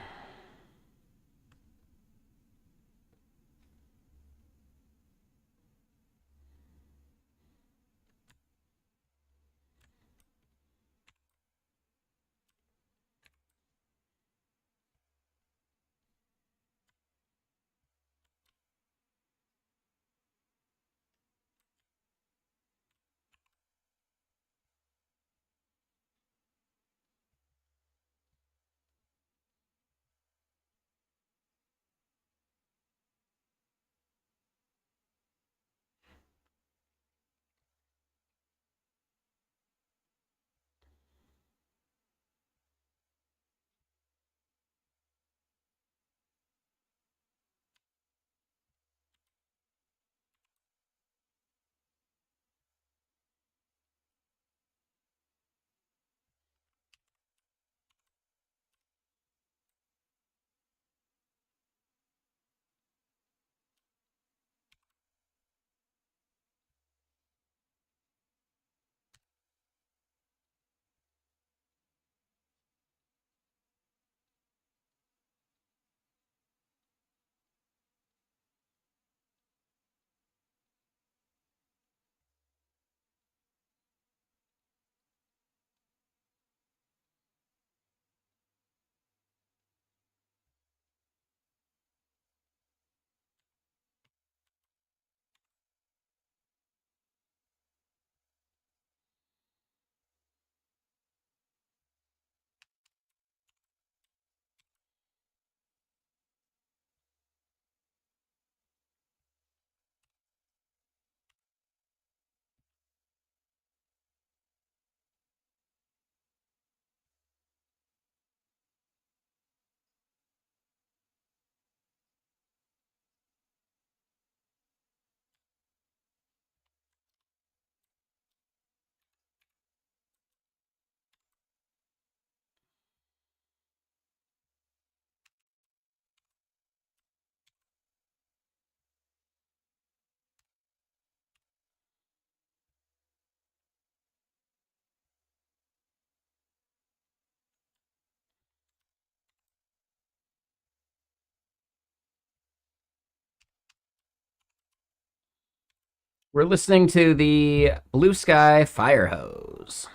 We're listening to the Blue Sky Firehose.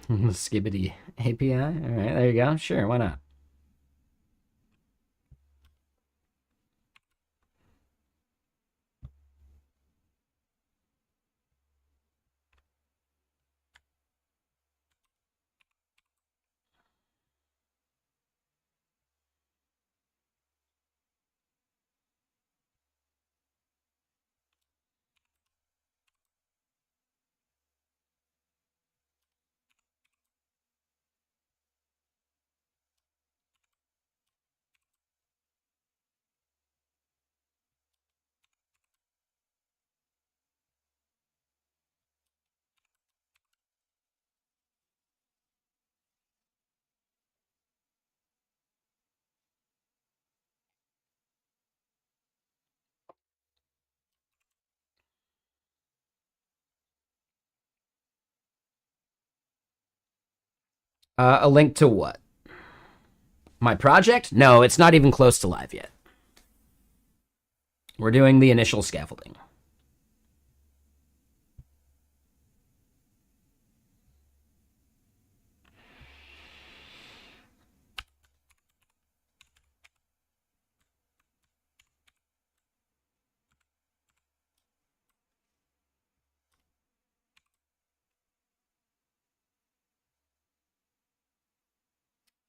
Skibbity API. All right, there you go. Sure, why not? A link to what? My project? No, it's not even close to live yet. We're doing the initial scaffolding.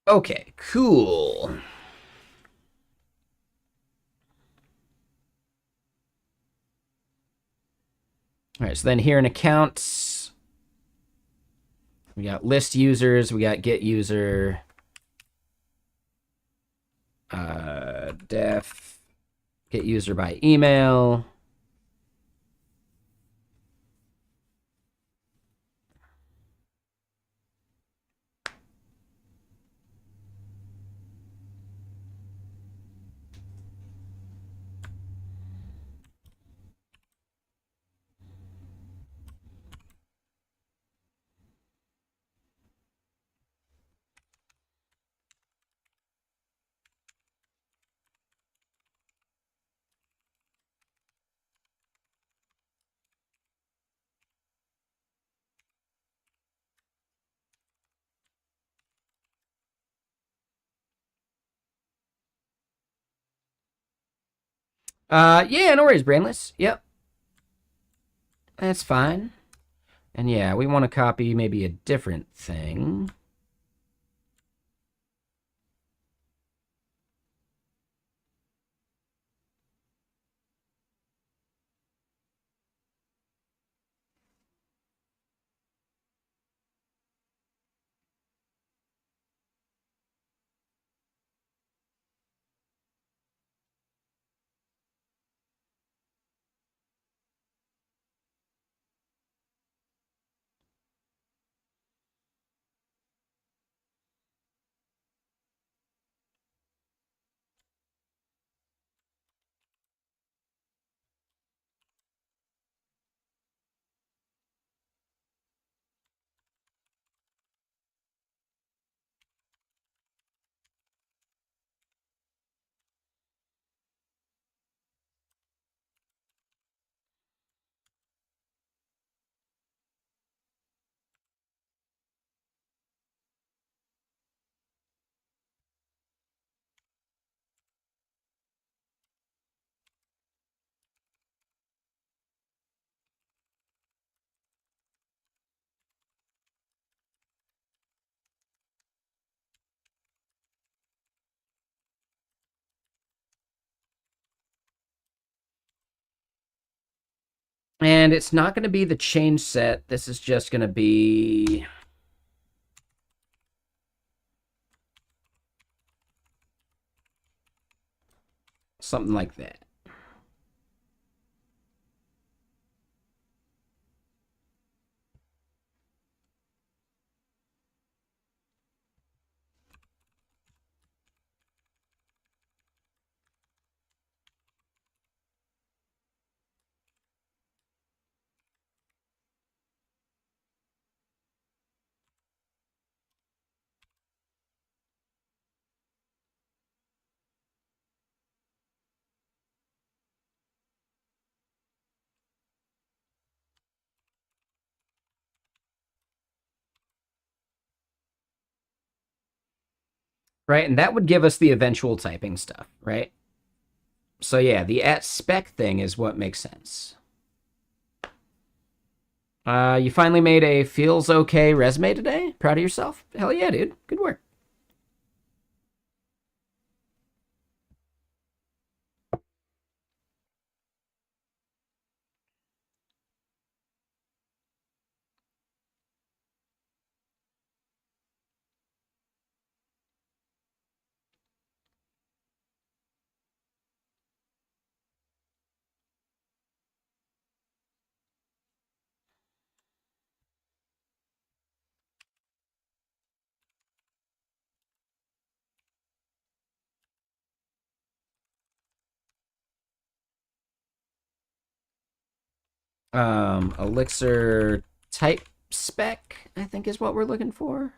Okay, cool. All right, so then here in accounts, we got list users, we got get user, def, get user by email. Yeah, no worries, Brainless. Yep, that's fine. And yeah, we want to copy maybe a different thing. And it's not going to be the change set. This is just going to be something like that. right? And that would give us the eventual typing stuff, right? So yeah, the at spec thing is what makes sense. You finally made a feels okay resume today. Proud of yourself? Hell yeah, dude. Good work. Elixir type spec, I think is what we're looking for.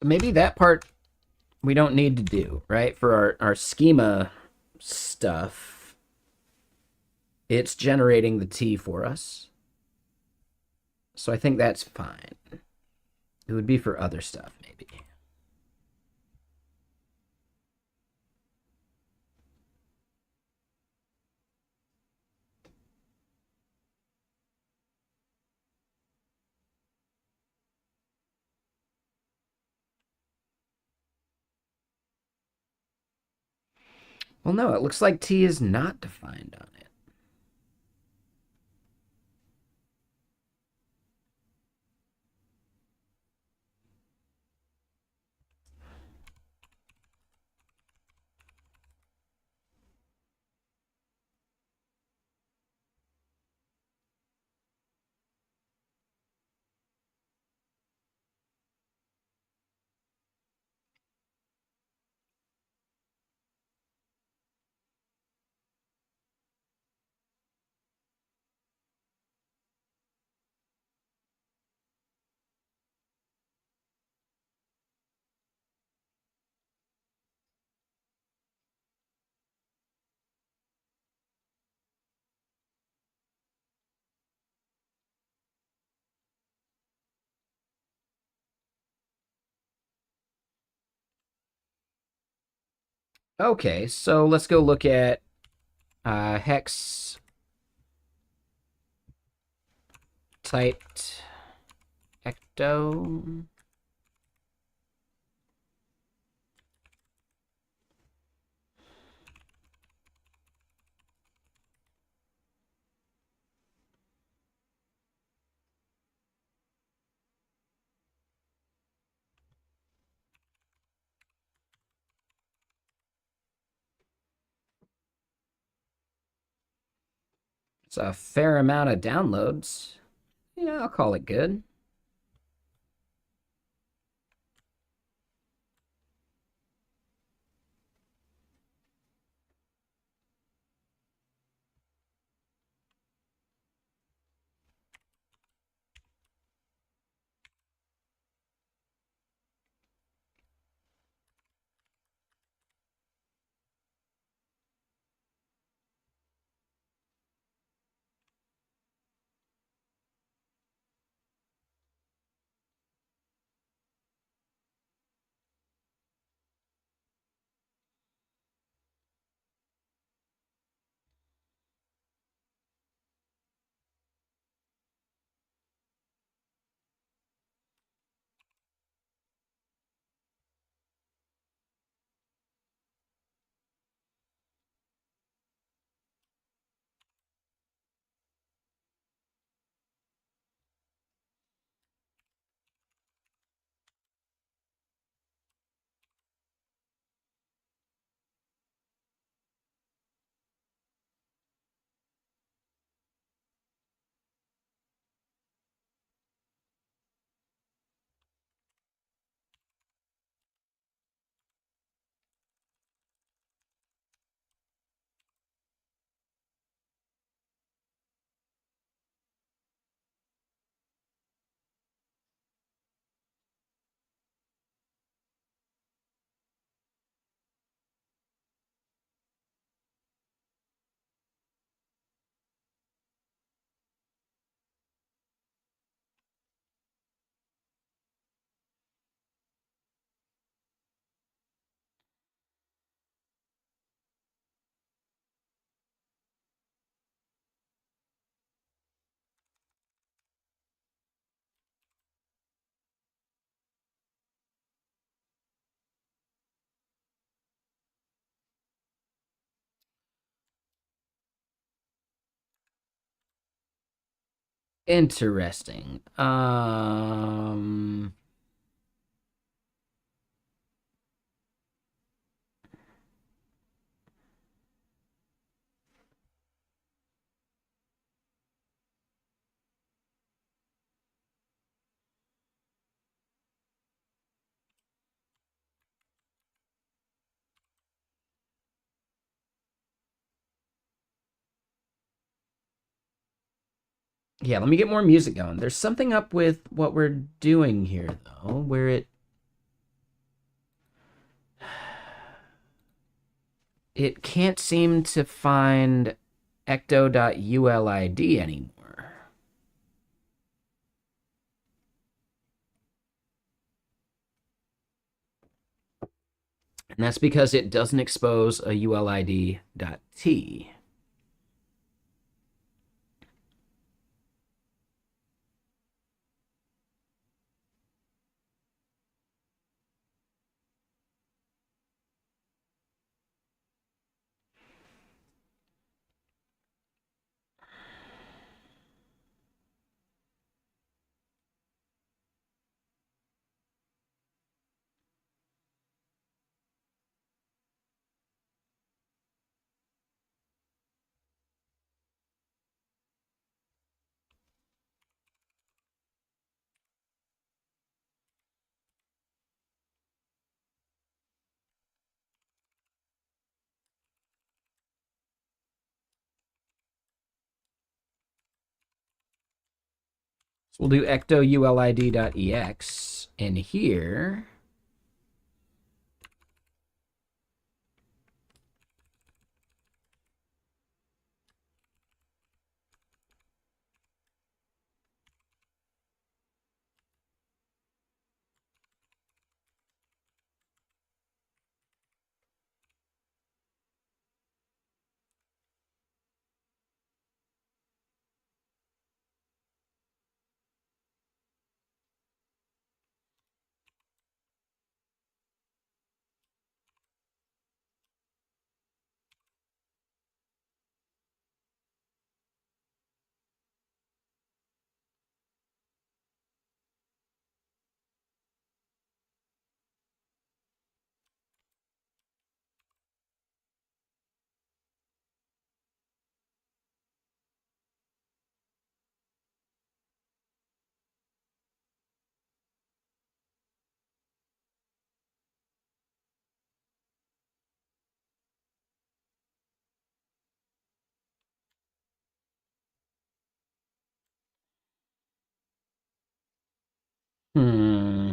Maybe that part we don't need to do, right? For our schema stuff, it's generating the T for us. So I think that's fine. It would be for other stuff, maybe. Well, no, it looks like T is not defined on it. Okay, so let's go look at hex typed ecto. It's a fair amount of downloads. Yeah, I'll call it good. Interesting. Yeah, let me get more music going. There's something up with what we're doing here, though, where it can't seem to find ecto.ulid anymore. And that's because it doesn't expose a ulid.t. So we'll do ecto.ulid.ex in here. Hmm.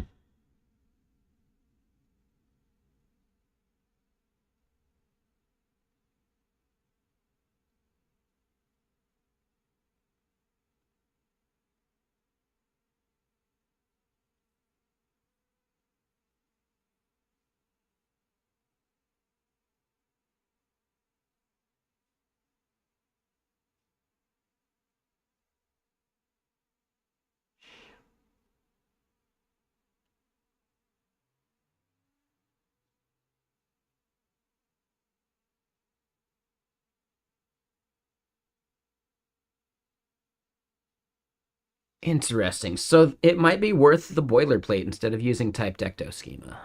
Interesting. So it might be worth the boilerplate instead of using typed ecto schema.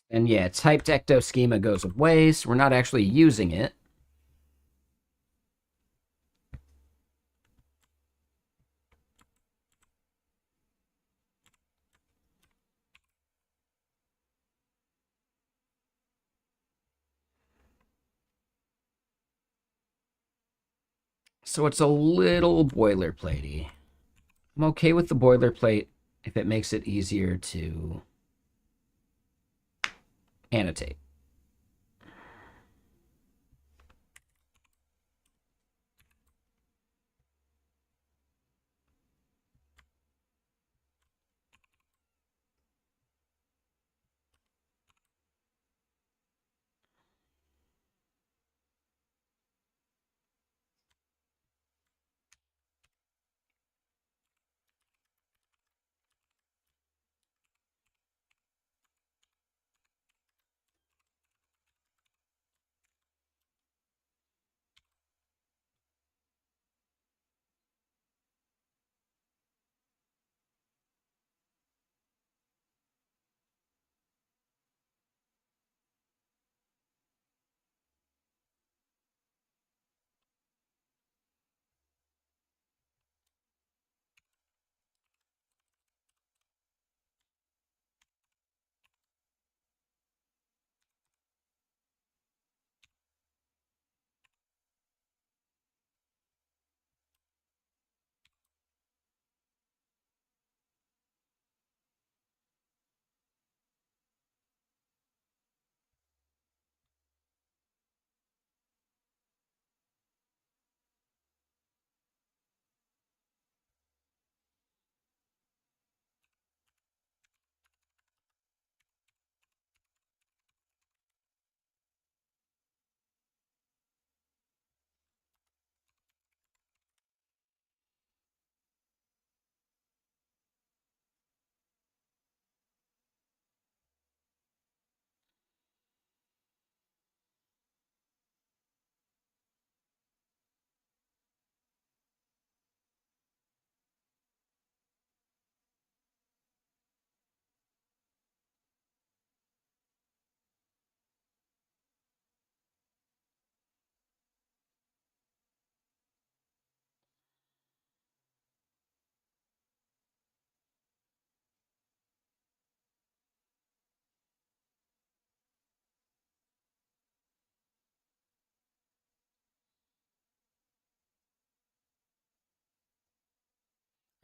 And yeah, typed ecto schema goes away, so we're not actually using it. So it's a little boilerplatey. I'm okay with the boilerplate if it makes it easier to annotate.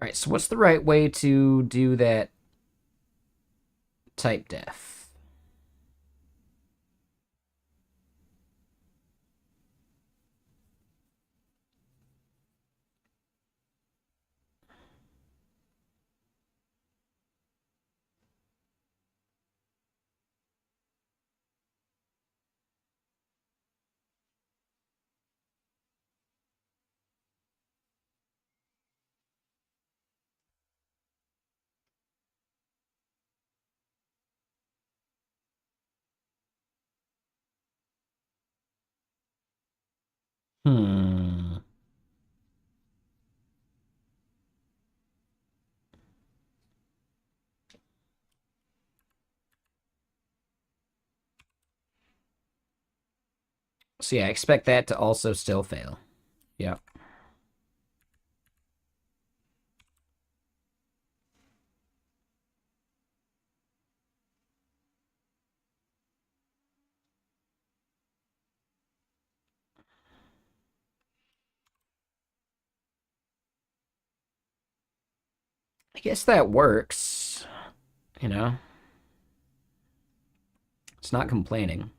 All right, so what's the right way to do that type def? Hmm. So yeah, I expect that to also still fail. Yep. I guess that works. You know, it's not complaining.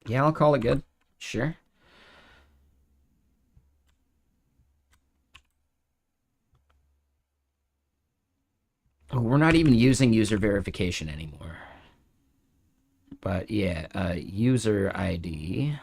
Yeah, I'll call it good. Sure. Oh, we're not even using user verification anymore. But yeah, user ID.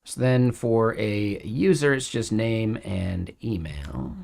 So then for a user, it's just name and email.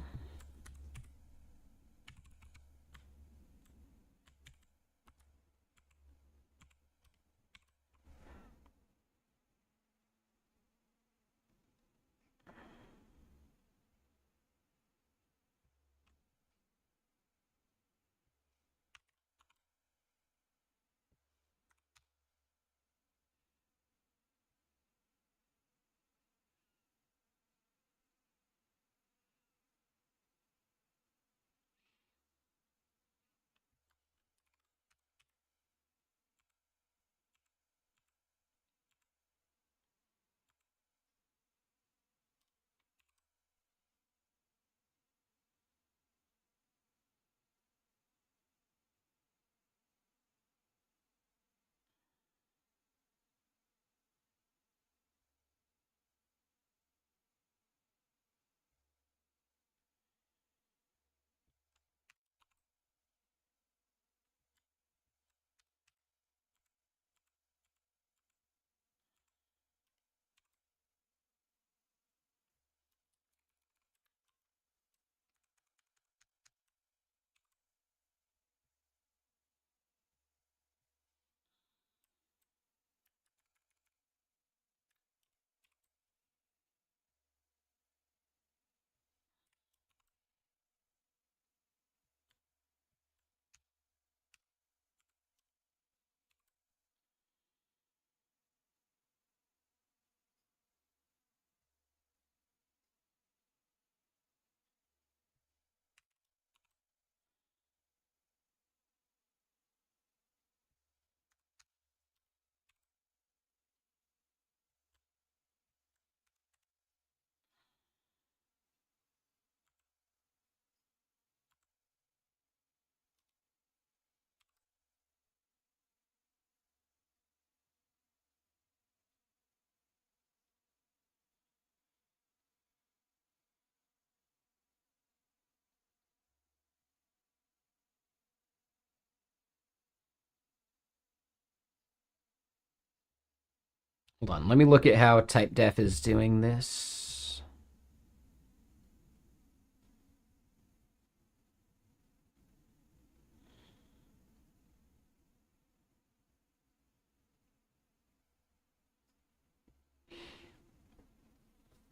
Hold on, let me look at how typedef is doing this.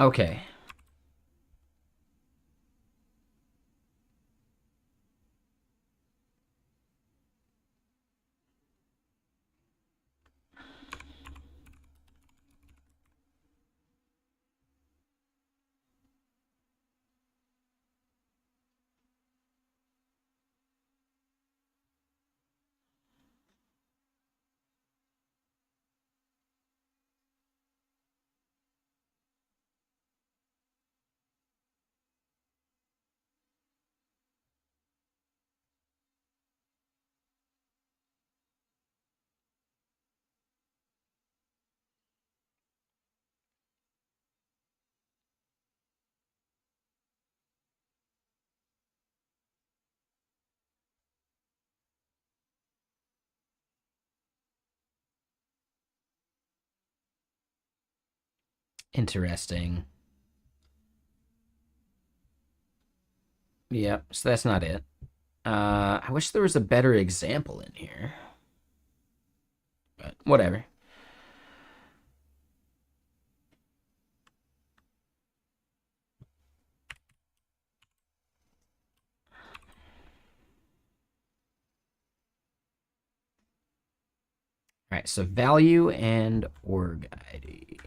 Okay. Interesting. Yep, so that's not it. I wish there was a better example in here, but whatever. All right, so value and org ID.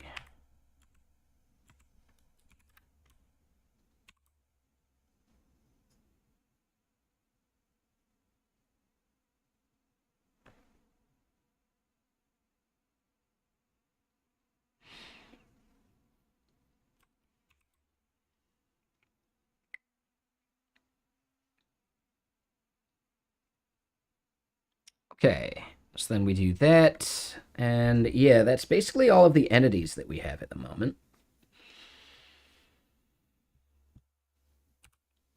Okay, so then we do that. And yeah, that's basically all of the entities that we have at the moment.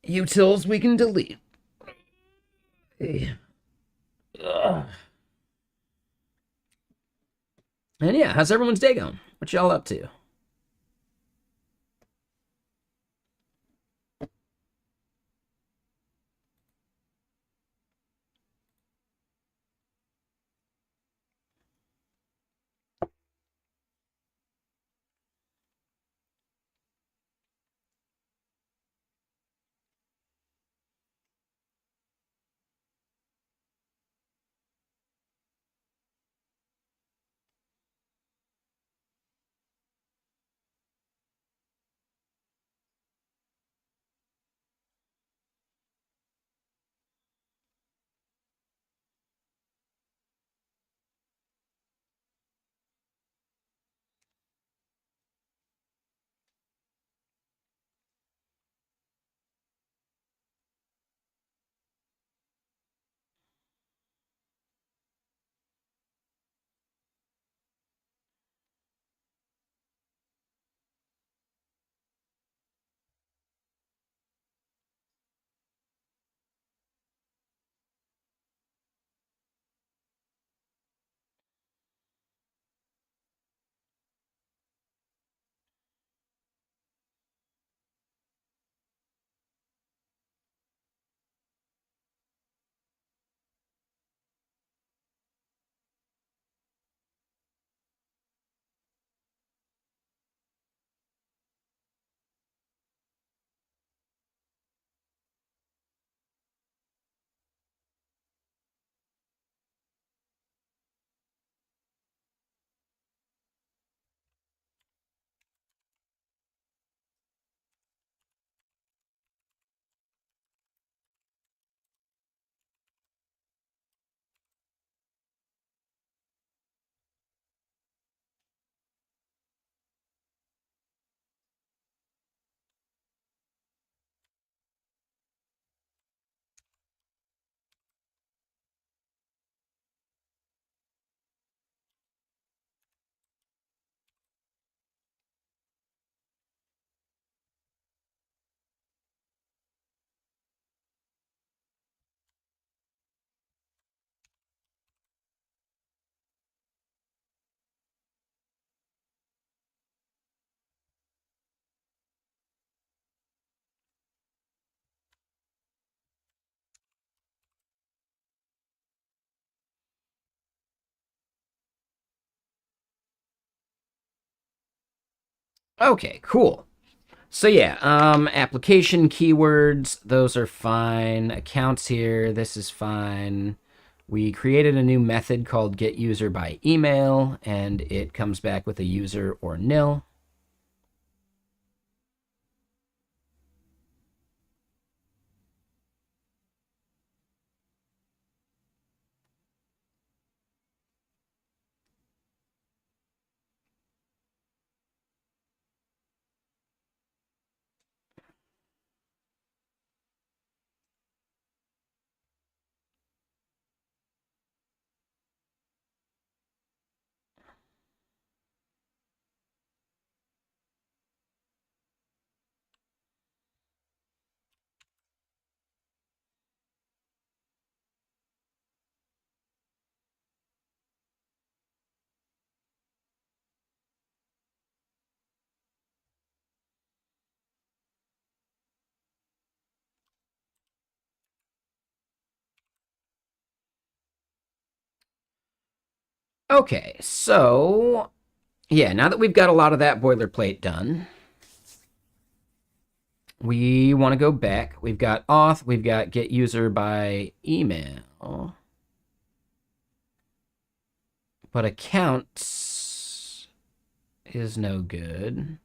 Utils we can delete. Ugh. And yeah, how's everyone's day going? What y'all up to? Okay, cool. So yeah, application keywords, those are fine. Accounts here, this is fine. We created a new method called get user by email, and it comes back with a user or nil. Okay, so yeah, now that we've got a lot of that boilerplate done, we want to go back. We've got auth, we've got get user by email. But accounts is no good.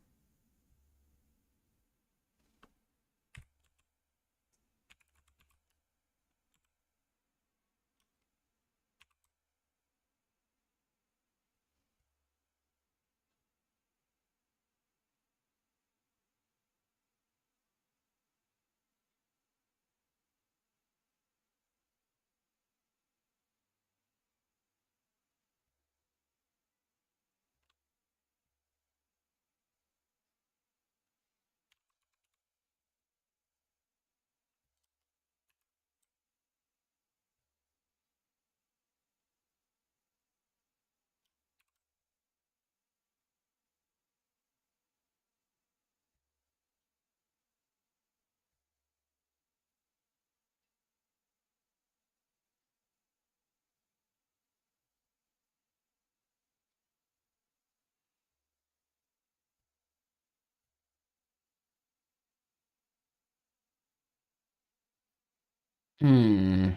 Hmm.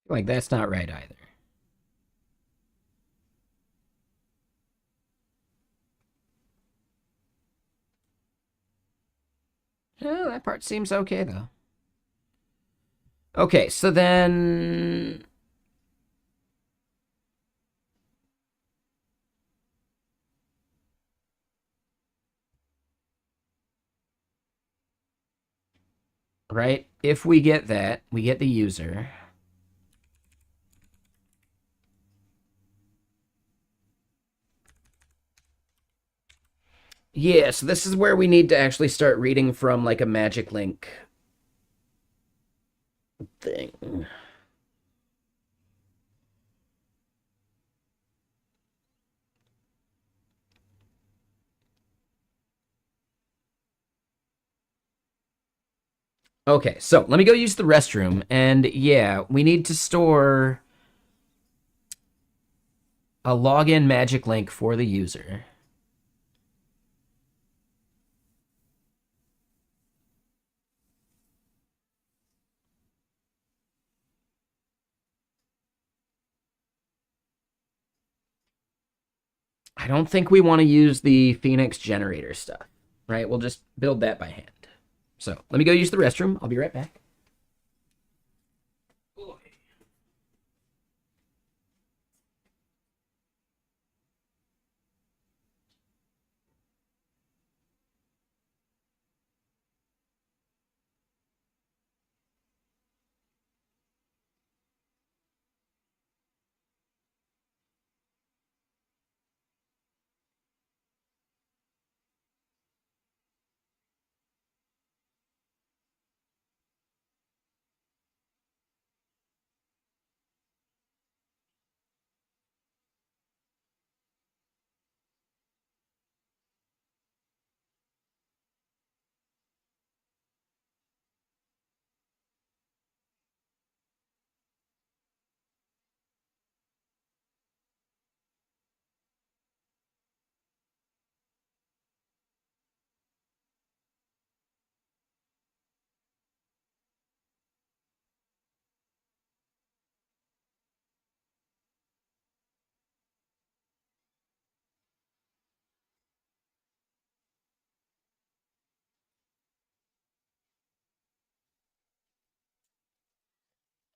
Like that's not right either. Oh, that part seems okay though. Okay, so then right, if we get that, we get the user. Yeah, so this is where we need to actually start reading from like a magic link thing. Okay, so let me go use the restroom. And yeah, we need to store a login magic link for the user. I don't think we want to use the Phoenix generator stuff, right? We'll just build that by hand. So let me go use the restroom. I'll be right back.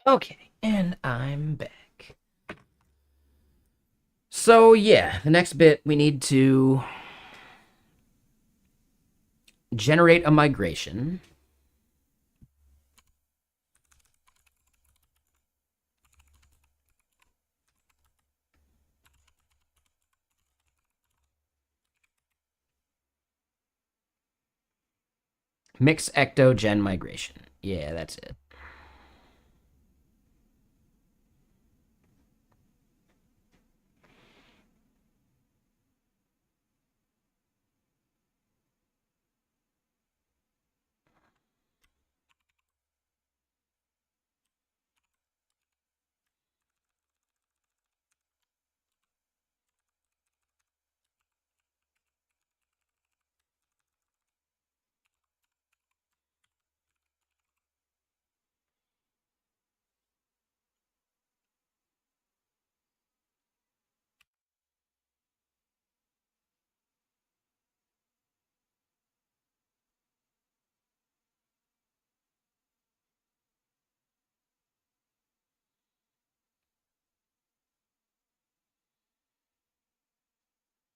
Okay, and I'm back. So yeah, the next bit we need to generate a migration. Mix ecto gen migration. Yeah, that's it.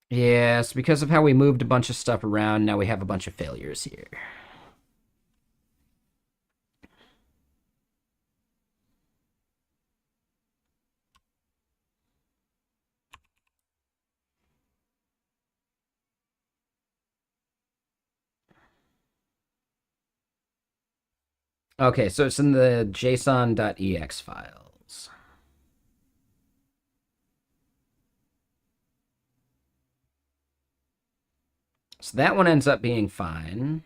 Yes, because of how we moved a bunch of stuff around, now we have a bunch of failures here. Okay, so it's in the json.ex files. So that one ends up being fine.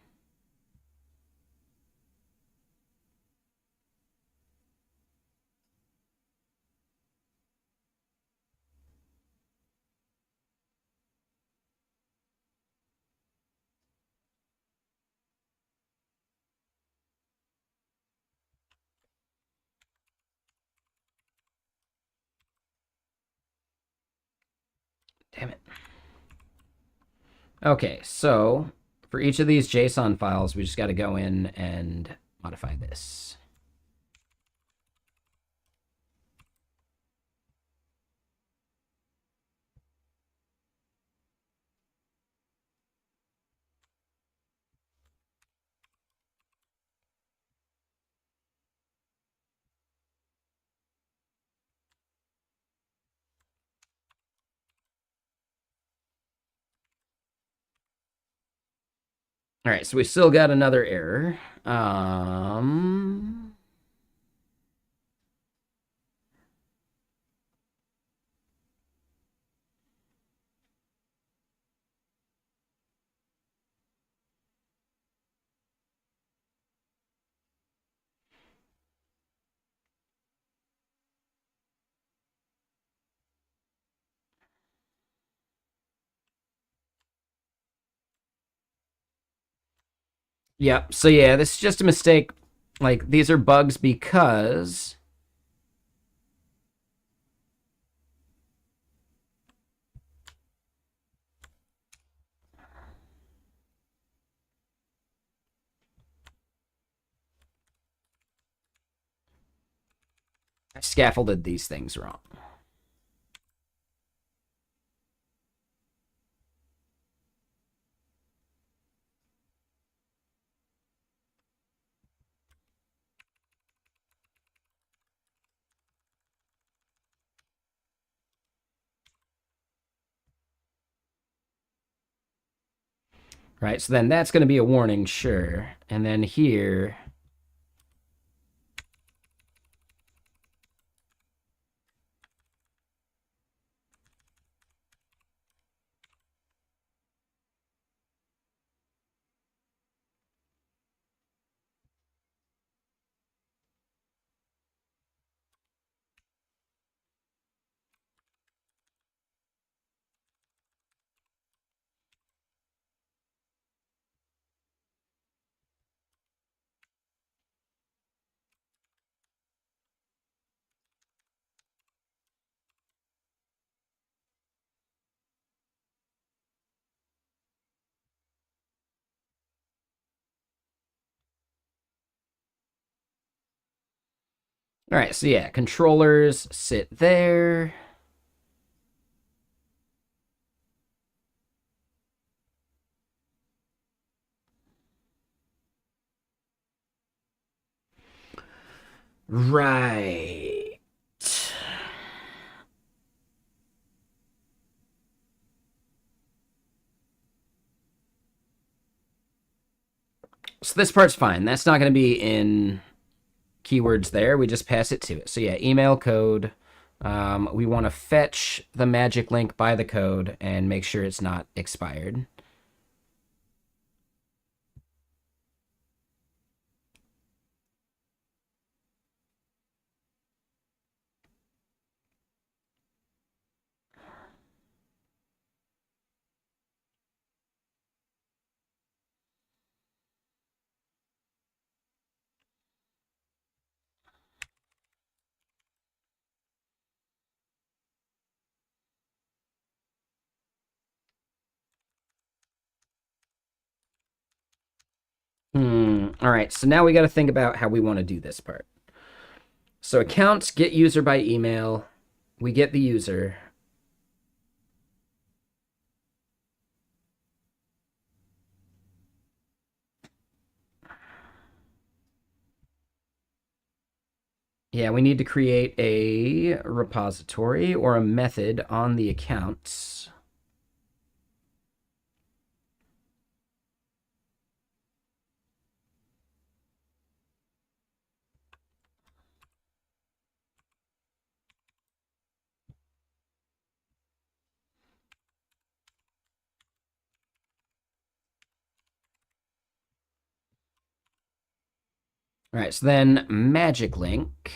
Damn it. Okay, so for each of these JSON files, we just got to go in and modify this. All right, so we still got another error. Yeah, so yeah, this is just a mistake. Like, these are bugs because I scaffolded these things wrong. Right, so then that's going to be a warning, sure. And then here, all right, so yeah, controllers sit there. Right. So this part's fine. That's not going to be in keywords there. We just pass it to it. So yeah, email code. We want to fetch the magic link by the code and make sure it's not expired. All right, so now we got to think about how we want to do this part. So accounts get user by email. We get the user. Yeah, we need to create a repository or a method on the accounts. All right, so then magic link.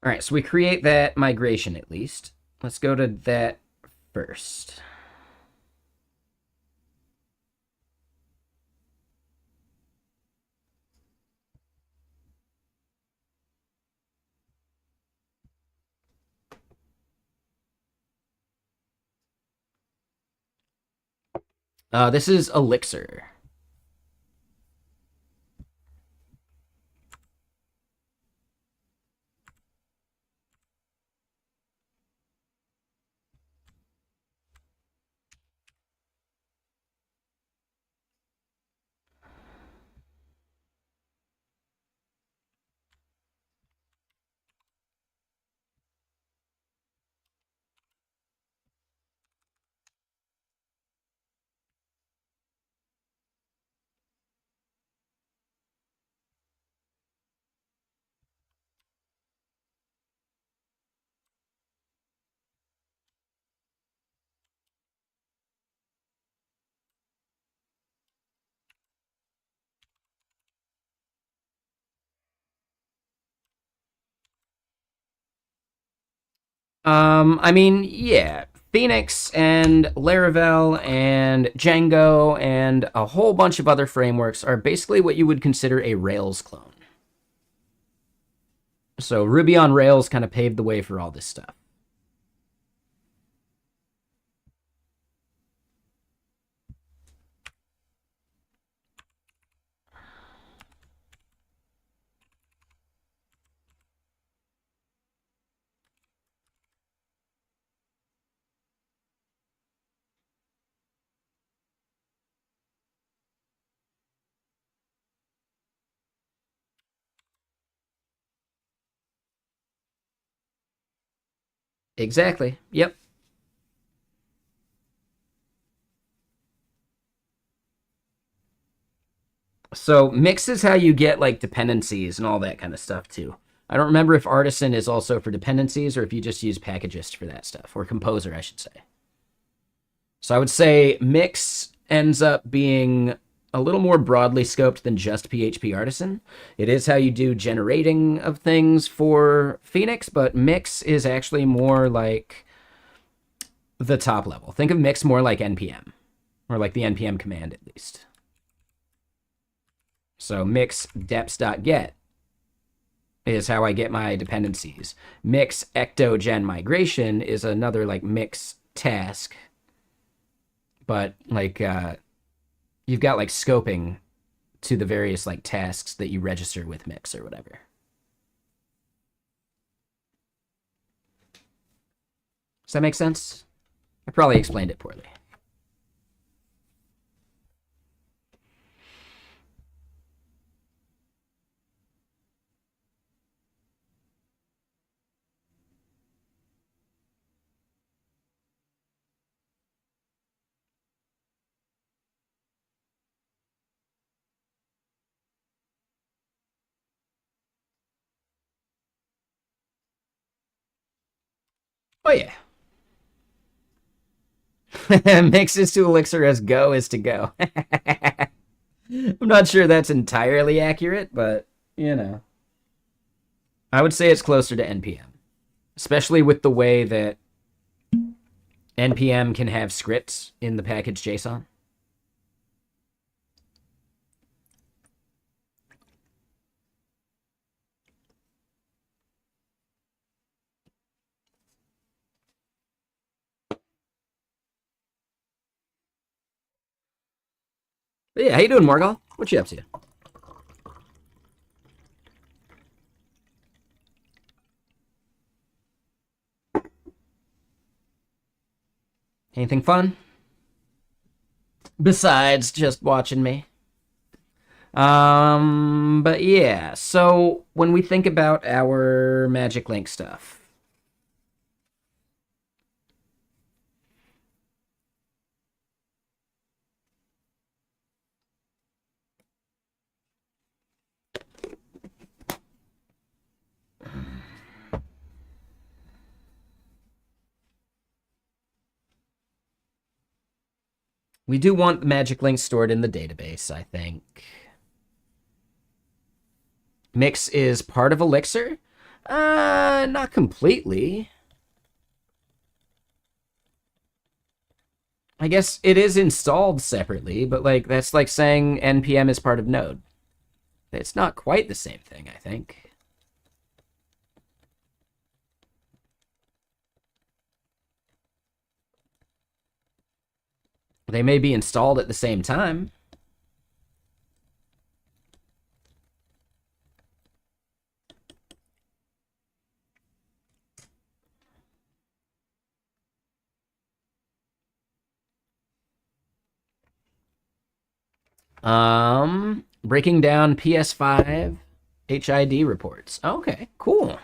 All right, so we create that migration at least. Let's go to that first. This is Elixir. I mean, yeah. Phoenix and Laravel and Django and a whole bunch of other frameworks are basically what you would consider a Rails clone. So Ruby on Rails kind of paved the way for all this stuff. Exactly. Yep. So mix is how you get like dependencies and all that kind of stuff too. I don't remember if Artisan is also for dependencies or if you just use Packagist for that stuff, or Composer, I should say. So I would say mix ends up being a little more broadly scoped than just PHP Artisan. It is how you do generating of things for Phoenix, but mix is actually more like the top level. Think of mix more like NPM, or like the NPM command at least. So mix deps.get is how I get my dependencies. Mix ectogen migration is another like mix task, but like you've got like scoping to the various like tasks that you register with mix or whatever. Does that make sense? I probably explained it poorly. Oh yeah. Mixes to Elixir as go is to go. I'm not sure that's entirely accurate, but you know. I would say it's closer to NPM, especially with the way that NPM can have scripts in the package JSON. But yeah, how you doing, Morgal? What you up to? Anything fun? Besides just watching me. But yeah, so when we think about our Magic Link stuff, we do want the Magic Link stored in the database, I think. Mix is part of Elixir? Not completely. I guess it is installed separately, but like that's like saying npm is part of Node. It's not quite the same thing, I think. They may be installed at the same time. Breaking down PS5 HID reports. Okay, cool.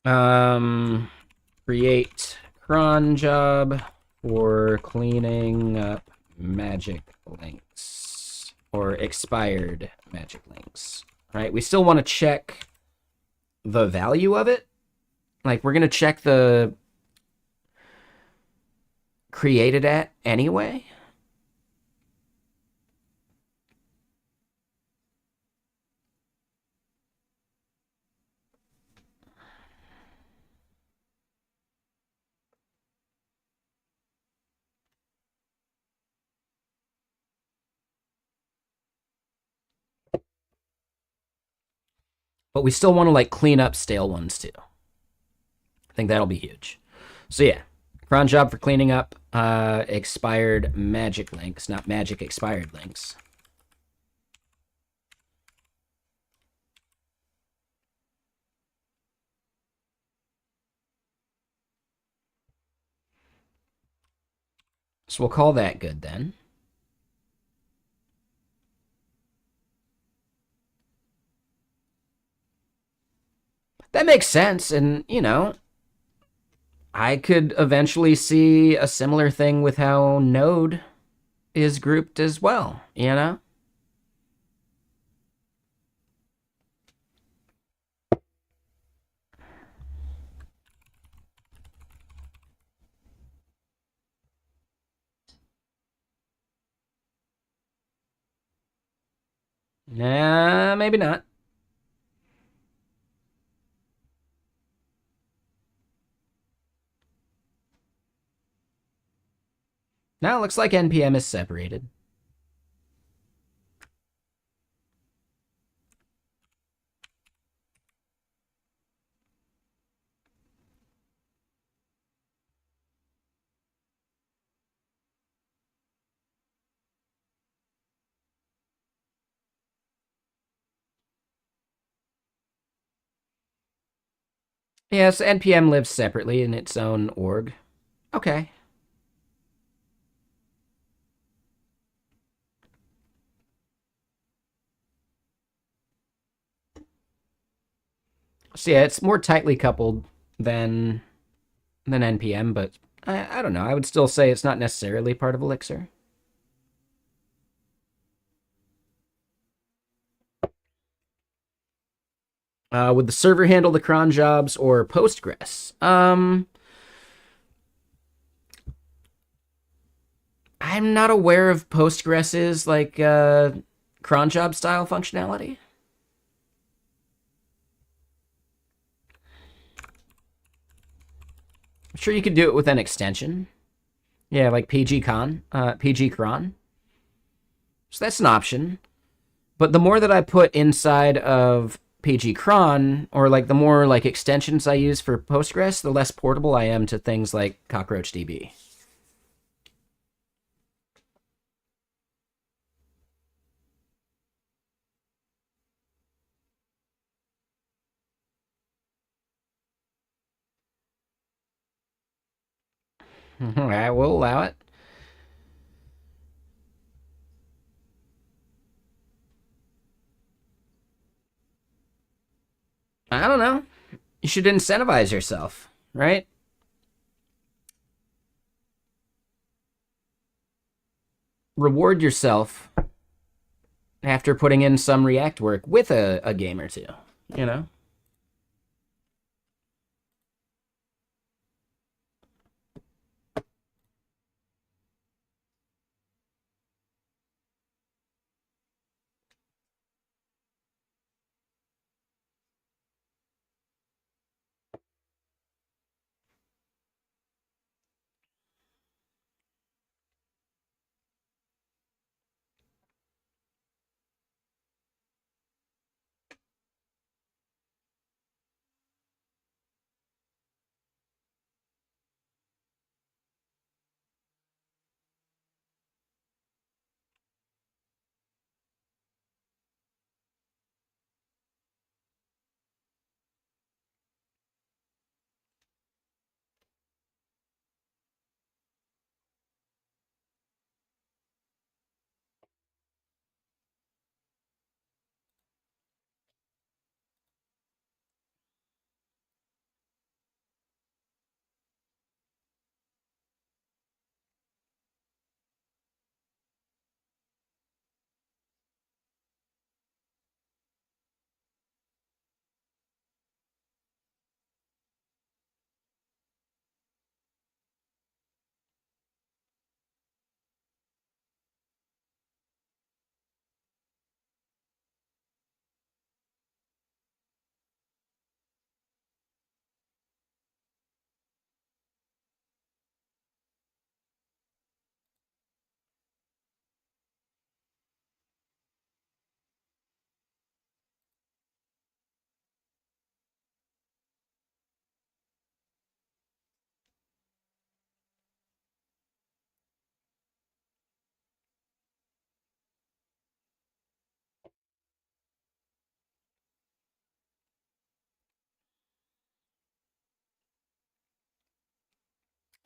Um, create cron job. for cleaning up magic links or expired magic links, right? We still want to check the value of it. Like, we're going to check the created at anyway. But we still want to, like, clean up stale ones, too. I think that'll be huge. So, yeah. Cron job for cleaning up expired magic links, not magic expired links. So we'll call that good then. That makes sense, and, you know, I could eventually see a similar thing with how Node is grouped as well, you know? Nah, maybe not. Now it looks like NPM is separated. Yes, NPM lives separately in its own org. Okay. So yeah, it's more tightly coupled than NPM, but I don't know. I would still say it's not necessarily part of Elixir. Would the server handle the cron jobs or Postgres? I'm not aware of Postgres's like cron job style functionality. I'm sure you could do it with an extension. Yeah, like PG cron. So that's an option. But the more that I put inside of PG cron, or like the more like extensions I use for Postgres, the less portable I am to things like CockroachDB. I will allow it. I don't know. You should incentivize yourself, right? Reward yourself after putting in some React work with a game or two, you know?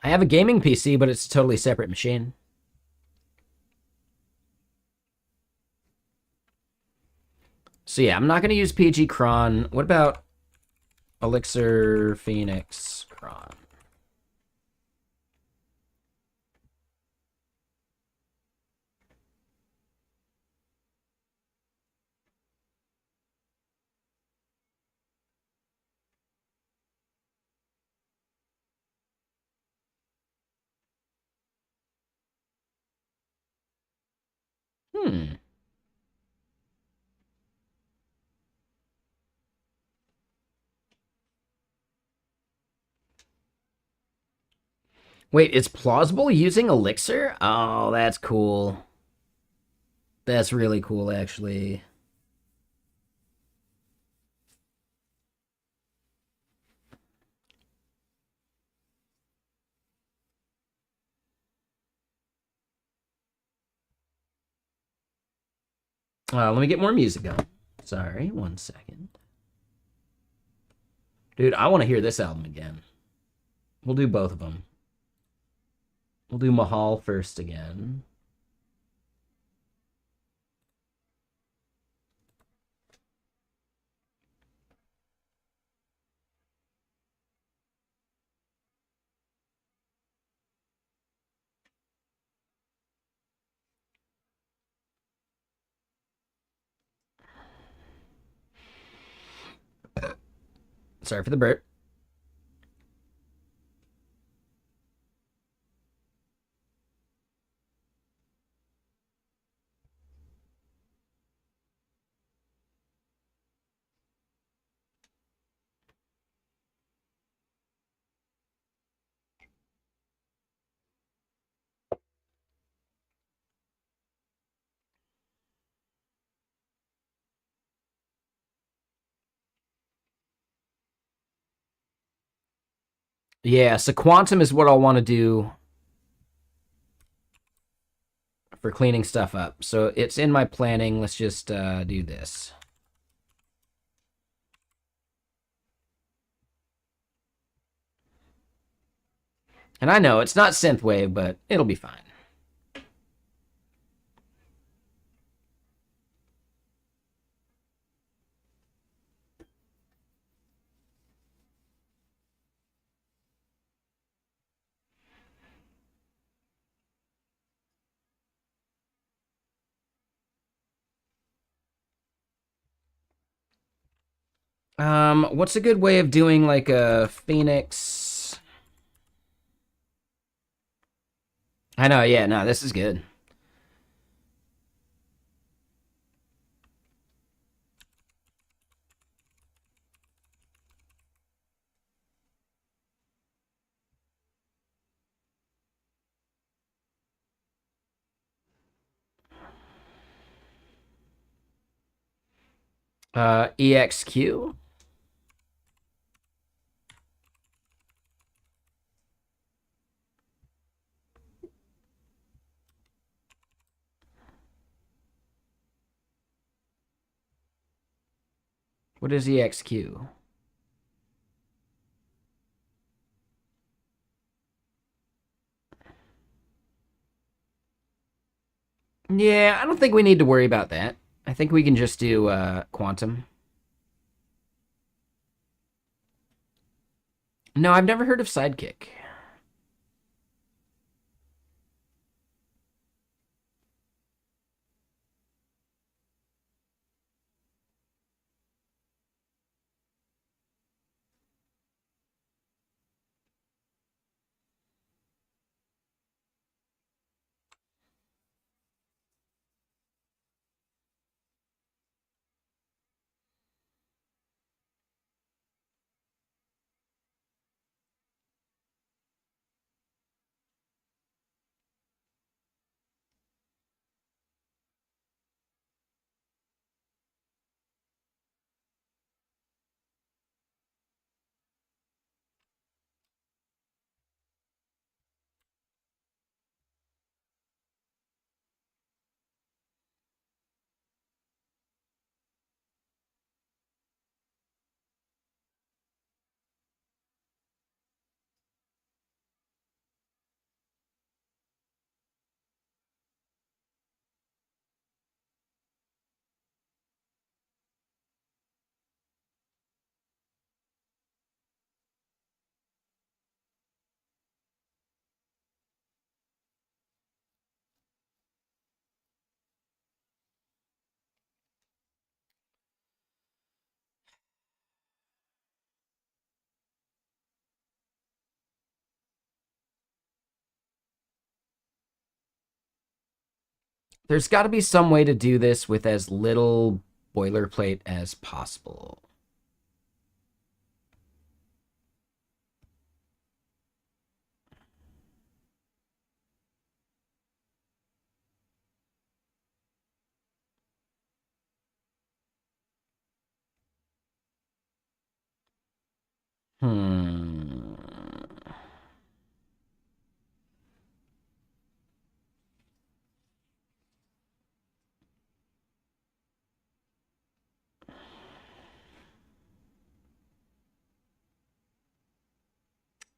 I have a gaming PC, but it's a totally separate machine. So yeah, I'm not going to use PG Cron. What about Elixir Phoenix Cron? Hmm. Wait, it's plausible using Elixir? Oh, that's cool. That's really cool, actually. Let me get more music going. Sorry, 1 second. Dude, I want to hear this album again. We'll do both of them. We'll do Mahal first again. Sorry for the burp. Yeah, so Quantum is what I'll want to do for cleaning stuff up. So it's in my planning. Let's just do this. And I know it's not synthwave, but it'll be fine. What's a good way of doing like a Phoenix? I know, yeah, no, this is good. EXQ. What is EXQ? Yeah, I don't think we need to worry about that. I think we can just do Quantum. No, I've never heard of Sidekick. There's got to be some way to do this with as little boilerplate as possible. Hmm.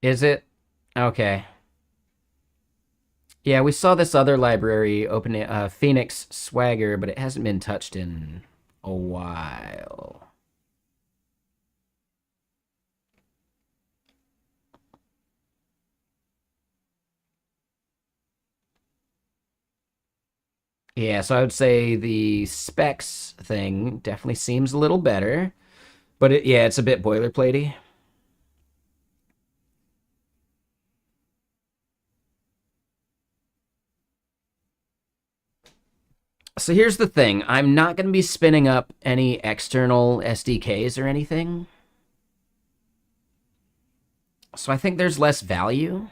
Is it? Okay. Yeah, we saw this other library open Phoenix Swagger, but it hasn't been touched in a while. Yeah, so I would say the specs thing definitely seems a little better, but yeah, it's a bit boilerplatey. So here's the thing, I'm not going to be spinning up any external SDKs or anything. So I think there's less value.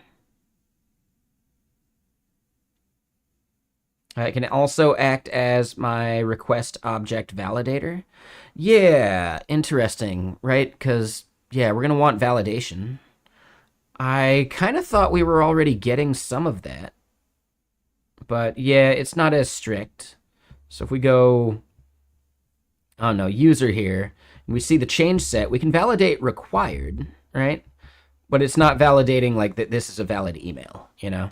It can also act as my request object validator. Yeah, interesting, right? Because, yeah, we're going to want validation. I kind of thought we were already getting some of that. But yeah, it's not as strict. So if we go, I don't know, user here, and we see the change set, we can validate required, right? But it's not validating like that this is a valid email, you know?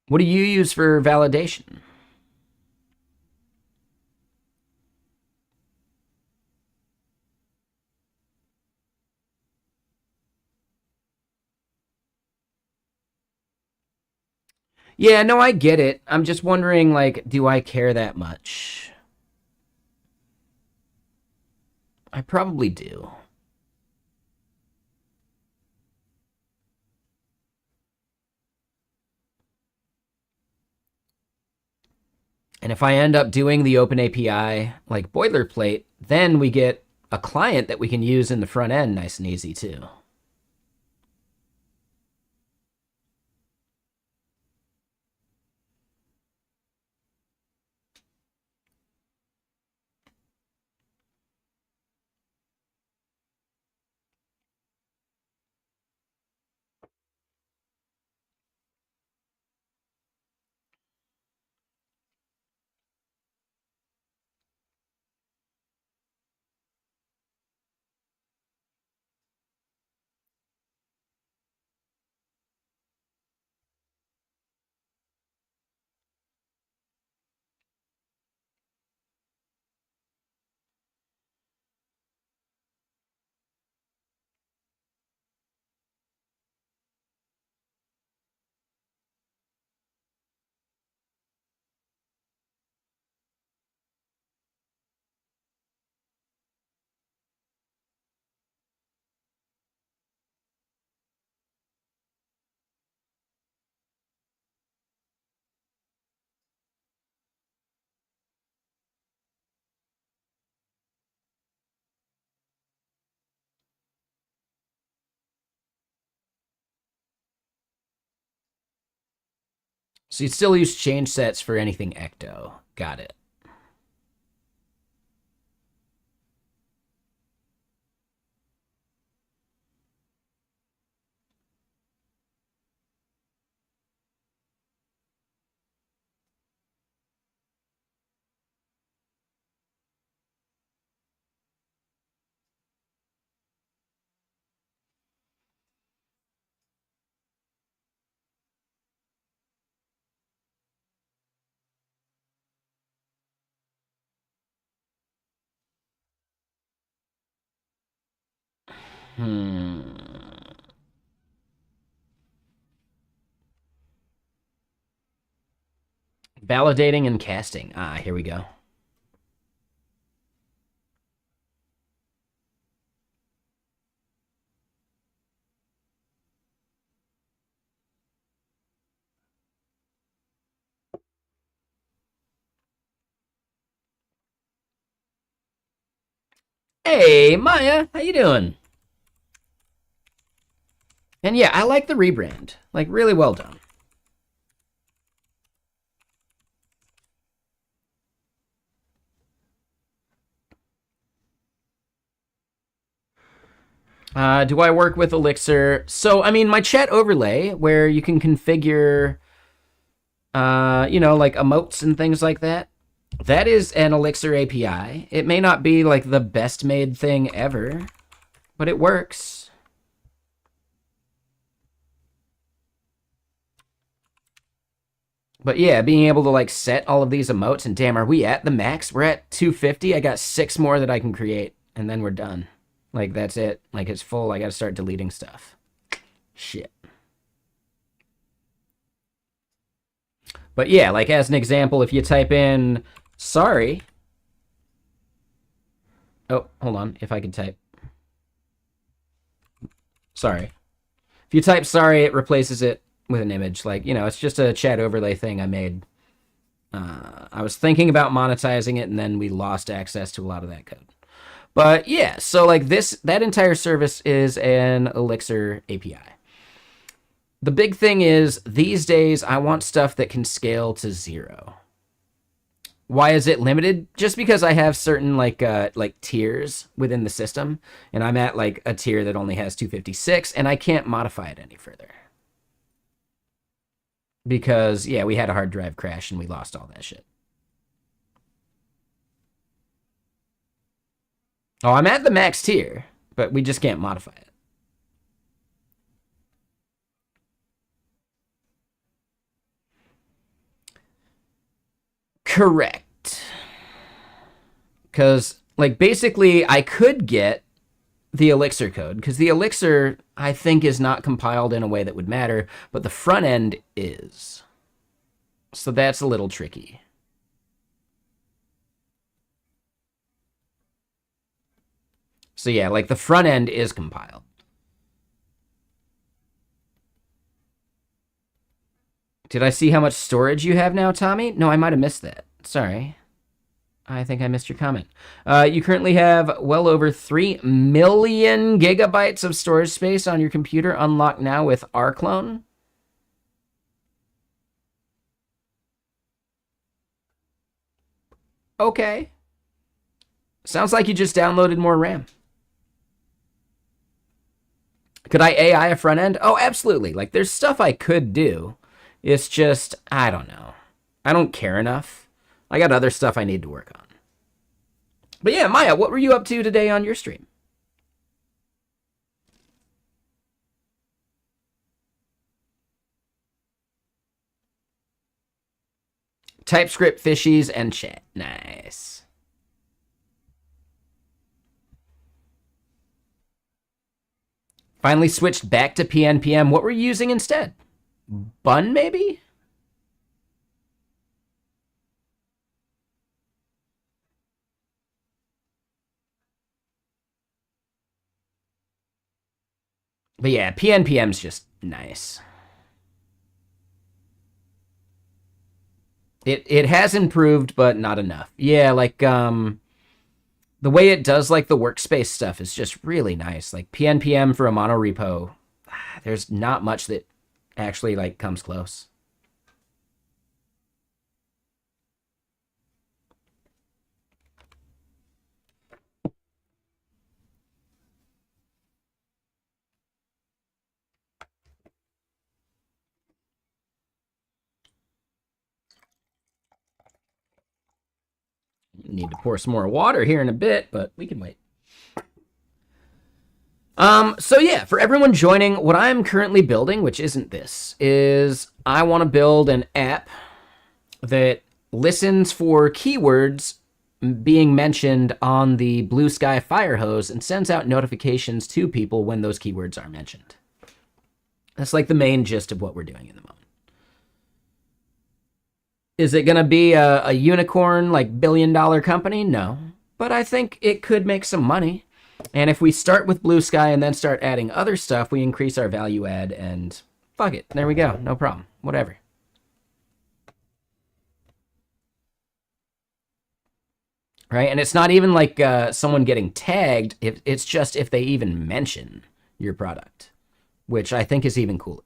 What do you use for validation? Yeah, no, I get it. I'm just wondering, like, do I care that much? I probably do. And if I end up doing the Open API like boilerplate, then we get a client that we can use in the front end nice and easy too. So you still use change sets for anything ecto. Got it. Hmm. Validating and casting. Ah, here we go. Hey, Maya, how you doing? And yeah, I like the rebrand. Like, really well done. Do I work with Elixir? So, I mean, my chat overlay, where you can configure, you know, like emotes and things like that, that is an Elixir API. It may not be like the best made thing ever, but it works. But yeah, being able to like set all of these emotes, and damn, are we at the max? We're at 250. I got 6 more that I can create, and then we're done. Like, that's it. Like, it's full. I gotta start deleting stuff. Shit. But yeah, like, as an example, if you type in sorry. Oh, hold on. If I could type. Sorry. If you type sorry, it replaces it with an image. Like, you know, it's just a chat overlay thing I made. I was thinking about monetizing it, and then we lost access to a lot of that code. But yeah, so like that entire service is an Elixir API. The big thing is, these days, I want stuff that can scale to 0. Why is it limited? Just because I have certain like tiers within the system, and I'm at like a tier that only has 256, and I can't modify it any further. Because, yeah, we had a hard drive crash and we lost all that shit. Oh, I'm at the max tier, but we just can't modify it. Correct. Because, like, basically, I could get the Elixir code, because the Elixir, I think, is not compiled in a way that would matter, but the front end is. So that's a little tricky. So yeah, like, the front end is compiled. Did I see how much storage you have now, Tommy? No, I might have missed that. Sorry. I think I missed your comment. You currently have well over 3 million gigabytes of storage space on your computer, unlocked now with rclone. Okay. Sounds like you just downloaded more RAM. Could I AI a front end? Oh, absolutely. Like, there's stuff I could do. It's just, I don't know. I don't care enough. I got other stuff I need to work on. But yeah, Maya, what were you up to today on your stream? TypeScript, fishies, and chat. Nice. Finally switched back to PNPM. What were you using instead? Bun, maybe? But yeah, PNPM's just nice. It has improved, but not enough. Yeah, like, the way it does, like, the workspace stuff is just really nice. Like, PNPM for a monorepo, there's not much that actually, like, comes close. Need to pour some more water here in a bit, but we can wait. So yeah, for everyone joining, what I'm currently building, which isn't this, is I want to build an app that listens for keywords being mentioned on the Blue Sky firehose and sends out notifications to people when those keywords are mentioned. That's like the main gist of what we're doing in the moment. Is it going to be a unicorn, like billion-dollar company? No. But I think it could make some money. And if we start with Blue Sky and then start adding other stuff, we increase our value add and fuck it. There we go. No problem. Whatever. Right? And it's not even like someone getting tagged. It's just if they even mention your product, which I think is even cooler.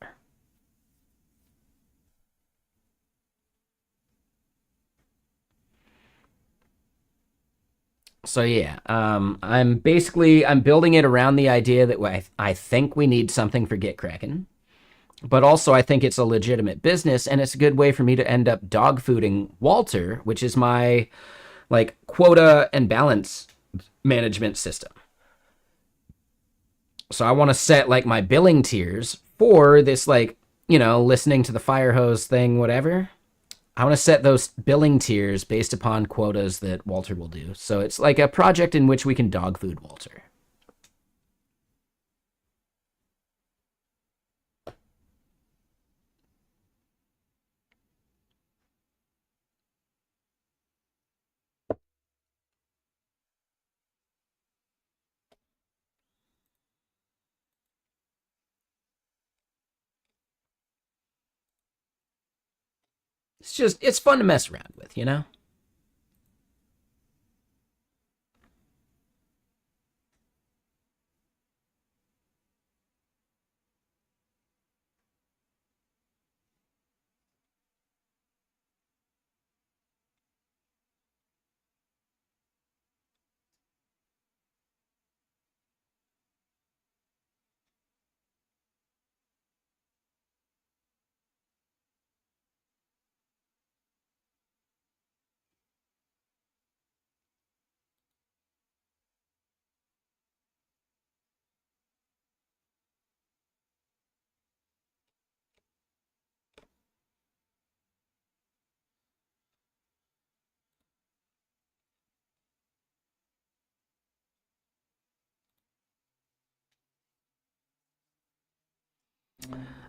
So yeah, I'm building it around the idea that I think we need something for Get Kraken, but also I think it's a legitimate business and it's a good way for me to end up dog fooding Walter, which is my like quota and balance management system. So I want to set like my billing tiers for this, like, listening to the firehose thing, whatever. I want to set those billing tiers based upon quotas that Walter will do. So it's like a project in which we can dog food Walter. It's fun to mess around with, you know?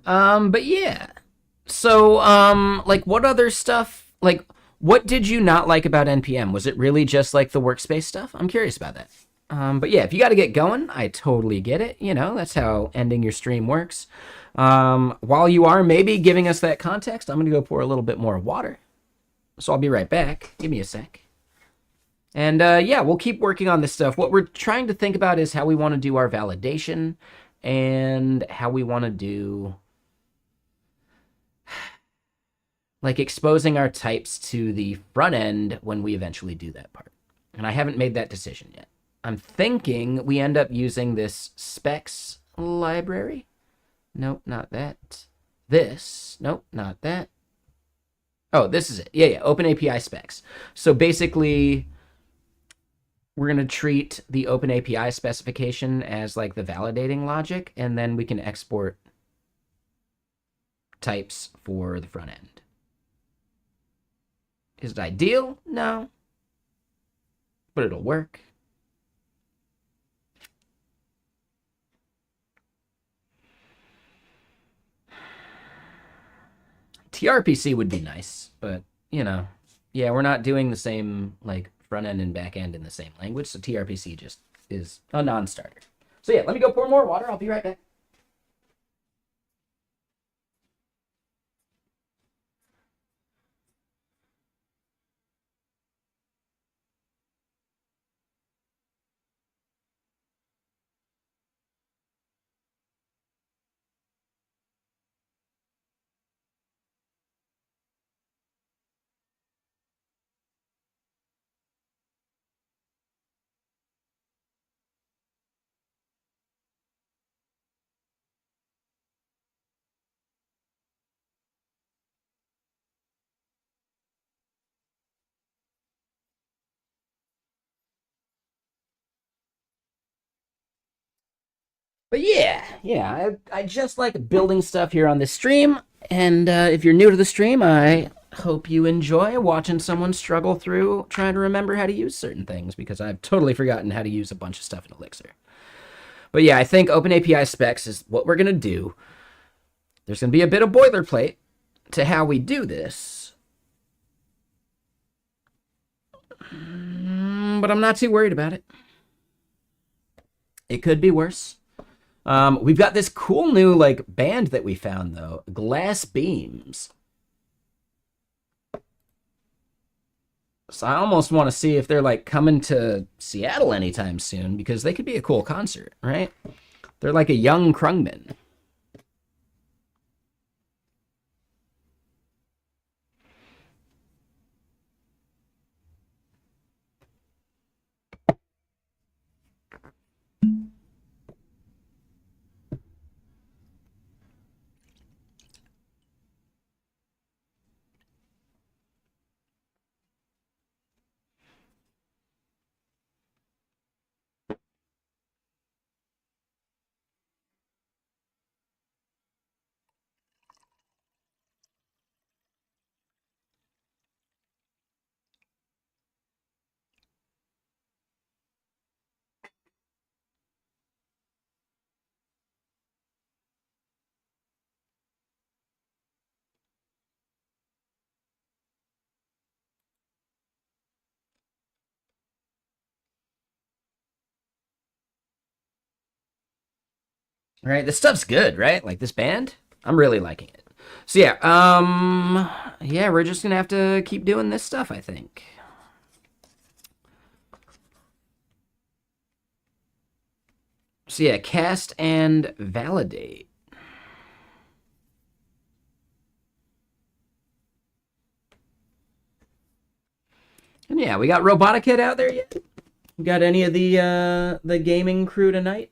But yeah. So, like, what other stuff, like, what did you not like about NPM? Was it really just like the workspace stuff? I'm curious about that. But yeah, if you got to get going, I totally get it. That's how ending your stream works. While you are maybe giving us that context, I'm going to go pour a little bit more water. So I'll be right back. Give me a sec. And yeah, we'll keep working on this stuff. What we're trying to think about is how we want to do our validation and how we want to do like exposing our types to the front end when we eventually do that part. And I haven't made that decision yet. I'm thinking we end up using this specs library. Nope, not that. This. Nope, not that. Oh, this is it. Yeah, Open API specs. So basically, we're going to treat the Open API specification as like the validating logic, and then we can export types for the front end. Is it ideal? No. But it'll work. TRPC would be nice, but, yeah, we're not doing the same, like, front end and back end in the same language, so TRPC just is a non-starter. So yeah, let me go pour more water. I'll be right back. But yeah, I just like building stuff here on this stream. And if you're new to the stream, I hope you enjoy watching someone struggle through trying to remember how to use certain things, because I've totally forgotten how to use a bunch of stuff in Elixir. But yeah, I think OpenAPI specs is what we're going to do. There's going to be a bit of boilerplate to how we do this. But I'm not too worried about it. It could be worse. We've got this cool new like band that we found though, Glass Beams. So I almost want to see if they're like coming to Seattle anytime soon because they could be a cool concert, right? They're like a young Krungman. Right? This stuff's good, right? Like this band, I'm really liking it. So yeah, we're just gonna have to keep doing this stuff, I think. So yeah, cast and validate. And yeah, we got Robotic Head out there yet? Got any of the gaming crew tonight?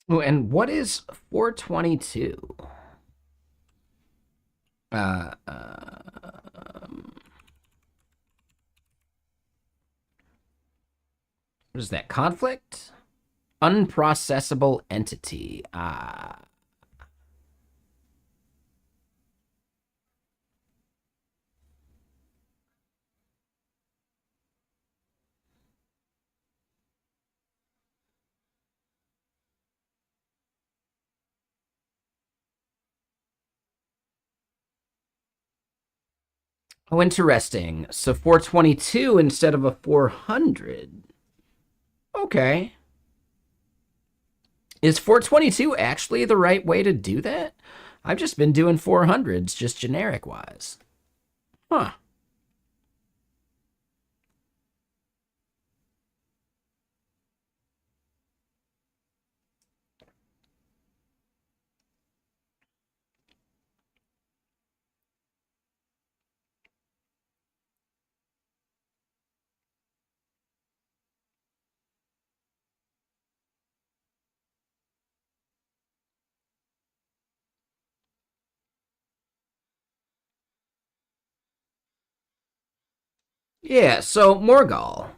Oh, and what is 422? Uh, what is that? Conflict? Unprocessable entity. Ah. Oh, interesting. So 422 instead of a 400. Okay. Is 422 actually the right way to do that? I've just been doing 400s, just generic wise. Huh. Yeah, so Morgul.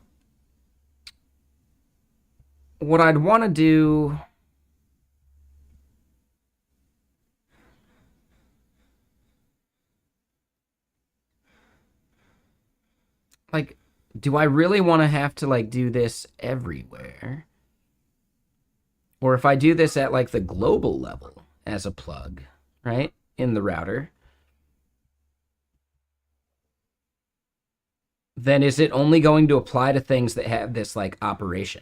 What I'd want to do. Like, do I really want to have to, like, do this everywhere? Or if I do this at like the global level as a plug, right, in the router, then is it only going to apply to things that have this like operation?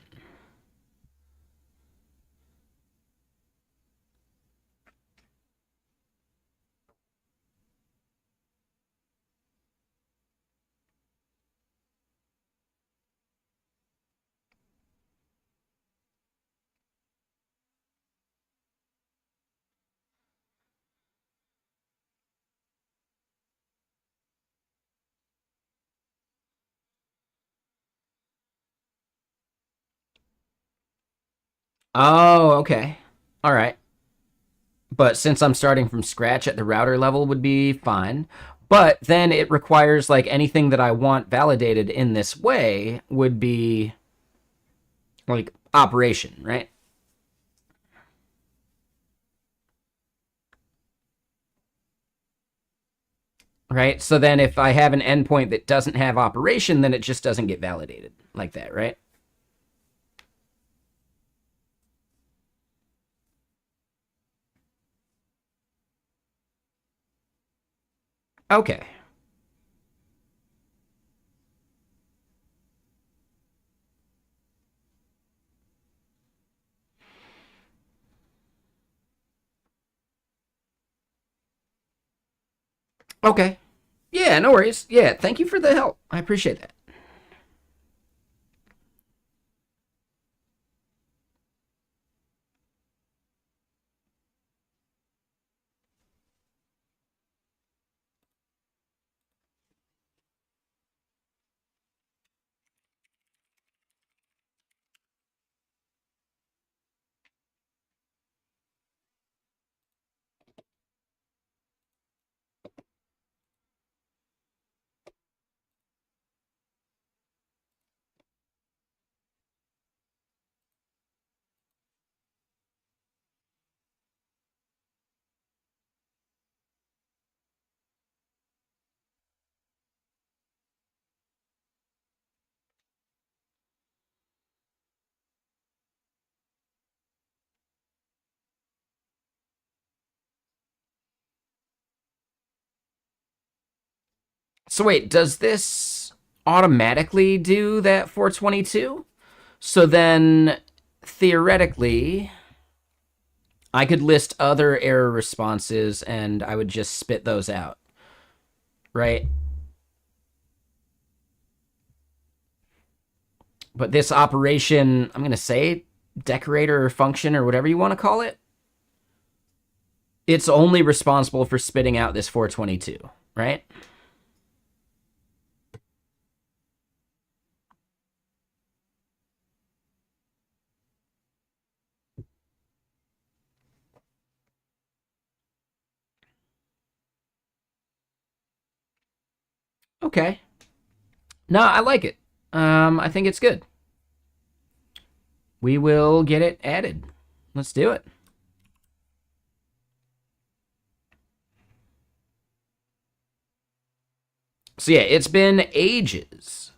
Oh, okay. All right. But since I'm starting from scratch at the router level would be fine. But then it requires like anything that I want validated in this way would be like operation, right? Right? So then if I have an endpoint that doesn't have operation, then it just doesn't get validated like that, right? Okay. Okay. Yeah, no worries. Yeah, thank you for the help. I appreciate that. So wait, does this automatically do that 422? So then theoretically, I could list other error responses and I would just spit those out, right? But this operation, I'm going to say decorator or function or whatever you want to call it, it's only responsible for spitting out this 422, right? Okay. No, I like it. I think it's good. We will get it added. Let's do it. So yeah, it's been ages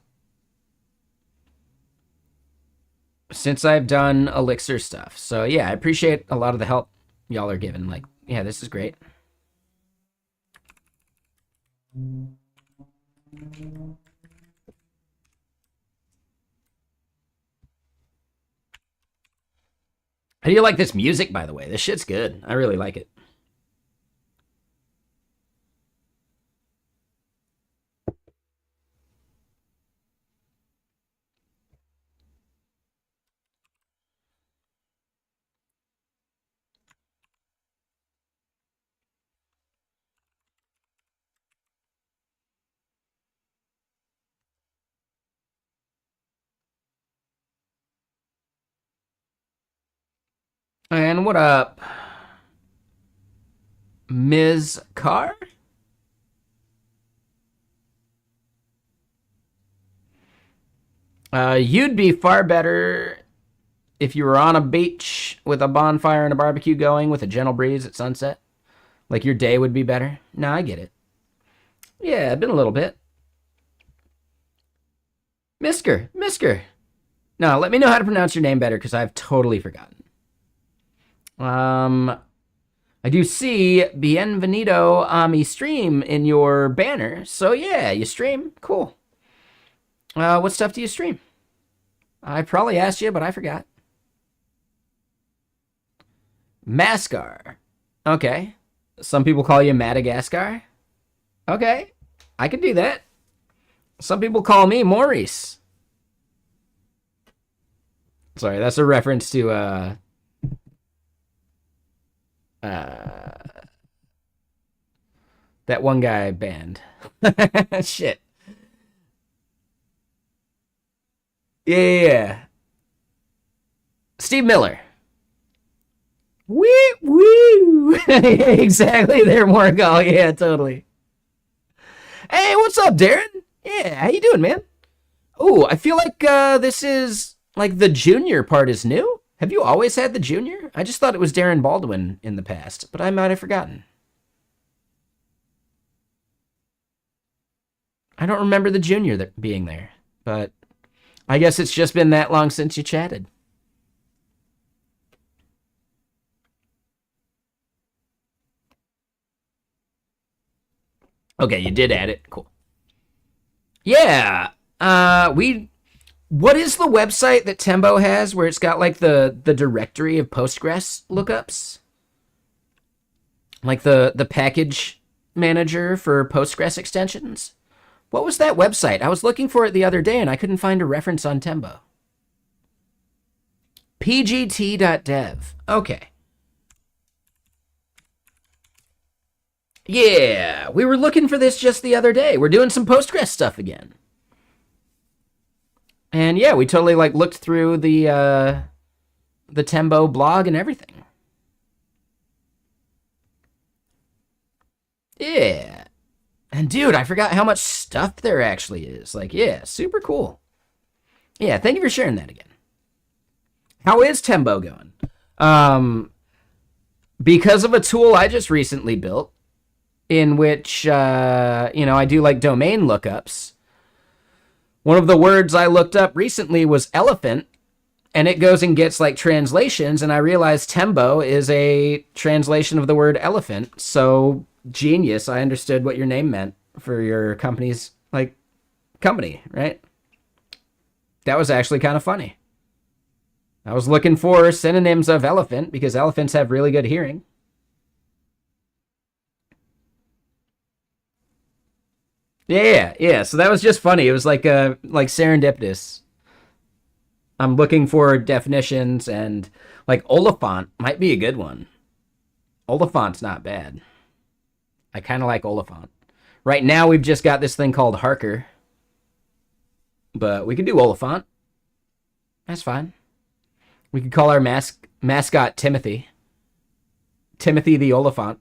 since I've done Elixir stuff. So yeah, I appreciate a lot of the help y'all are giving. Like, yeah, this is great. How do you like this music, by the way? This shit's good. I really like it. And what up, Ms. Carr? You'd be far better if you were on a beach with a bonfire and a barbecue going with a gentle breeze at sunset. Like your day would be better. No, I get it. Yeah, been a little bit. Misker. No, let me know how to pronounce your name better because I've totally forgotten. I do see Bienvenido a mi stream in your banner. So yeah, you stream. Cool. What stuff do you stream? I probably asked you, but I forgot. Mascar. Okay. Some people call you Madagascar. Okay. I can do that. Some people call me Maurice. Sorry, that's a reference to that one guy band. Shit. Yeah. Steve Miller. Woo woo. Exactly there, Morgal. Yeah, totally. Hey, what's up, Darren? Yeah, how you doing, man? Oh, I feel like this is like the junior part is new. Have you always had the junior? I just thought it was Darren Baldwin in the past, but I might have forgotten. I don't remember the junior that being there, but I guess it's just been that long since you chatted. Okay, you did add it. Cool. Yeah. What is the website that Tembo has where it's got like the directory of Postgres lookups? Like the package manager for Postgres extensions? What was that website? I was looking for it the other day and I couldn't find a reference on Tembo. pgt.dev. Okay. Yeah, we were looking for this just the other day. We're doing some Postgres stuff again. And yeah, we totally like looked through the Tembo blog and everything. Yeah. And dude, I forgot how much stuff there actually is. Like, yeah, super cool. Yeah, thank you for sharing that again. How is Tembo going? Because of a tool I just recently built, in which, I do like domain lookups. One of the words I looked up recently was elephant, and it goes and gets like translations, and I realized Tembo is a translation of the word elephant. So genius, I understood what your name meant for your company's like company, right? That was actually kind of funny. I was looking for synonyms of elephant because elephants have really good hearing. Yeah. So that was just funny. It was like serendipitous. I'm looking for definitions and like Oliphant might be a good one. Oliphant's not bad. I kind of like Oliphant. Right now we've just got this thing called Harker. But we could do Oliphant. That's fine. We could call our mascot Timothy. Timothy the Oliphant.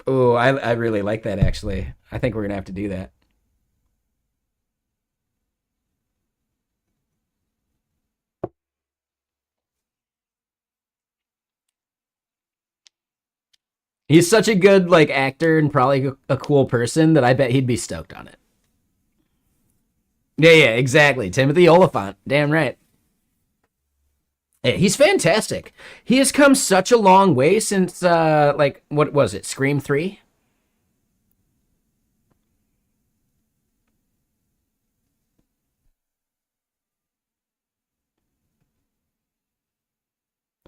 Oh, I really like that, actually. I think we're going to have to do that. He's such a good like actor and probably a cool person that I bet he'd be stoked on it. Yeah, exactly. Timothy Oliphant. Damn right. Yeah, he's fantastic. He has come such a long way since like what was it? Scream 3?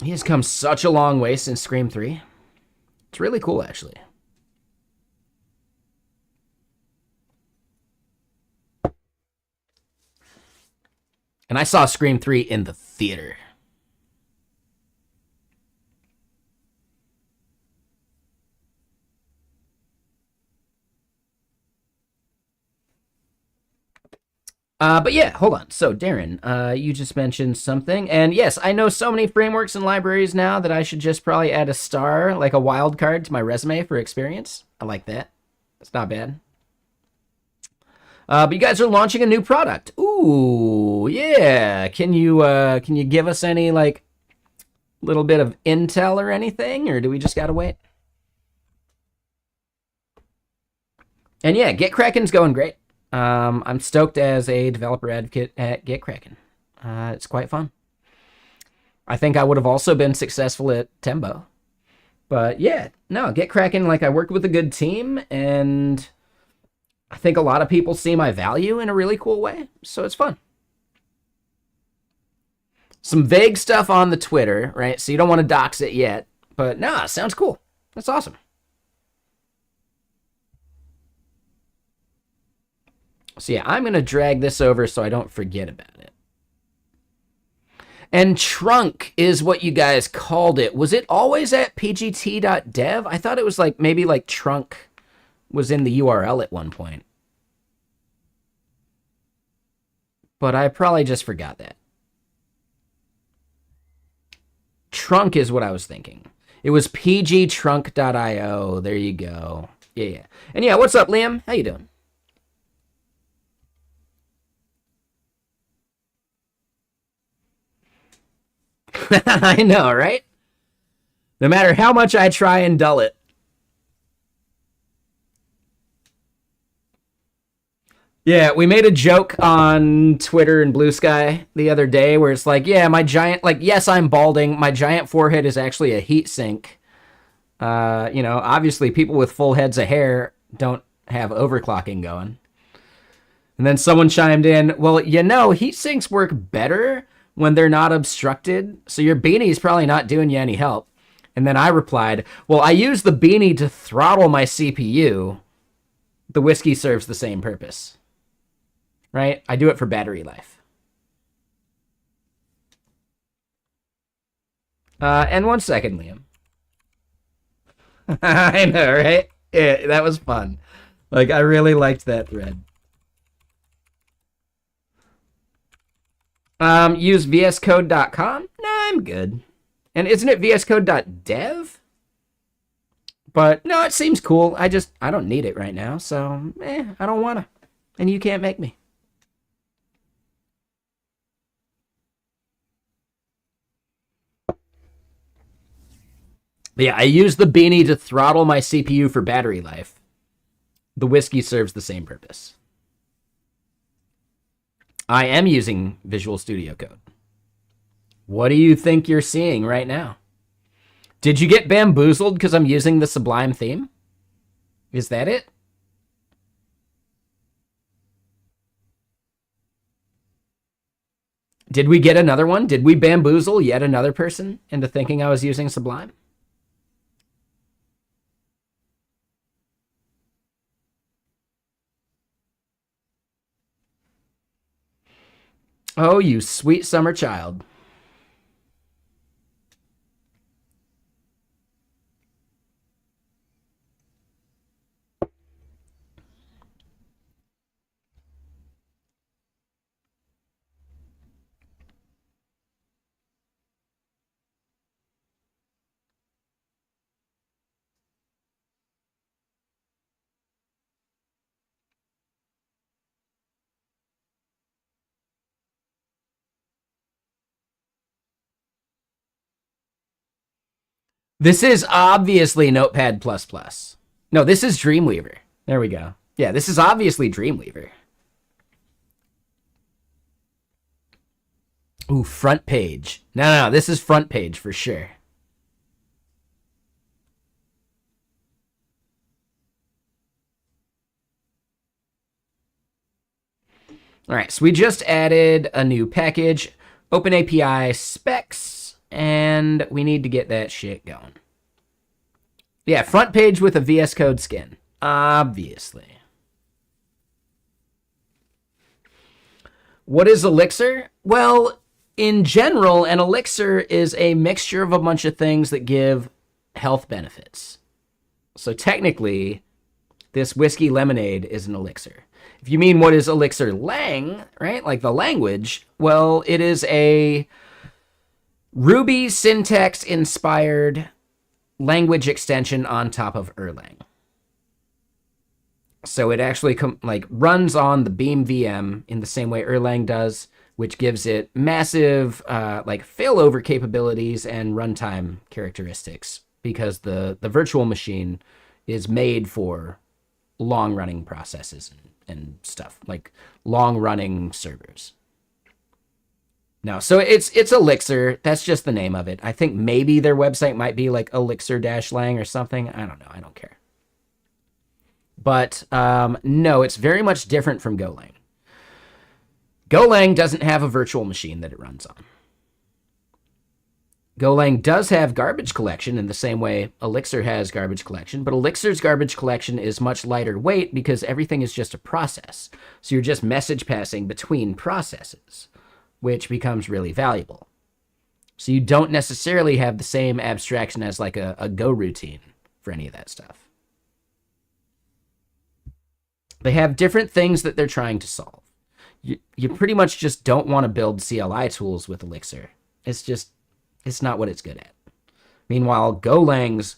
He has come such a long way since Scream 3. It's really cool, actually. And I saw Scream 3 in the theater. But yeah, hold on. So, Darren, you just mentioned something. And yes, I know so many frameworks and libraries now that I should just probably add a star, like a wild card to my resume for experience. I like that. It's not bad. But you guys are launching a new product. Ooh, yeah. Can you give us any like little bit of intel or anything, or do we just gotta wait? And yeah, GitKraken's going great. I'm stoked as a developer advocate at GitKraken. It's quite fun. I think I would have also been successful at Tembo. But yeah, no, get cracking. Like, I work with a good team, and I think a lot of people see my value in a really cool way. So it's fun. Some vague stuff on the Twitter, right? So you don't want to dox it yet. But nah, sounds cool. That's awesome. So yeah, I'm going to drag this over so I don't forget about it. And trunk is what you guys called it. Was it always at pgt.dev? I thought it was like maybe like trunk was in the URL at one point. But I probably just forgot that. Trunk is what I was thinking. It was pgtrunk.io. There you go. Yeah. And yeah, what's up, Liam? How you doing? I know, right? No matter how much I try and dull it. Yeah, we made a joke on Twitter and Blue Sky the other day where it's like, yeah, my giant, like, yes, I'm balding. My giant forehead is actually a heat sink. Obviously people with full heads of hair don't have overclocking going. And then someone chimed in, well, heat sinks work better when they're not obstructed, so your beanie's probably not doing you any help. And then I replied, well, I use the beanie to throttle my CPU. The whiskey serves the same purpose. Right? I do it for battery life. And 1 second, Liam. I know, right? Yeah, that was fun. Like, I really liked that thread. Use vscode.com? No, I'm good. And isn't it vscode.dev? But no, it seems cool. I don't need it right now, so I don't wanna. And you can't make me. But yeah, I use the beanie to throttle my CPU for battery life. The whiskey serves the same purpose. I am using Visual Studio Code. What do you think you're seeing right now? Did you get bamboozled because I'm using the Sublime theme? Is that it? Did we get another one? Did we bamboozle yet another person into thinking I was using Sublime? Oh, you sweet summer child. This is obviously Notepad++. No, this is Dreamweaver. There we go. Yeah, this is obviously Dreamweaver. Ooh, front page. No, this is front page for sure. All right, so we just added a new package, OpenAPI specs, and we need to get that shit going. Yeah, front page with a VS Code skin, obviously. What is Elixir? Well, in general, an elixir is a mixture of a bunch of things that give health benefits. So technically, this whiskey lemonade is an elixir. If you mean what is Elixir Lang, right, like the language, well, it is a Ruby syntax-inspired language extension on top of Erlang. So it actually runs on the Beam VM in the same way Erlang does, which gives it massive failover capabilities and runtime characteristics because the virtual machine is made for long-running processes and stuff, like long-running servers. No, so it's Elixir. That's just the name of it. I think maybe their website might be like Elixir-Lang or something. I don't know. I don't care. But no, it's very much different from Golang. Golang doesn't have a virtual machine that it runs on. Golang does have garbage collection in the same way Elixir has garbage collection, but Elixir's garbage collection is much lighter weight because everything is just a process. So you're just message passing between processes, which becomes really valuable. So you don't necessarily have the same abstraction as like a Go routine for any of that stuff. They have different things that they're trying to solve. You pretty much just don't want to build CLI tools with Elixir. It's not what it's good at. Meanwhile, Golang's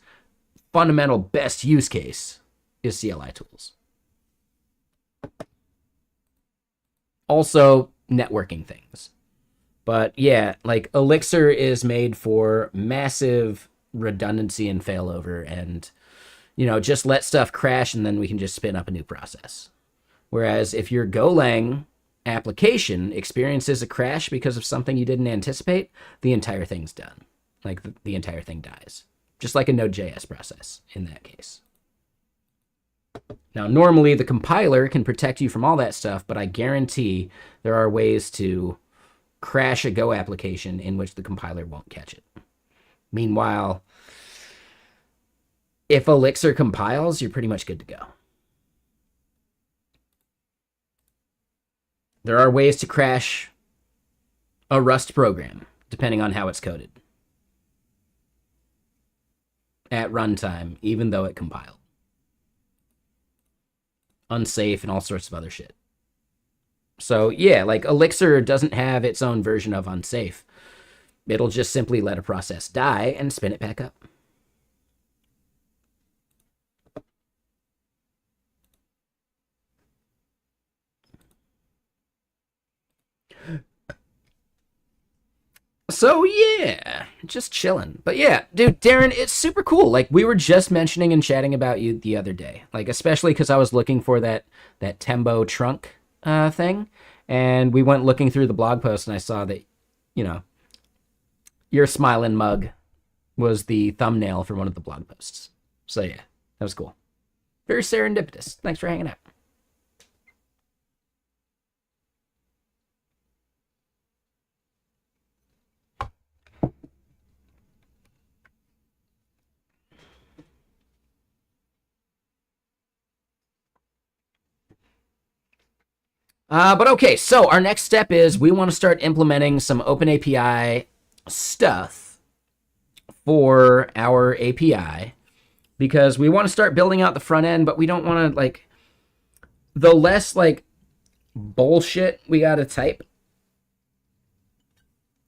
fundamental best use case is CLI tools. Also, networking things. But yeah, like Elixir is made for massive redundancy and failover and, just let stuff crash and then we can just spin up a new process. Whereas if your Golang application experiences a crash because of something you didn't anticipate, the entire thing's done. Like the entire thing dies. Just like a Node.js process in that case. Now, normally the compiler can protect you from all that stuff, but I guarantee there are ways to crash a Go application in which the compiler won't catch it. Meanwhile, if Elixir compiles, you're pretty much good to go. There are ways to crash a Rust program, depending on how it's coded. At runtime, even though it compiled. Unsafe and all sorts of other shit. So yeah, like Elixir doesn't have its own version of unsafe. It'll just simply let a process die and spin it back up. So yeah, just chilling. But yeah, dude, Darren, it's super cool. Like we were just mentioning and chatting about you the other day. Like especially because I was looking for that Tembo trunk thing, and we went looking through the blog post, and I saw that, your smiling mug was the thumbnail for one of the blog posts. So yeah, that was cool. Very serendipitous. Thanks for hanging out. But okay, so our next step is we want to start implementing some OpenAPI stuff for our API because we want to start building out the front end, but we don't want to, the less, bullshit we got to type,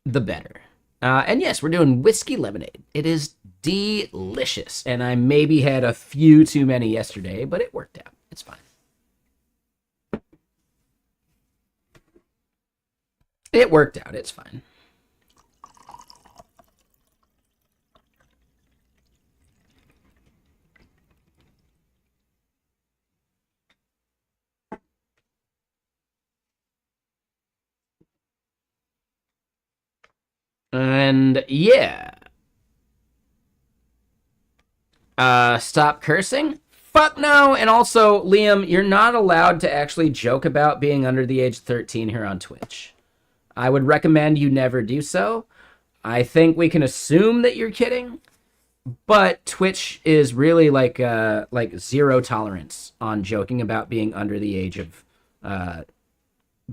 the better. And yes, we're doing whiskey lemonade. It is delicious, and I maybe had a few too many yesterday, but it worked out. It's fine. It worked out. It's fine. And yeah. Stop cursing? Fuck no. And also, Liam, you're not allowed to actually joke about being under the age of 13 here on Twitch. I would recommend you never do so. I think we can assume that you're kidding, but Twitch is really like zero tolerance on joking about being under the age of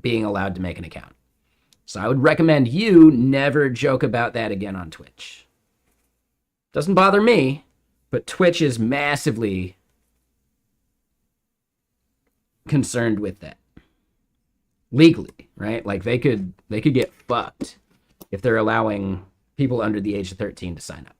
being allowed to make an account. So I would recommend you never joke about that again on Twitch. Doesn't bother me, but Twitch is massively concerned with that. Legally, right? Like they could get fucked if they're allowing people under the age of 13 to sign up.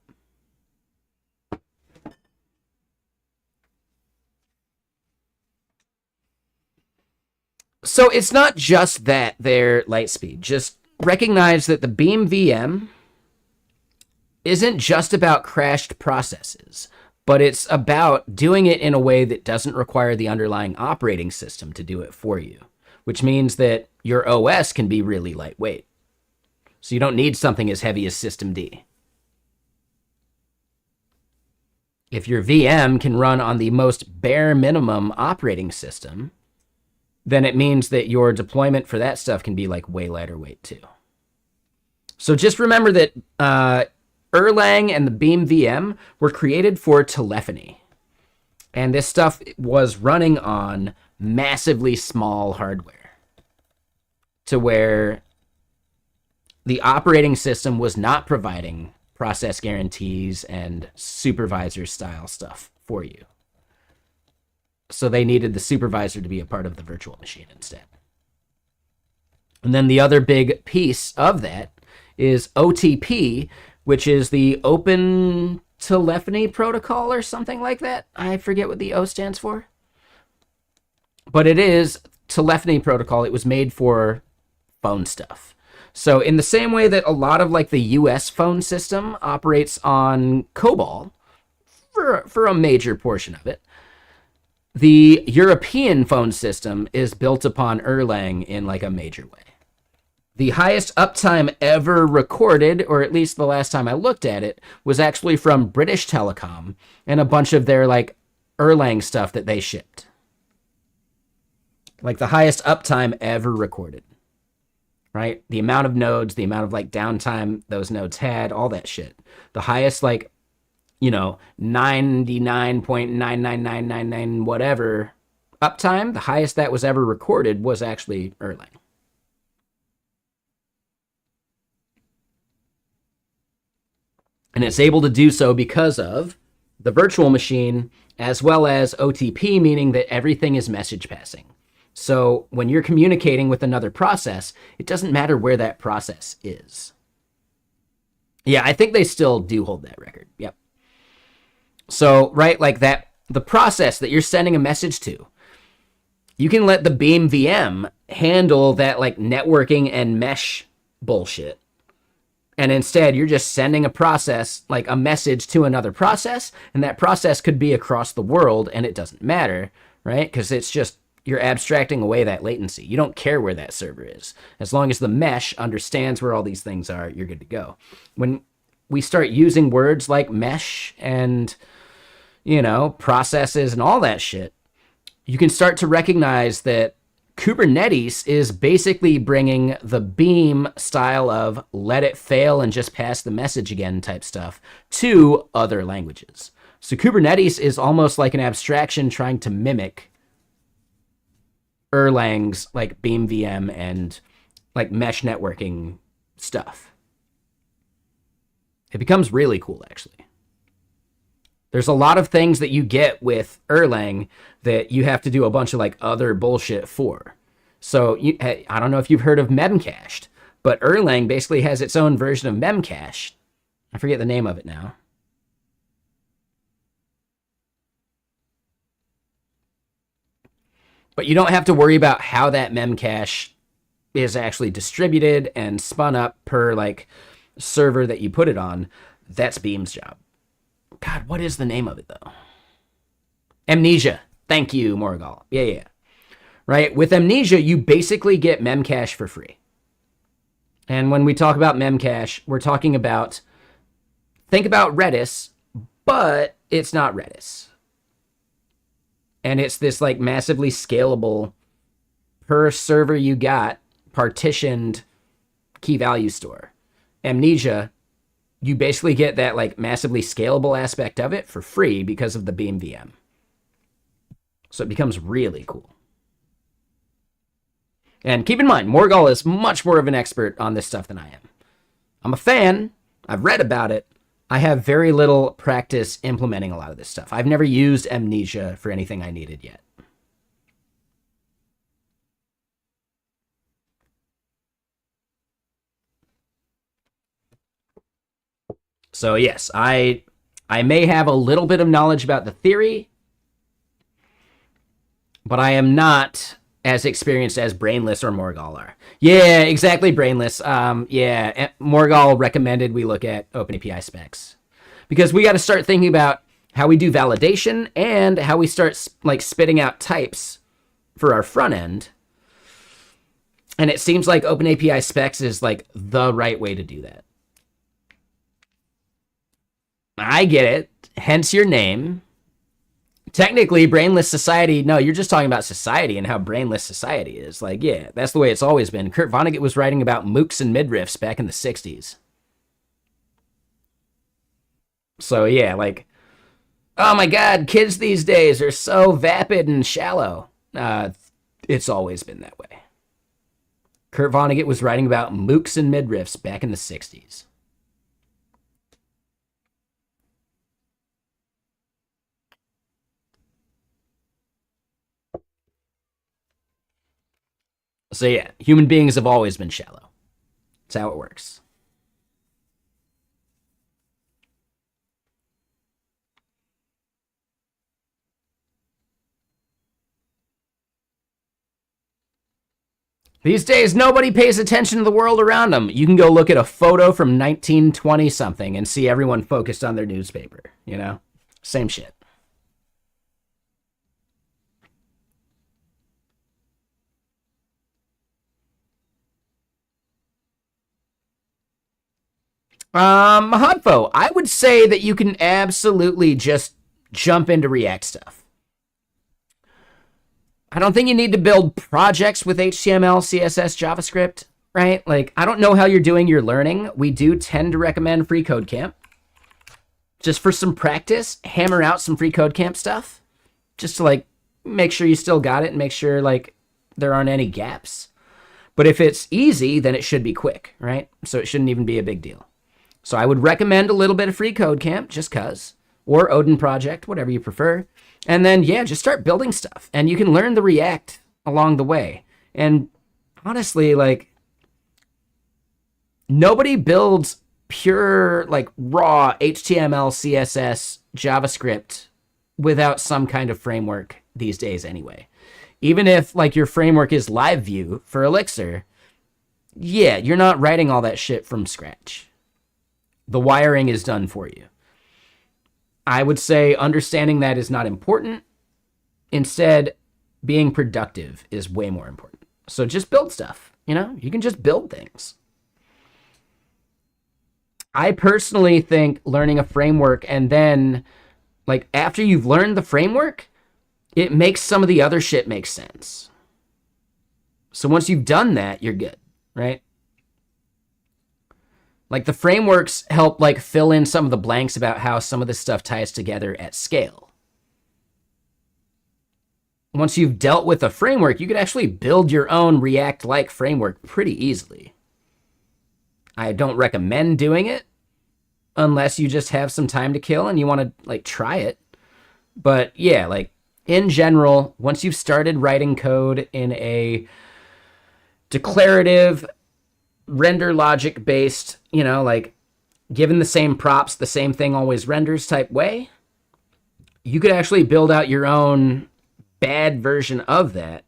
So it's not just that they're light speed. Just recognize that the Beam VM isn't just about crashed processes, but it's about doing it in a way that doesn't require the underlying operating system to do it for you, which means that your OS can be really lightweight. So you don't need something as heavy as systemd. If your VM can run on the most bare minimum operating system, then it means that your deployment for that stuff can be like way lighter weight too. So just remember that Erlang and the Beam VM were created for telephony. And this stuff was running on massively small hardware to where the operating system was not providing process guarantees and supervisor style stuff for you. So they needed the supervisor to be a part of the virtual machine instead. And then the other big piece of that is OTP, which is the Open Telephony Protocol or something like that. I forget what the O stands for. But it is telephony protocol. It was made for phone stuff. So in the same way that a lot of like the US phone system operates on COBOL for a major portion of it, the European phone system is built upon Erlang in like a major way. The highest uptime ever recorded, or at least the last time I looked at it, was actually from British Telecom and a bunch of their like Erlang stuff that they shipped. Like the highest uptime ever recorded, right? The amount of nodes, the amount of like downtime those nodes had, all that shit. The highest like, 99.99999 whatever uptime, the highest that was ever recorded was actually Erlang. And it's able to do so because of the virtual machine as well as OTP, meaning that everything is message passing. So when you're communicating with another process, it doesn't matter where that process is. Yeah, I think they still do hold that record. Yep. So, right, like that, the process that you're sending a message to, you can let the Beam VM handle that like networking and mesh bullshit. And instead, you're just sending a process, like a message to another process, and that process could be across the world, and it doesn't matter, right? Because it's just, you're abstracting away that latency. You don't care where that server is. As long as the mesh understands where all these things are, you're good to go. When we start using words like mesh and, processes and all that shit, you can start to recognize that Kubernetes is basically bringing the Beam style of let it fail and just pass the message again type stuff to other languages. So Kubernetes is almost like an abstraction trying to mimic Erlang's like Beam VM and like mesh networking stuff. It becomes really cool, actually. There's a lot of things that you get with Erlang that you have to do a bunch of like other bullshit for. So I don't know if you've heard of memcached, but Erlang basically has its own version of memcache. I forget the name of it now. But you don't have to worry about how that memcache is actually distributed and spun up per like server that you put it on. That's Beam's job. God, what is the name of it, though? Amnesia. Thank you, Morgal. Yeah. Right? With Amnesia, you basically get memcache for free. And when we talk about memcache, we're talking about, think about Redis, but it's not Redis. And it's this like massively scalable, per server you got, partitioned key value store. Amnesia, you basically get that like massively scalable aspect of it for free because of the Beam VM. So it becomes really cool. And keep in mind, Morgal is much more of an expert on this stuff than I am. I'm a fan. I've read about it. I have very little practice implementing a lot of this stuff. I've never used Amnesia for anything I needed yet. So yes, I may have a little bit of knowledge about the theory, but I am not as experienced as Brainless or Morgal are. Yeah, exactly, Brainless. Yeah, Morgal recommended we look at OpenAPI specs because we got to start thinking about how we do validation and how we start like spitting out types for our front end. And it seems like OpenAPI specs is like the right way to do that. I get it. Hence your name. Technically, brainless society. No, you're just talking about society and how brainless society is. Like, yeah, that's the way it's always been. Kurt Vonnegut was writing about mooks and midriffs back in the 60s. So, yeah, like, oh my God, kids these days are so vapid and shallow. It's always been that way. Kurt Vonnegut was writing about mooks and midriffs back in the 60s. So yeah, human beings have always been shallow. That's how it works. These days, nobody pays attention to the world around them. You can go look at a photo from 1920 something and see everyone focused on their newspaper, you know? Same shit. Mahadfo, I would say that you can absolutely just jump into React stuff. I don't think you need to build projects with HTML, CSS, JavaScript, right? Like, I don't know how you're doing your learning. We do tend to recommend Free Code Camp. Just for some practice, hammer out some Free Code Camp stuff. Just to, like, make sure you still got it and make sure, like, there aren't any gaps. But if it's easy, then it should be quick, right? So it shouldn't even be a big deal. So I would recommend a little bit of Free Code Camp, just cuz. Or Odin Project, whatever you prefer. And then, yeah, just start building stuff. And you can learn the React along the way. And honestly, like, nobody builds pure, like, raw HTML, CSS, JavaScript without some kind of framework these days anyway. Even if, like, your framework is Live View for Elixir, yeah, you're not writing all that shit from scratch. The wiring is done for you. I would say understanding that is not important. Instead, being productive is way more important. So just build stuff, you know? You can just build things. I personally think learning a framework and then, like, after you've learned the framework, it makes some of the other shit make sense. So once you've done that, you're good, right? Like, the frameworks help, like, fill in some of the blanks about how some of this stuff ties together at scale. Once you've dealt with a framework, you can actually build your own React-like framework pretty easily. I don't recommend doing it unless you just have some time to kill and you want to, like, try it. But, yeah, like, in general, once you've started writing code in a declarative, render logic based, you know, like, given the same props, the same thing always renders type way, you could actually build out your own bad version of that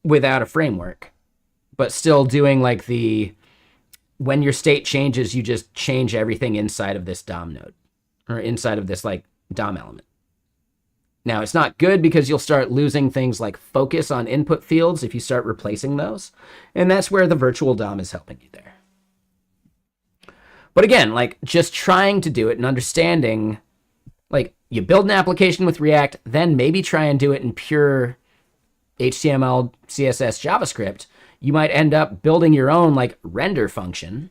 without a framework, but still doing, like, the, when your state changes, you just change everything inside of this DOM node or inside of this, like, DOM element. Now, it's not good because you'll start losing things like focus on input fields if you start replacing those. And that's where the virtual DOM is helping you there. But again, like, just trying to do it and understanding, like, you build an application with React, then maybe try and do it in pure HTML, CSS, JavaScript. You might end up building your own, like, render function.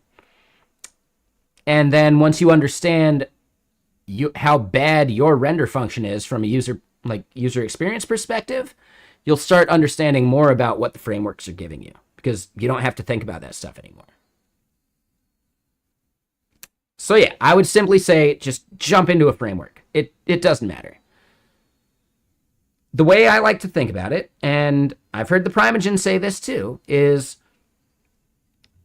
And then once you understand how bad your render function is from a user experience perspective, you'll start understanding more about what the frameworks are giving you because you don't have to think about that stuff anymore. So yeah, I would simply say just jump into a framework. It doesn't matter. The way I like to think about it, and I've heard the Primogen say this too, is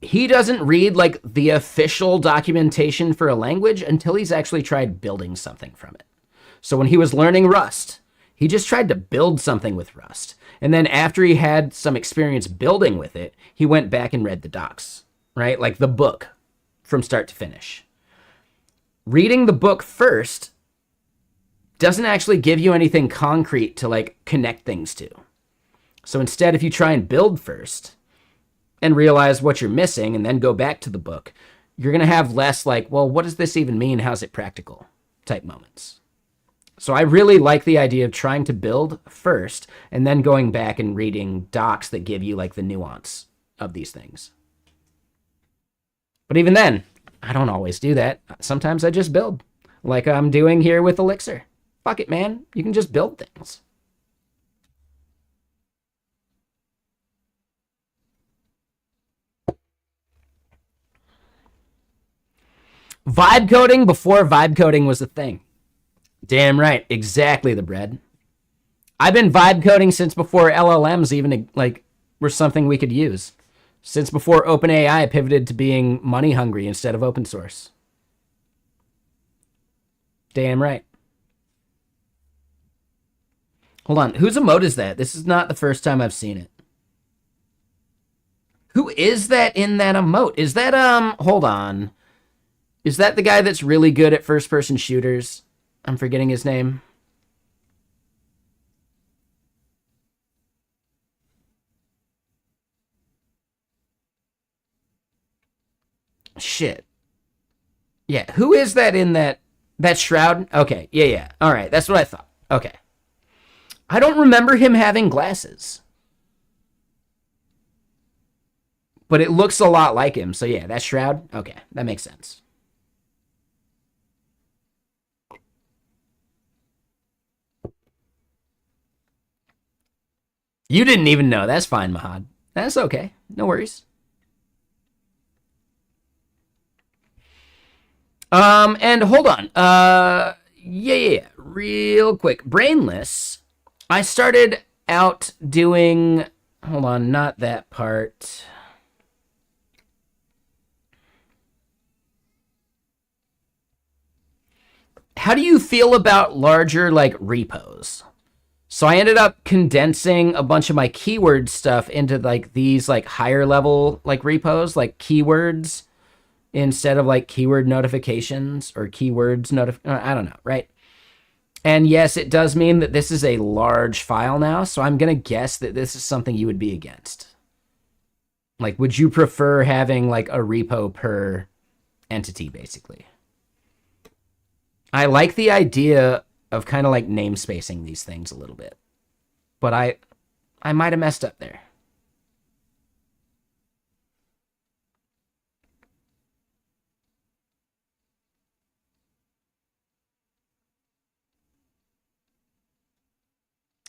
he doesn't read, like, the official documentation for a language until he's actually tried building something from it. So when he was learning Rust, he just tried to build something with Rust. And then after he had some experience building with it, he went back and read the docs, right? Like the book from start to finish. Reading the book first doesn't actually give you anything concrete to, like, connect things to. So instead, if you try and build first, and realize what you're missing and then go back to the book, you're going to have less like, well, what does this even mean? How's it practical type moments. So I really like the idea of trying to build first and then going back and reading docs that give you like the nuance of these things. But even then, I don't always do that. Sometimes I just build like I'm doing here with Elixir. Fuck it, man. You can just build things. Vibe coding before vibe coding was a thing. Damn right. Exactly, the bread. I've been vibe coding since before LLMs even like were something we could use. Since before OpenAI pivoted to being money hungry instead of open source. Damn right. Hold on. Whose emote is that? This is not the first time I've seen it. Who is that in that emote? Is that, hold on. Is that the guy that's really good at first-person shooters? I'm forgetting his name. Shit. Yeah, who is that in that Shroud? Okay, yeah. All right, that's what I thought. Okay. I don't remember him having glasses. But it looks a lot like him. So yeah, that Shroud. Okay, that makes sense. You didn't even know. That's fine, Mahad. That's okay. No worries. And hold on. Yeah. Real quick. Brainless. I started out doing... Hold on, not that part. How do you feel about larger, like, repos? So I ended up condensing a bunch of my keyword stuff into like these like higher level like repos, like keywords instead of like keyword notifications or keywords I don't know, right? And yes, it does mean that this is a large file now, so I'm going to guess that this is something you would be against. Like, would you prefer having like a repo per entity basically? I like the idea of kind of like namespacing these things a little bit. But I might have messed up there.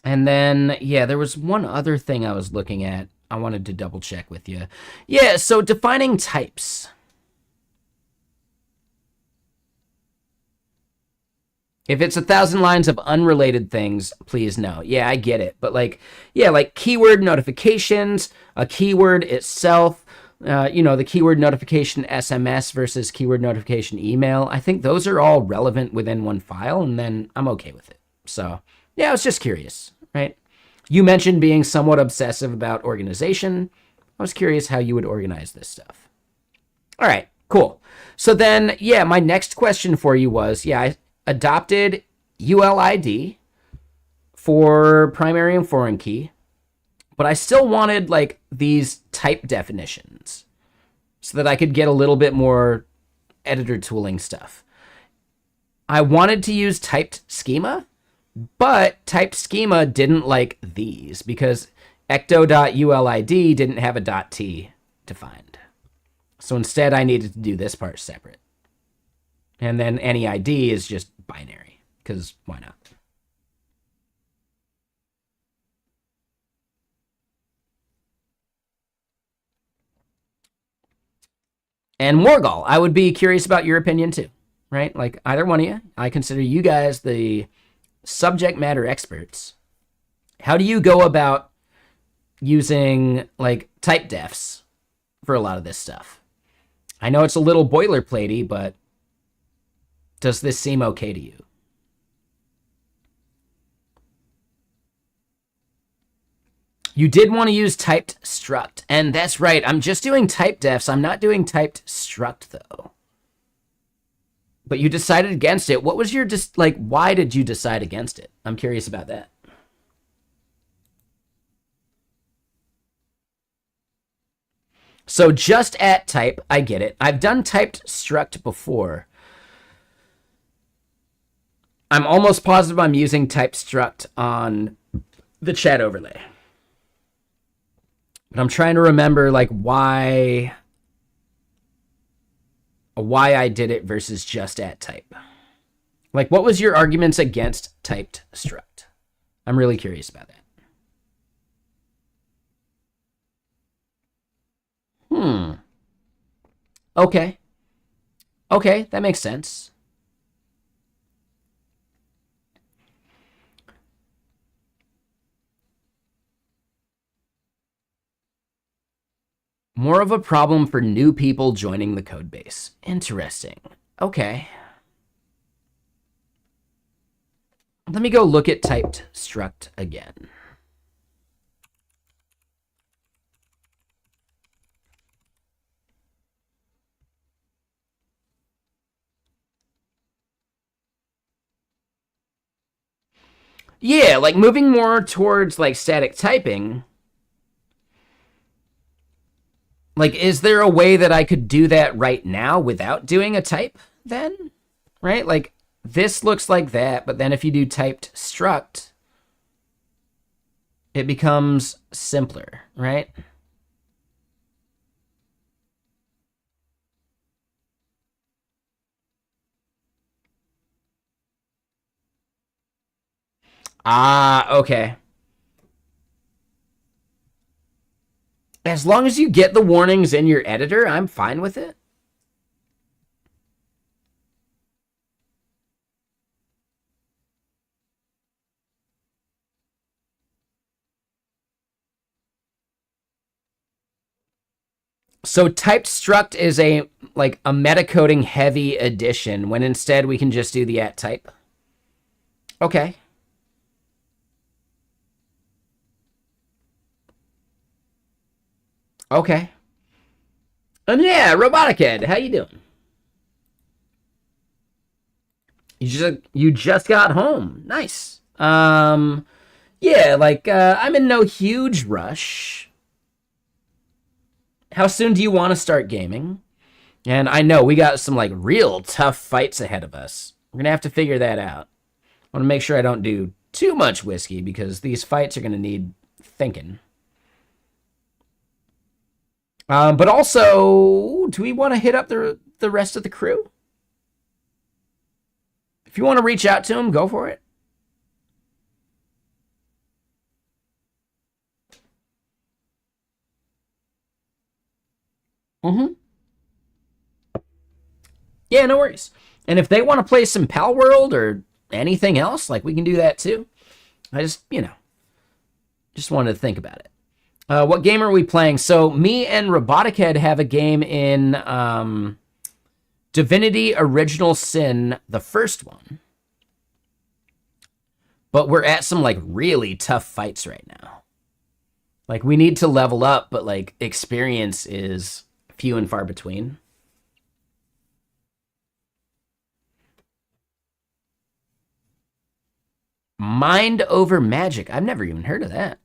And then, yeah, there was one other thing I was looking at. I wanted to double check with you. Yeah, so defining types. If it's 1,000 lines of unrelated things, please no. Yeah, I get it. But like, yeah, like keyword notifications, a keyword itself, the keyword notification SMS versus keyword notification email. I think those are all relevant within one file, and then I'm okay with it. So, yeah, I was just curious, right? You mentioned being somewhat obsessive about organization. I was curious how you would organize this stuff. All right, cool. So then, yeah, my next question for you was, I adopted ULID for primary and foreign key, but I still wanted like these type definitions so that I could get a little bit more editor tooling stuff. I wanted to use typed schema, but typed schema didn't like these because ecto.ulid didn't have a .t defined. So instead I needed to do this part separate. And then any ID is just binary, because why not? And Morgul, I would be curious about your opinion too, right? Like either one of you. I consider you guys the subject matter experts. How do you go about using like type defs for a lot of this stuff? I know it's a little boilerplatey, but does this seem okay to you? You did want to use typed struct, and that's right. I'm just doing type defs. I'm not doing typed struct, though. But you decided against it. What was your, why did you decide against it? I'm curious about that. So just at type, I get it. I've done typed struct before. I'm almost positive I'm using typed struct on the chat overlay. But I'm trying to remember like why I did it versus just at type. Like, what was your arguments against typed struct? I'm really curious about that. Okay. Okay, that makes sense. More of a problem for new people joining the code base. Interesting. Okay. Let me go look at typed struct again. Yeah, like moving more towards like static typing. Like, is there a way that I could do that right now without doing a type then? Right? Like, this looks like that, but then if you do typed struct, it becomes simpler, right? Ah, okay. As long as you get the warnings in your editor, I'm fine with it. So typed struct is a like a metacoding heavy addition when instead we can just do the at type. Okay. Okay. And yeah, Robotic Head, how you doing? You just got home. Nice. Yeah, like I'm in no huge rush. How soon do you want to start gaming? And I know we got some like real tough fights ahead of us. We're gonna have to figure that out. I want to make sure I don't do too much whiskey because these fights are gonna need thinking. But also, do we want to hit up the rest of the crew? If you want to reach out to them, go for it. Mm-hmm. Yeah, no worries. And if they want to play some Pal World or anything else, like we can do that too. I just, just wanted to think about it. What game are we playing? So me and Robotic Head have a game in Divinity Original Sin, the first one. But we're at some like really tough fights right now. Like we need to level up, but like experience is few and far between. Mind over Magic. I've never even heard of that.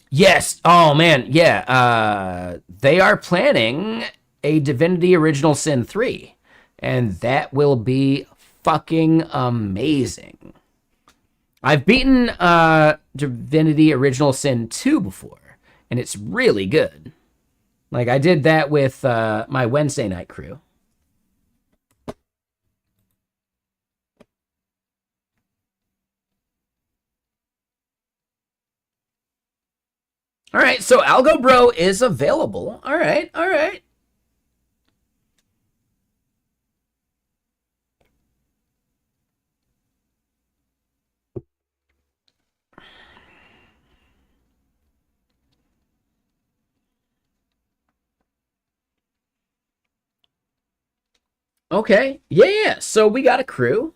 Yes. Oh man. Yeah. They are planning a Divinity Original Sin 3, and that will be fucking amazing. I've beaten Divinity Original Sin 2 before, and it's really good. Like I did that with my Wednesday night crew. All right, so Algo Bro is available. All right, all right. Okay, yeah. So we got a crew.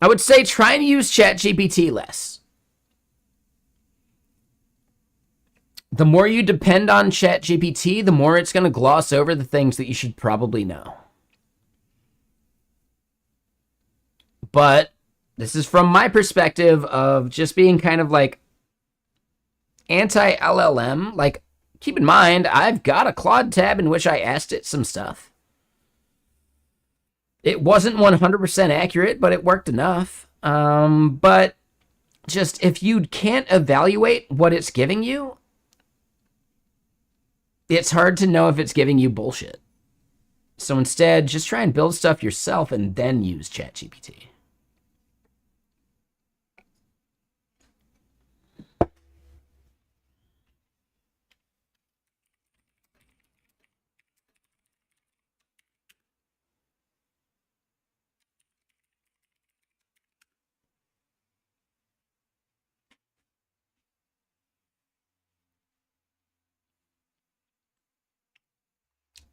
I would say try and use ChatGPT less. The more you depend on ChatGPT, the more it's going to gloss over the things that you should probably know. But this is from my perspective of just being kind of like anti-LLM. Like, keep in mind, I've got a Claude tab in which I asked it some stuff. It wasn't 100% accurate, but it worked enough. But just if you can't evaluate what it's giving you, it's hard to know if it's giving you bullshit. So instead, just try and build stuff yourself and then use ChatGPT.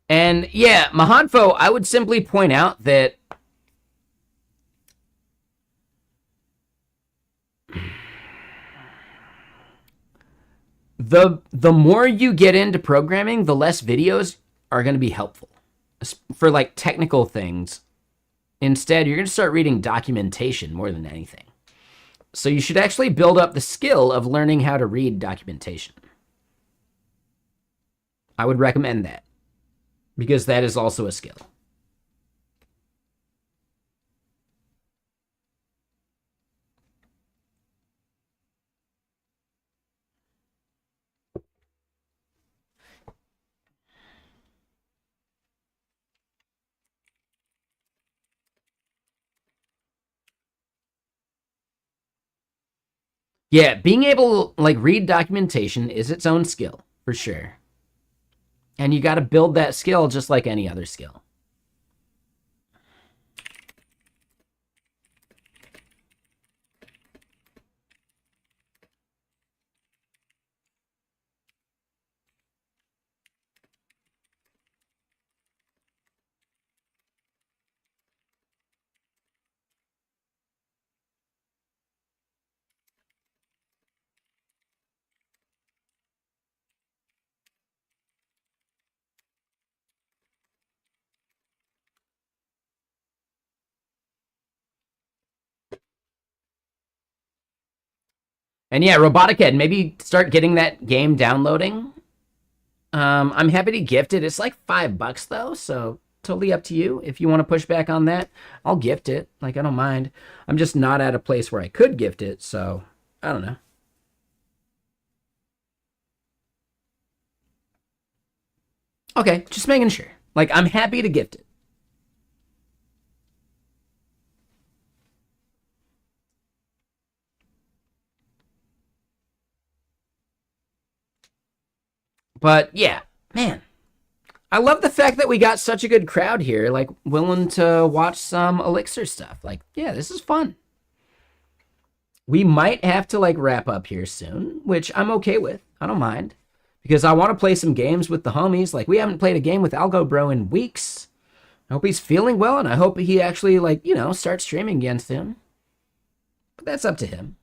And yeah, Mahanfo, I would simply point out that the more you get into programming, the less videos are going to be helpful for like technical things. Instead, you're going to start reading documentation more than anything. So you should actually build up the skill of learning how to read documentation. I would recommend that because that is also a skill. Yeah, being able to like read documentation is its own skill for sure. And you got to build that skill just like any other skill. And yeah, Robotic Head, maybe start getting that game downloading. I'm happy to gift it. It's like $5 though, so totally up to you. If you want to push back on that, I'll gift it. Like, I don't mind. I'm just not at a place where I could gift it, so I don't know. Okay, just making sure. Like, I'm happy to gift it. But yeah, man, I love the fact that we got such a good crowd here, like willing to watch some Elixir stuff. Like, yeah, this is fun. We might have to like wrap up here soon, which I'm okay with. I don't mind because I want to play some games with the homies. Like, we haven't played a game with Algo Bro in weeks. I hope he's feeling well, and I hope he actually like, you know, starts streaming against him. But that's up to him.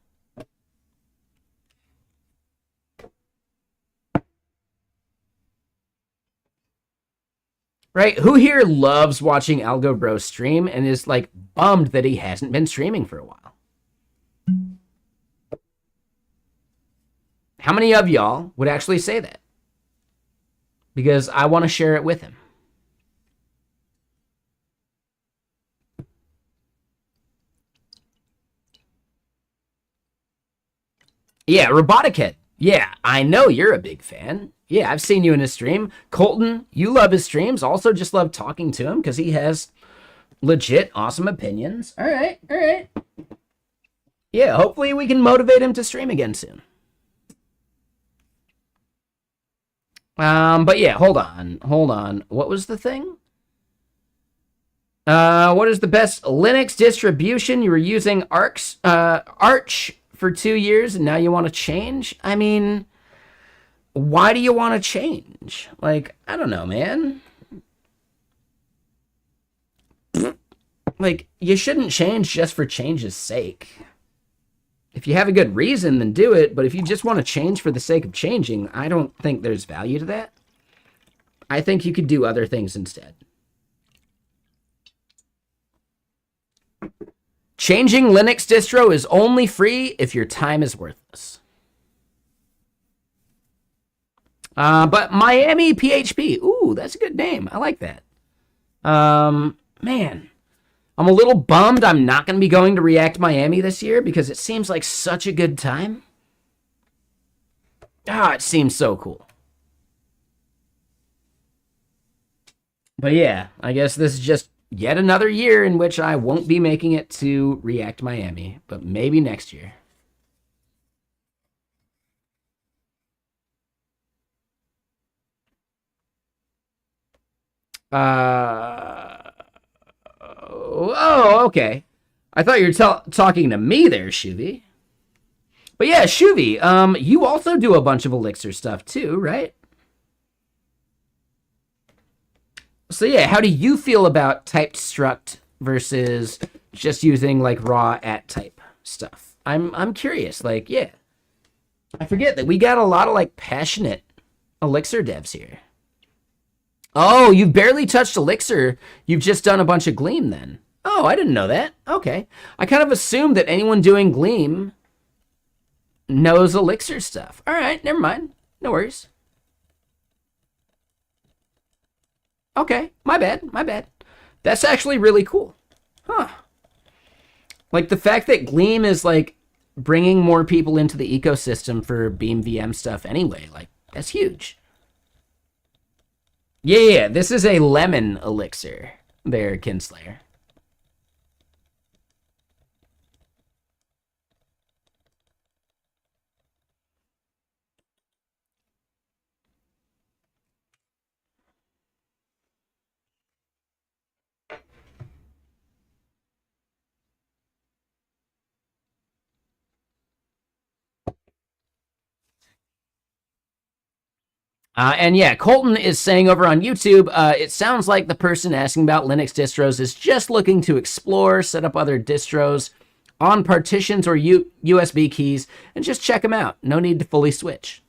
Right? Who here loves watching Algo Bro stream and is like bummed that he hasn't been streaming for a while? How many of y'all would actually say that? Because I want to share it with him. Yeah, Robotic Head. Yeah, I know you're a big fan. Yeah, I've seen you in his stream. Colton, you love his streams. Also just love talking to him because he has legit awesome opinions. All right, all right. Yeah, hopefully we can motivate him to stream again soon. But yeah, hold on. What was the thing? What is the best Linux distribution? You were using Arch for 2 years and now you want to change? I mean, why do you want to change? Like, I don't know, man. Like, you shouldn't change just for change's sake. If you have a good reason, then do it. But if you just want to change for the sake of changing, I don't think there's value to that. I think you could do other things instead. Changing Linux distro is only free if your time is worthless. But Miami PHP. Ooh, that's a good name. I like that. Man, I'm a little bummed I'm not going to be going to React Miami this year because it seems like such a good time. It seems so cool. But yeah, I guess this is just yet another year in which I won't be making it to React Miami, but maybe next year. Oh, okay. I thought you were talking to me there, Shuvi. But yeah, Shuvi, you also do a bunch of Elixir stuff too, right? So yeah, how do you feel about typed struct versus just using like raw at type stuff? I'm curious. Like, yeah. I forget that we got a lot of like passionate Elixir devs here. Oh, you've barely touched Elixir. You've just done a bunch of Gleam then. Oh, I didn't know that. Okay. I kind of assumed that anyone doing Gleam knows Elixir stuff. All right, never mind. No worries. Okay, my bad. That's actually really cool. Huh. Like the fact that Gleam is like bringing more people into the ecosystem for Beam VM stuff anyway, like that's huge. Yeah, this is a lemon elixir there, Kinslayer. And yeah, Colton is saying over on YouTube, it sounds like the person asking about Linux distros is just looking to explore, set up other distros on partitions or USB keys, and just check them out. No need to fully switch.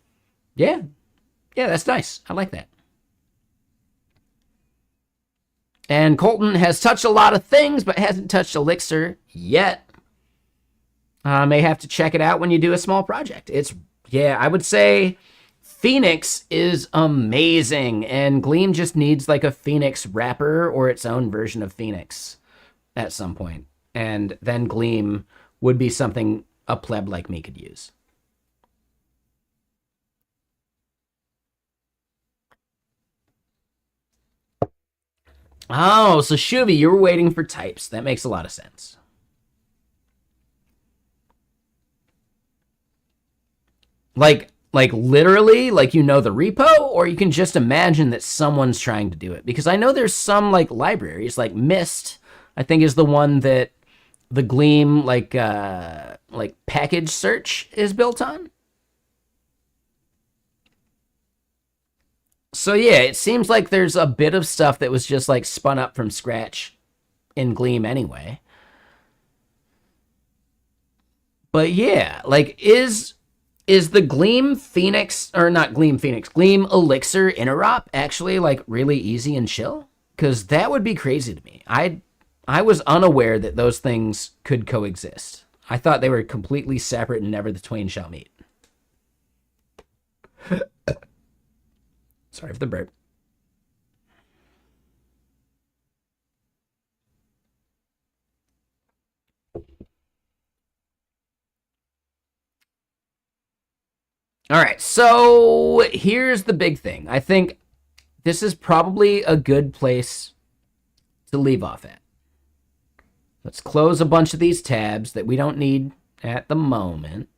Yeah, that's nice. I like that. And Colton has touched a lot of things, but hasn't touched Elixir yet. May have to check it out when you do a small project. I would say Phoenix is amazing, and Gleam just needs like a Phoenix wrapper or its own version of Phoenix at some point. And then Gleam would be something a pleb like me could use. Oh, so Shuvi, you were waiting for types. That makes a lot of sense. Like literally, like you know the repo, or you can just imagine that someone's trying to do it. Because I know there's some like libraries, like Mist, I think is the one that the Gleam like package search is built on. So yeah, it seems like there's a bit of stuff that was just like spun up from scratch in Gleam anyway. But yeah, like is the Gleam Phoenix, or not Gleam Phoenix, Gleam Elixir interop actually like really easy and chill? Because that would be crazy to me. I was unaware that those things could coexist. I thought they were completely separate and never the twain shall meet. Sorry for the burp. All right, so here's the big thing. I think this is probably a good place to leave off at. Let's close a bunch of these tabs that we don't need at the moment.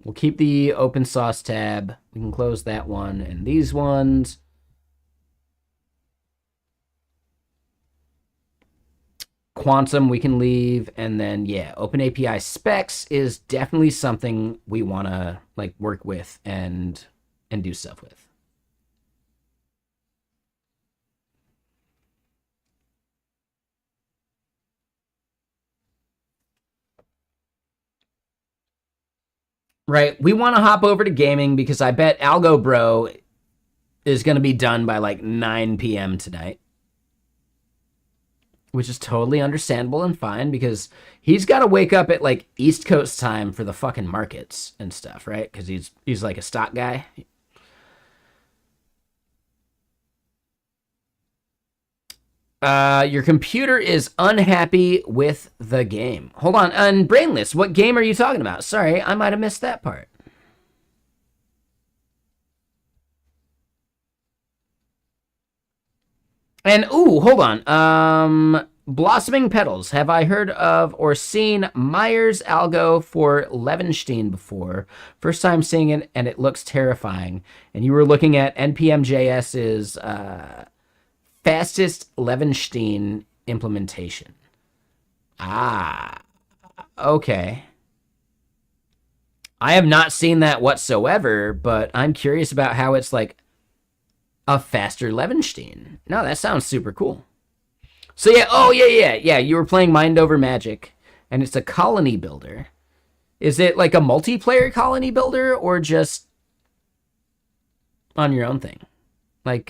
We'll keep the open source tab. We can close that one and these ones. Quantum we can leave, and then yeah, OpenAPI specs is definitely something we want to like work with and do stuff with. Right, we want to hop over to gaming because I bet Algo Bro is going to be done by like 9 p.m. tonight. which is totally understandable and fine because he's got to wake up at like East Coast time for the fucking markets and stuff, right? Because he's like a stock guy. Your computer is unhappy with the game. Hold on, Brainless, what game are you talking about? Sorry, I might have missed that part. And ooh, hold on. Blossoming Petals. Have I heard of or seen Myers Algo for Levenstein before? First time seeing it, and it looks terrifying. And you were looking at NPM.js's fastest Levenstein implementation. Ah, okay. I have not seen that whatsoever, but I'm curious about how it's like a faster Levenstein. No, that sounds super cool. So yeah, oh yeah. You were playing Mind Over Magic, and it's a colony builder. Is it like a multiplayer colony builder or just on your own thing, like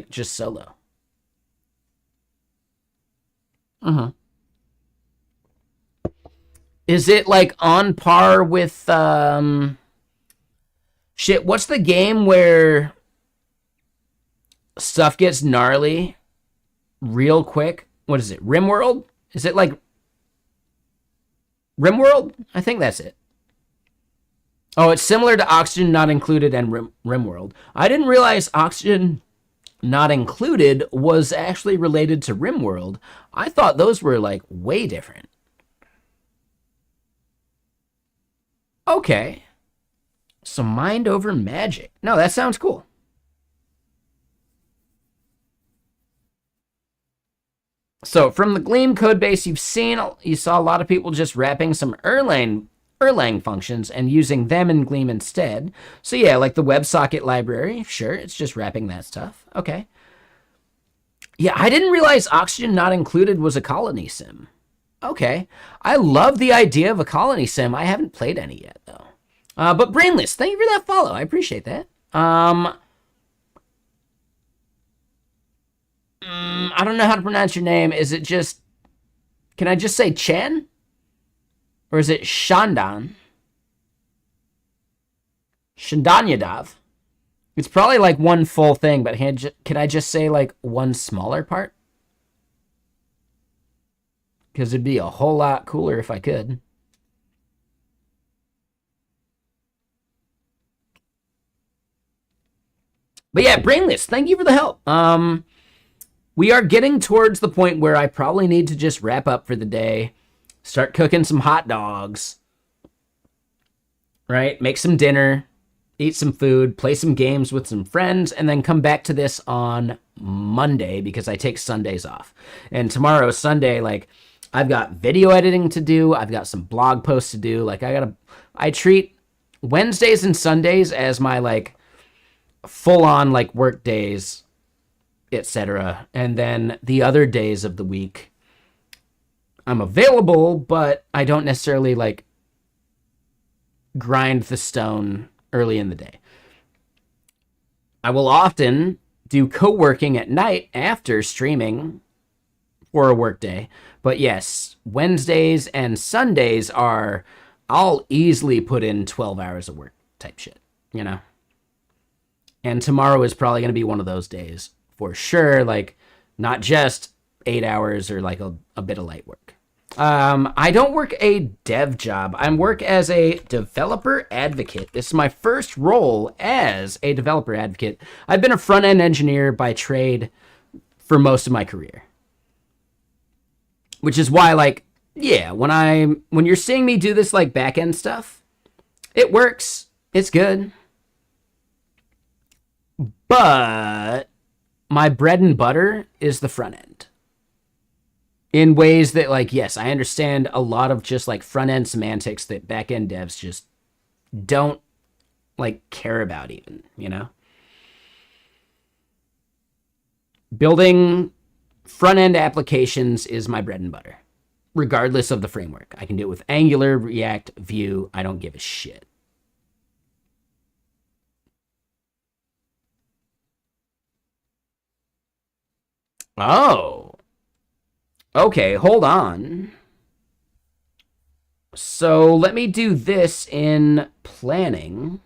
just solo? Uh huh. Is it like on par with shit? What's the game where stuff gets gnarly real quick? What is it? Rimworld? Is it like Rimworld? I think that's it. Oh, it's similar to Oxygen Not Included and Rimworld. I didn't realize Oxygen Not Included was actually related to Rimworld. I thought those were like way different. Okay. So Mind Over Magic. No, that sounds cool. So from the Gleam code base you saw a lot of people just wrapping some Erlang functions and using them in Gleam instead. So yeah, like the WebSocket library, sure, it's just wrapping that stuff. Okay. Yeah, I didn't realize Oxygen Not Included was a colony sim. Okay. I love the idea of a colony sim. I haven't played any yet, though. But Brainless, thank you for that follow. I appreciate that. I don't know how to pronounce your name. Is it just... Can I just say Chan? Or is it Shandan? Shandanyadav? It's probably like one full thing, but can I just say like one smaller part? Because it'd be a whole lot cooler if I could. But yeah, Brainless, thank you for the help. We are getting towards the point where I probably need to just wrap up for the day, start cooking some hot dogs, right? Make some dinner, eat some food, play some games with some friends, and then come back to this on Monday because I take Sundays off. And tomorrow, Sunday, like I've got video editing to do, I've got some blog posts to do. Like I treat Wednesdays and Sundays as my like full on like work days, etc. And then the other days of the week I'm available, but I don't necessarily like grind the stone early in the day. I will often do co-working at night after streaming for a work day. But yes, Wednesdays and Sundays are, I'll easily put in 12 hours of work type shit, you know? And tomorrow is probably going to be one of those days for sure. Like, not just 8 hours or like a bit of light work. I don't work a dev job. I work as a developer advocate. This is my first role as a developer advocate. I've been a front-end engineer by trade for most of my career. Which is why, like, yeah, when you're seeing me do this, like, back-end stuff, it works. It's good. But my bread and butter is the front end. In ways that, like, yes, I understand a lot of just, like, front-end semantics that back-end devs just don't, like, care about even, you know? Building front-end applications is my bread and butter, regardless of the framework. I can do it with Angular, React, Vue. I don't give a shit. Oh. Okay, hold on. So let me do this in planning.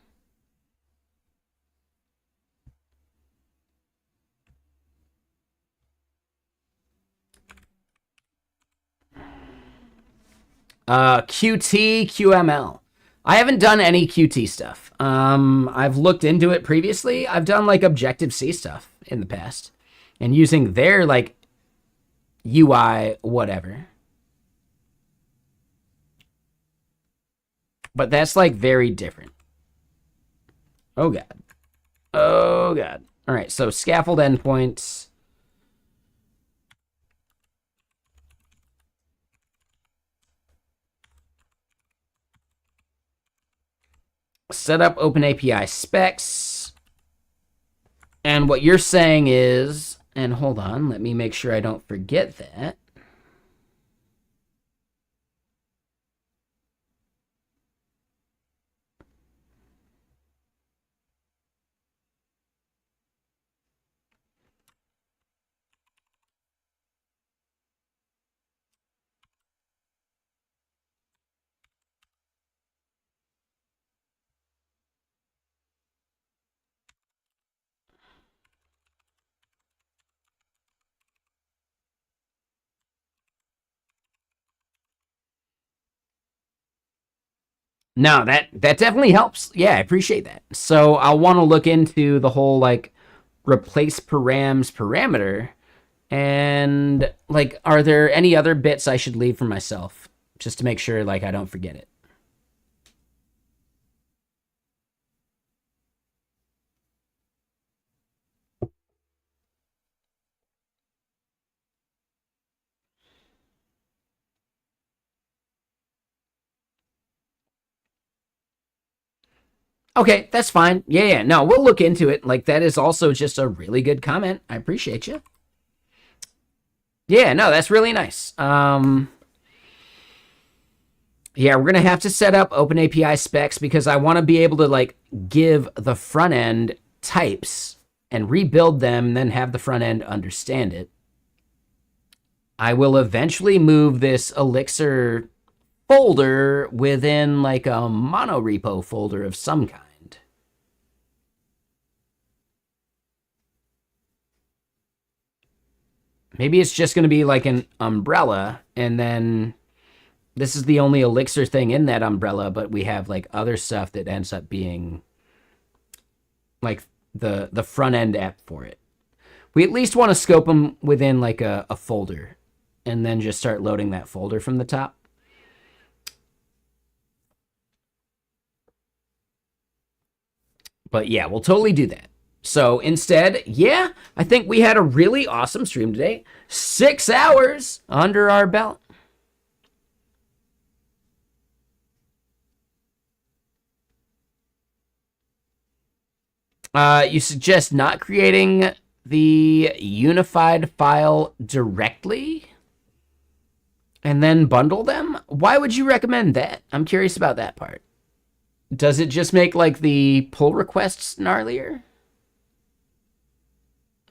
Qt, QML. I haven't done any Qt stuff. I've looked into it previously. I've done like Objective-C stuff in the past, and using their like UI whatever. But that's like very different. Oh god. Oh god. All right, so scaffold endpoints. Set up OpenAPI specs. And what you're saying is, and hold on, let me make sure I don't forget that. No, that definitely helps. Yeah, I appreciate that. So I'll want to look into the whole like replace params parameter, and like, are there any other bits I should leave for myself just to make sure like I don't forget it? Okay, that's fine. Yeah, no, we'll look into it. Like, that is also just a really good comment. I appreciate you. Yeah, no, that's really nice. Yeah, we're gonna have to set up OpenAPI specs because I want to be able to like give the front end types and rebuild them, and then have the front end understand it. I will eventually move this Elixir folder within like a monorepo folder of some kind. Maybe it's just going to be like an umbrella, and then this is the only Elixir thing in that umbrella, but we have like other stuff that ends up being like the front end app for it. We at least want to scope them within like a folder, and then just start loading that folder from the top. But yeah, we'll totally do that. So instead, yeah, I think we had a really awesome stream today. 6 hours under our belt. You suggest not creating the unified file directly and then bundle them? Why would you recommend that? I'm curious about that part. Does it just make like the pull requests gnarlier?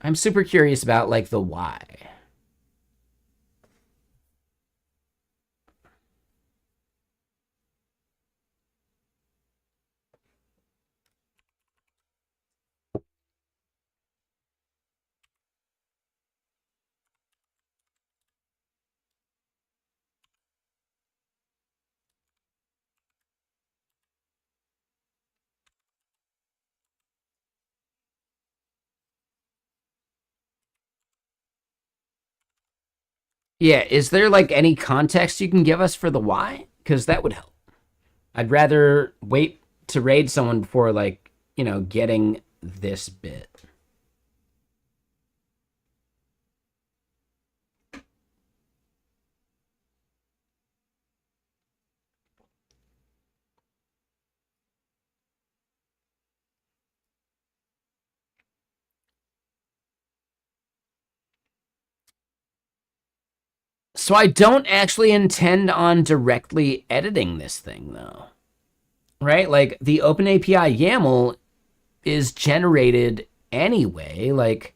I'm super curious about like the why. Yeah, is there like any context you can give us for the why? Because that would help. I'd rather wait to raid someone before like, getting this bit. So I don't actually intend on directly editing this thing though. Right? Like the OpenAPI YAML is generated anyway. Like,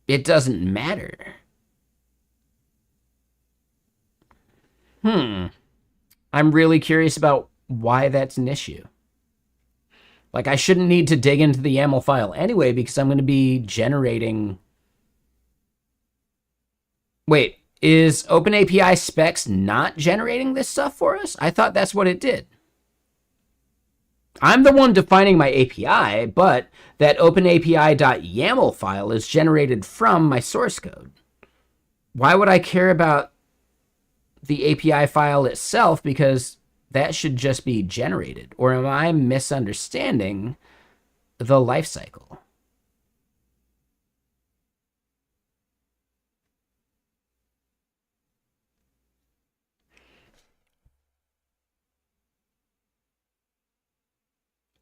it doesn't matter. I'm really curious about why that's an issue. Like, I shouldn't need to dig into the YAML file anyway because I'm going to be generating... Wait, is OpenAPI specs not generating this stuff for us? I thought that's what it did. I'm the one defining my API, but that openapi.yaml file is generated from my source code. Why would I care about the API file itself? Because that should just be generated. Or am I misunderstanding the lifecycle?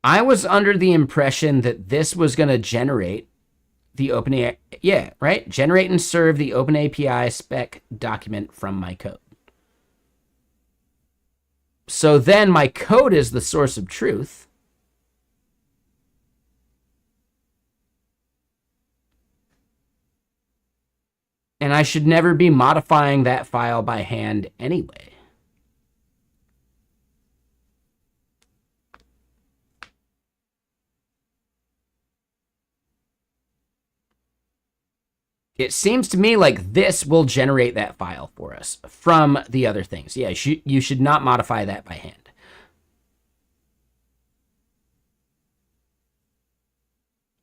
I was under the impression that this was going to generate the OpenAPI, yeah, right? Generate and serve the OpenAPI spec document from my code. So then my code is the source of truth. And I should never be modifying that file by hand anyway. It seems to me like this will generate that file for us from the other things. Yeah, you should not modify that by hand.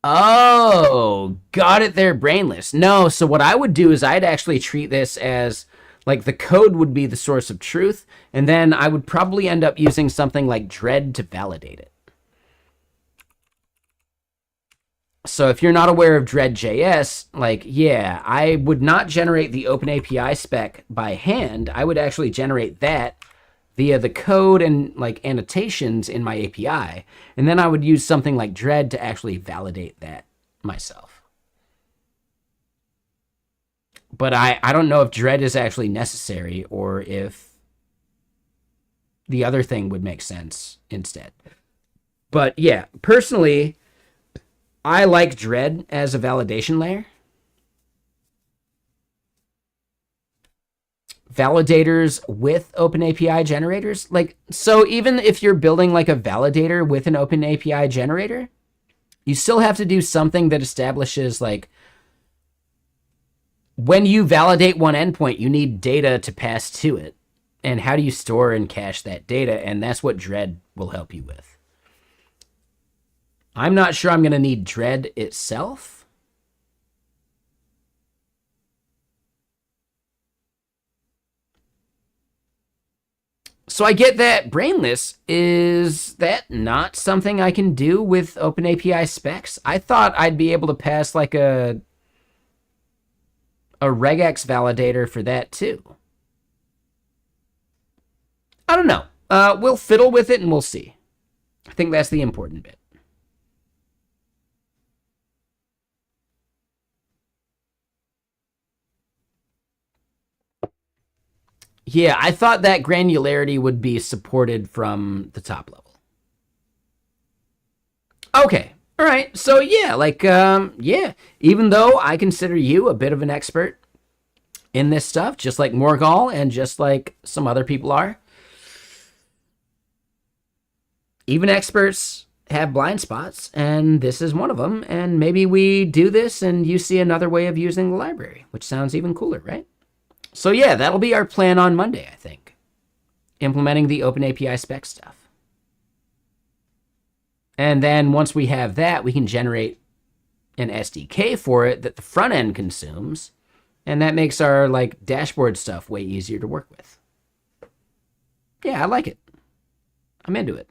Oh, got it there, brainless. No, so what I would do is I'd actually treat this as like the code would be the source of truth, and then I would probably end up using something like Dread to validate it. So if you're not aware of Dread.js, like, yeah, I would not generate the OpenAPI spec by hand. I would actually generate that via the code and like annotations in my API. And then I would use something like Dread to actually validate that myself. But I don't know if Dread is actually necessary or if the other thing would make sense instead. But yeah, personally, I like Dread as a validation layer. Validators with OpenAPI generators. Like, so even if you're building like a validator with an OpenAPI generator, you still have to do something that establishes like when you validate one endpoint, you need data to pass to it. And how do you store and cache that data? And that's what Dread will help you with. I'm not sure I'm going to need Dread itself. So I get that brainless. Is that not something I can do with OpenAPI specs? I thought I'd be able to pass like a regex validator for that too. I don't know. We'll fiddle with it and we'll see. I think that's the important bit. Yeah, I thought that granularity would be supported from the top level. Okay. All right. So yeah, like, yeah, even though I consider you a bit of an expert in this stuff, just like Morgal and just like some other people are, even experts have blind spots, and this is one of them. And maybe we do this and you see another way of using the library, which sounds even cooler, right? So yeah, that'll be our plan on Monday, I think. Implementing the OpenAPI spec stuff. And then once we have that, we can generate an SDK for it that the front end consumes. And that makes our like dashboard stuff way easier to work with. Yeah, I like it. I'm into it.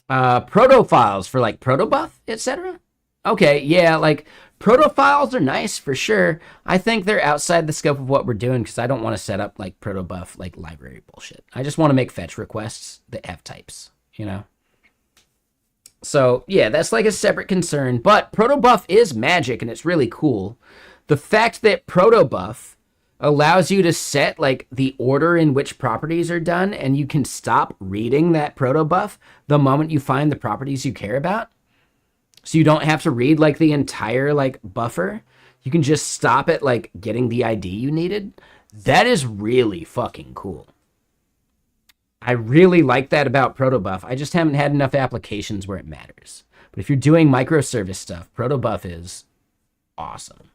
Proto files for like protobuf, etc. Okay, yeah, like proto files are nice for sure. I think they're outside the scope of what we're doing because I don't want to set up like protobuf like library bullshit. I just want to make fetch requests that have types, you know? So yeah, that's like a separate concern, but protobuf is magic and it's really cool. The fact that protobuf allows you to set like the order in which properties are done and you can stop reading that protobuf the moment you find the properties you care about. So you don't have to read like the entire like buffer. you can just stop at like getting the ID you needed. That is really fucking cool. I really like that about Protobuf. I just haven't had enough applications where it matters. But if you're doing microservice stuff, Protobuf is awesome.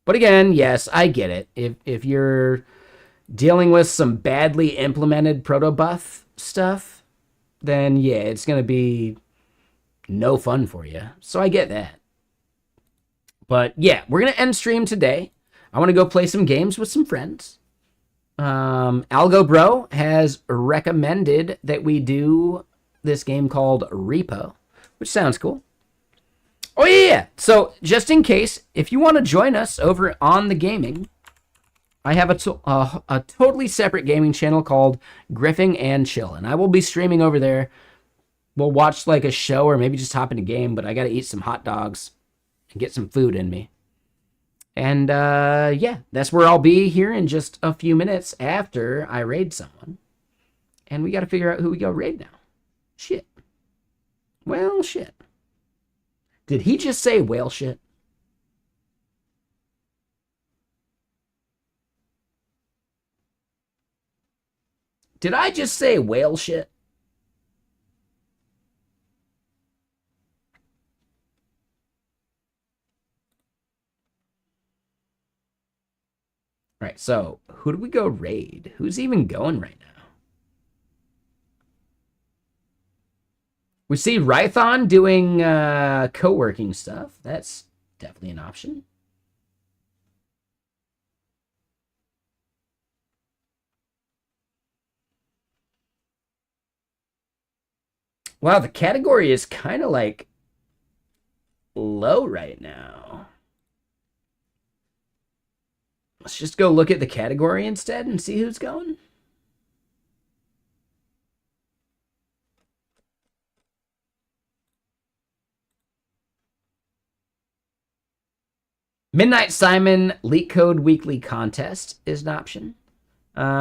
But again, yes, I get it. If you're dealing with some badly implemented Protobuf stuff, then yeah, it's going to be no fun for you. So I get that. But yeah, we're going to end stream today. I want to go play some games with some friends. Algo Bro has recommended that we do this game called Repo, which sounds cool. Oh, yeah. So just in case, if you want to join us over on the gaming, I have a totally separate gaming channel called Griffing and Chill, and I will be streaming over there. We'll watch like a show or maybe just hop in a game, but I got to eat some hot dogs and get some food in me. And yeah, that's where I'll be here in just a few minutes after I raid someone. And we got to figure out who we go raid now. Shit. Well, shit. Did he just say whale shit? Did I just say whale shit? All right, so who do we go raid? Who's even going right now? We see Rython doing co-working stuff. That's definitely an option. Wow, the category is kind of like low right now. Let's just go look at the category instead and see who's going. Midnight Simon Leak Code Weekly Contest is an option.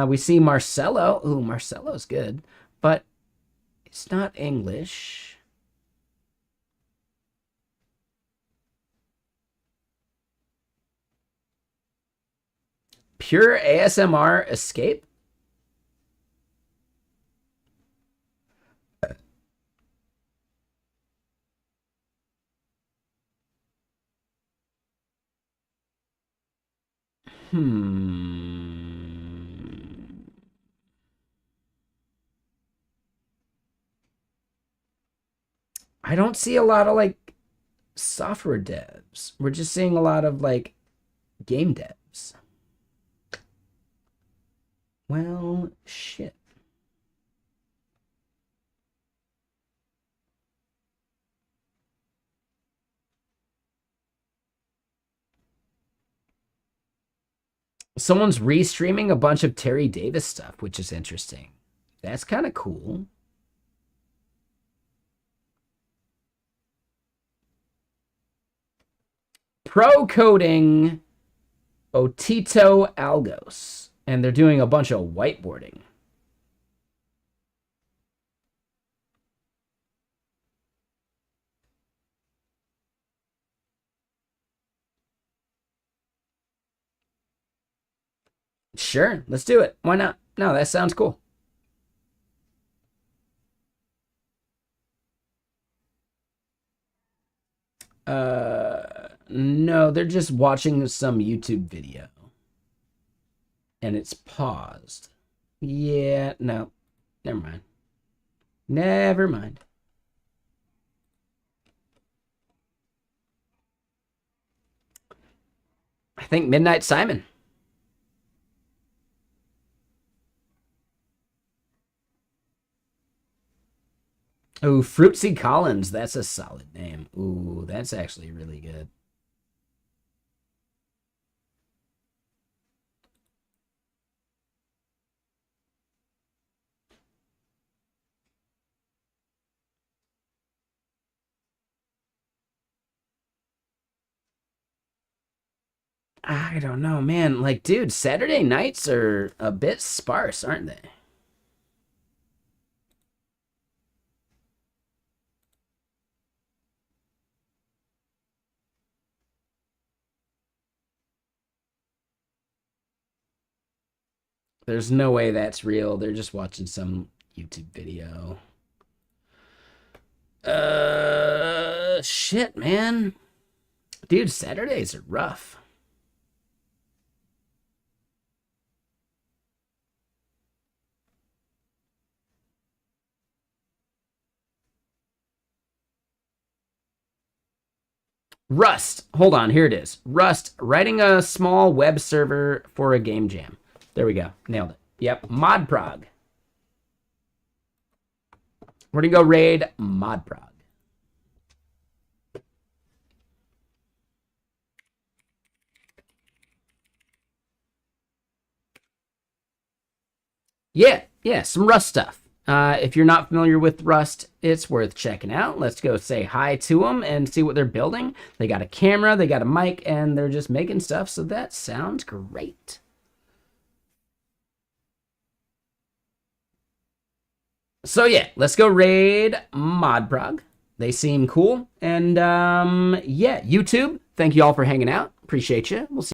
We see Marcelo. Ooh, Marcelo's good, but it's not English. Pure ASMR Escape. I don't see a lot of like software devs. We're just seeing a lot of like game devs. Well, shit. Someone's restreaming a bunch of Terry Davis stuff, which is interesting. That's kind of cool. Pro coding Otito Algos, and they're doing a bunch of whiteboarding. Sure, let's do it. Why not? No, that sounds cool. No, they're just watching some YouTube video. And it's paused. Yeah, no. Never mind. Never mind. I think Midnight Simon. Oh, Fruitsy Collins. That's a solid name. Ooh, that's actually really good. I don't know, man. Like, dude, Saturday nights are a bit sparse, aren't they? There's no way that's real. They're just watching some YouTube video. Shit, man. Dude, Saturdays are rough. Rust. Hold on, here it is. Rust, writing a small web server for a game jam. There we go. Nailed it. Yep, ModProg. We're going to go raid ModProg. Yeah, some Rust stuff. If you're not familiar with Rust, it's worth checking out. Let's go say hi to them and see what they're building. They got a camera, they got a mic, and they're just making stuff, so that sounds great. So yeah, let's go raid ModProg. They seem cool. And yeah, YouTube, thank you all for hanging out. Appreciate you. We'll see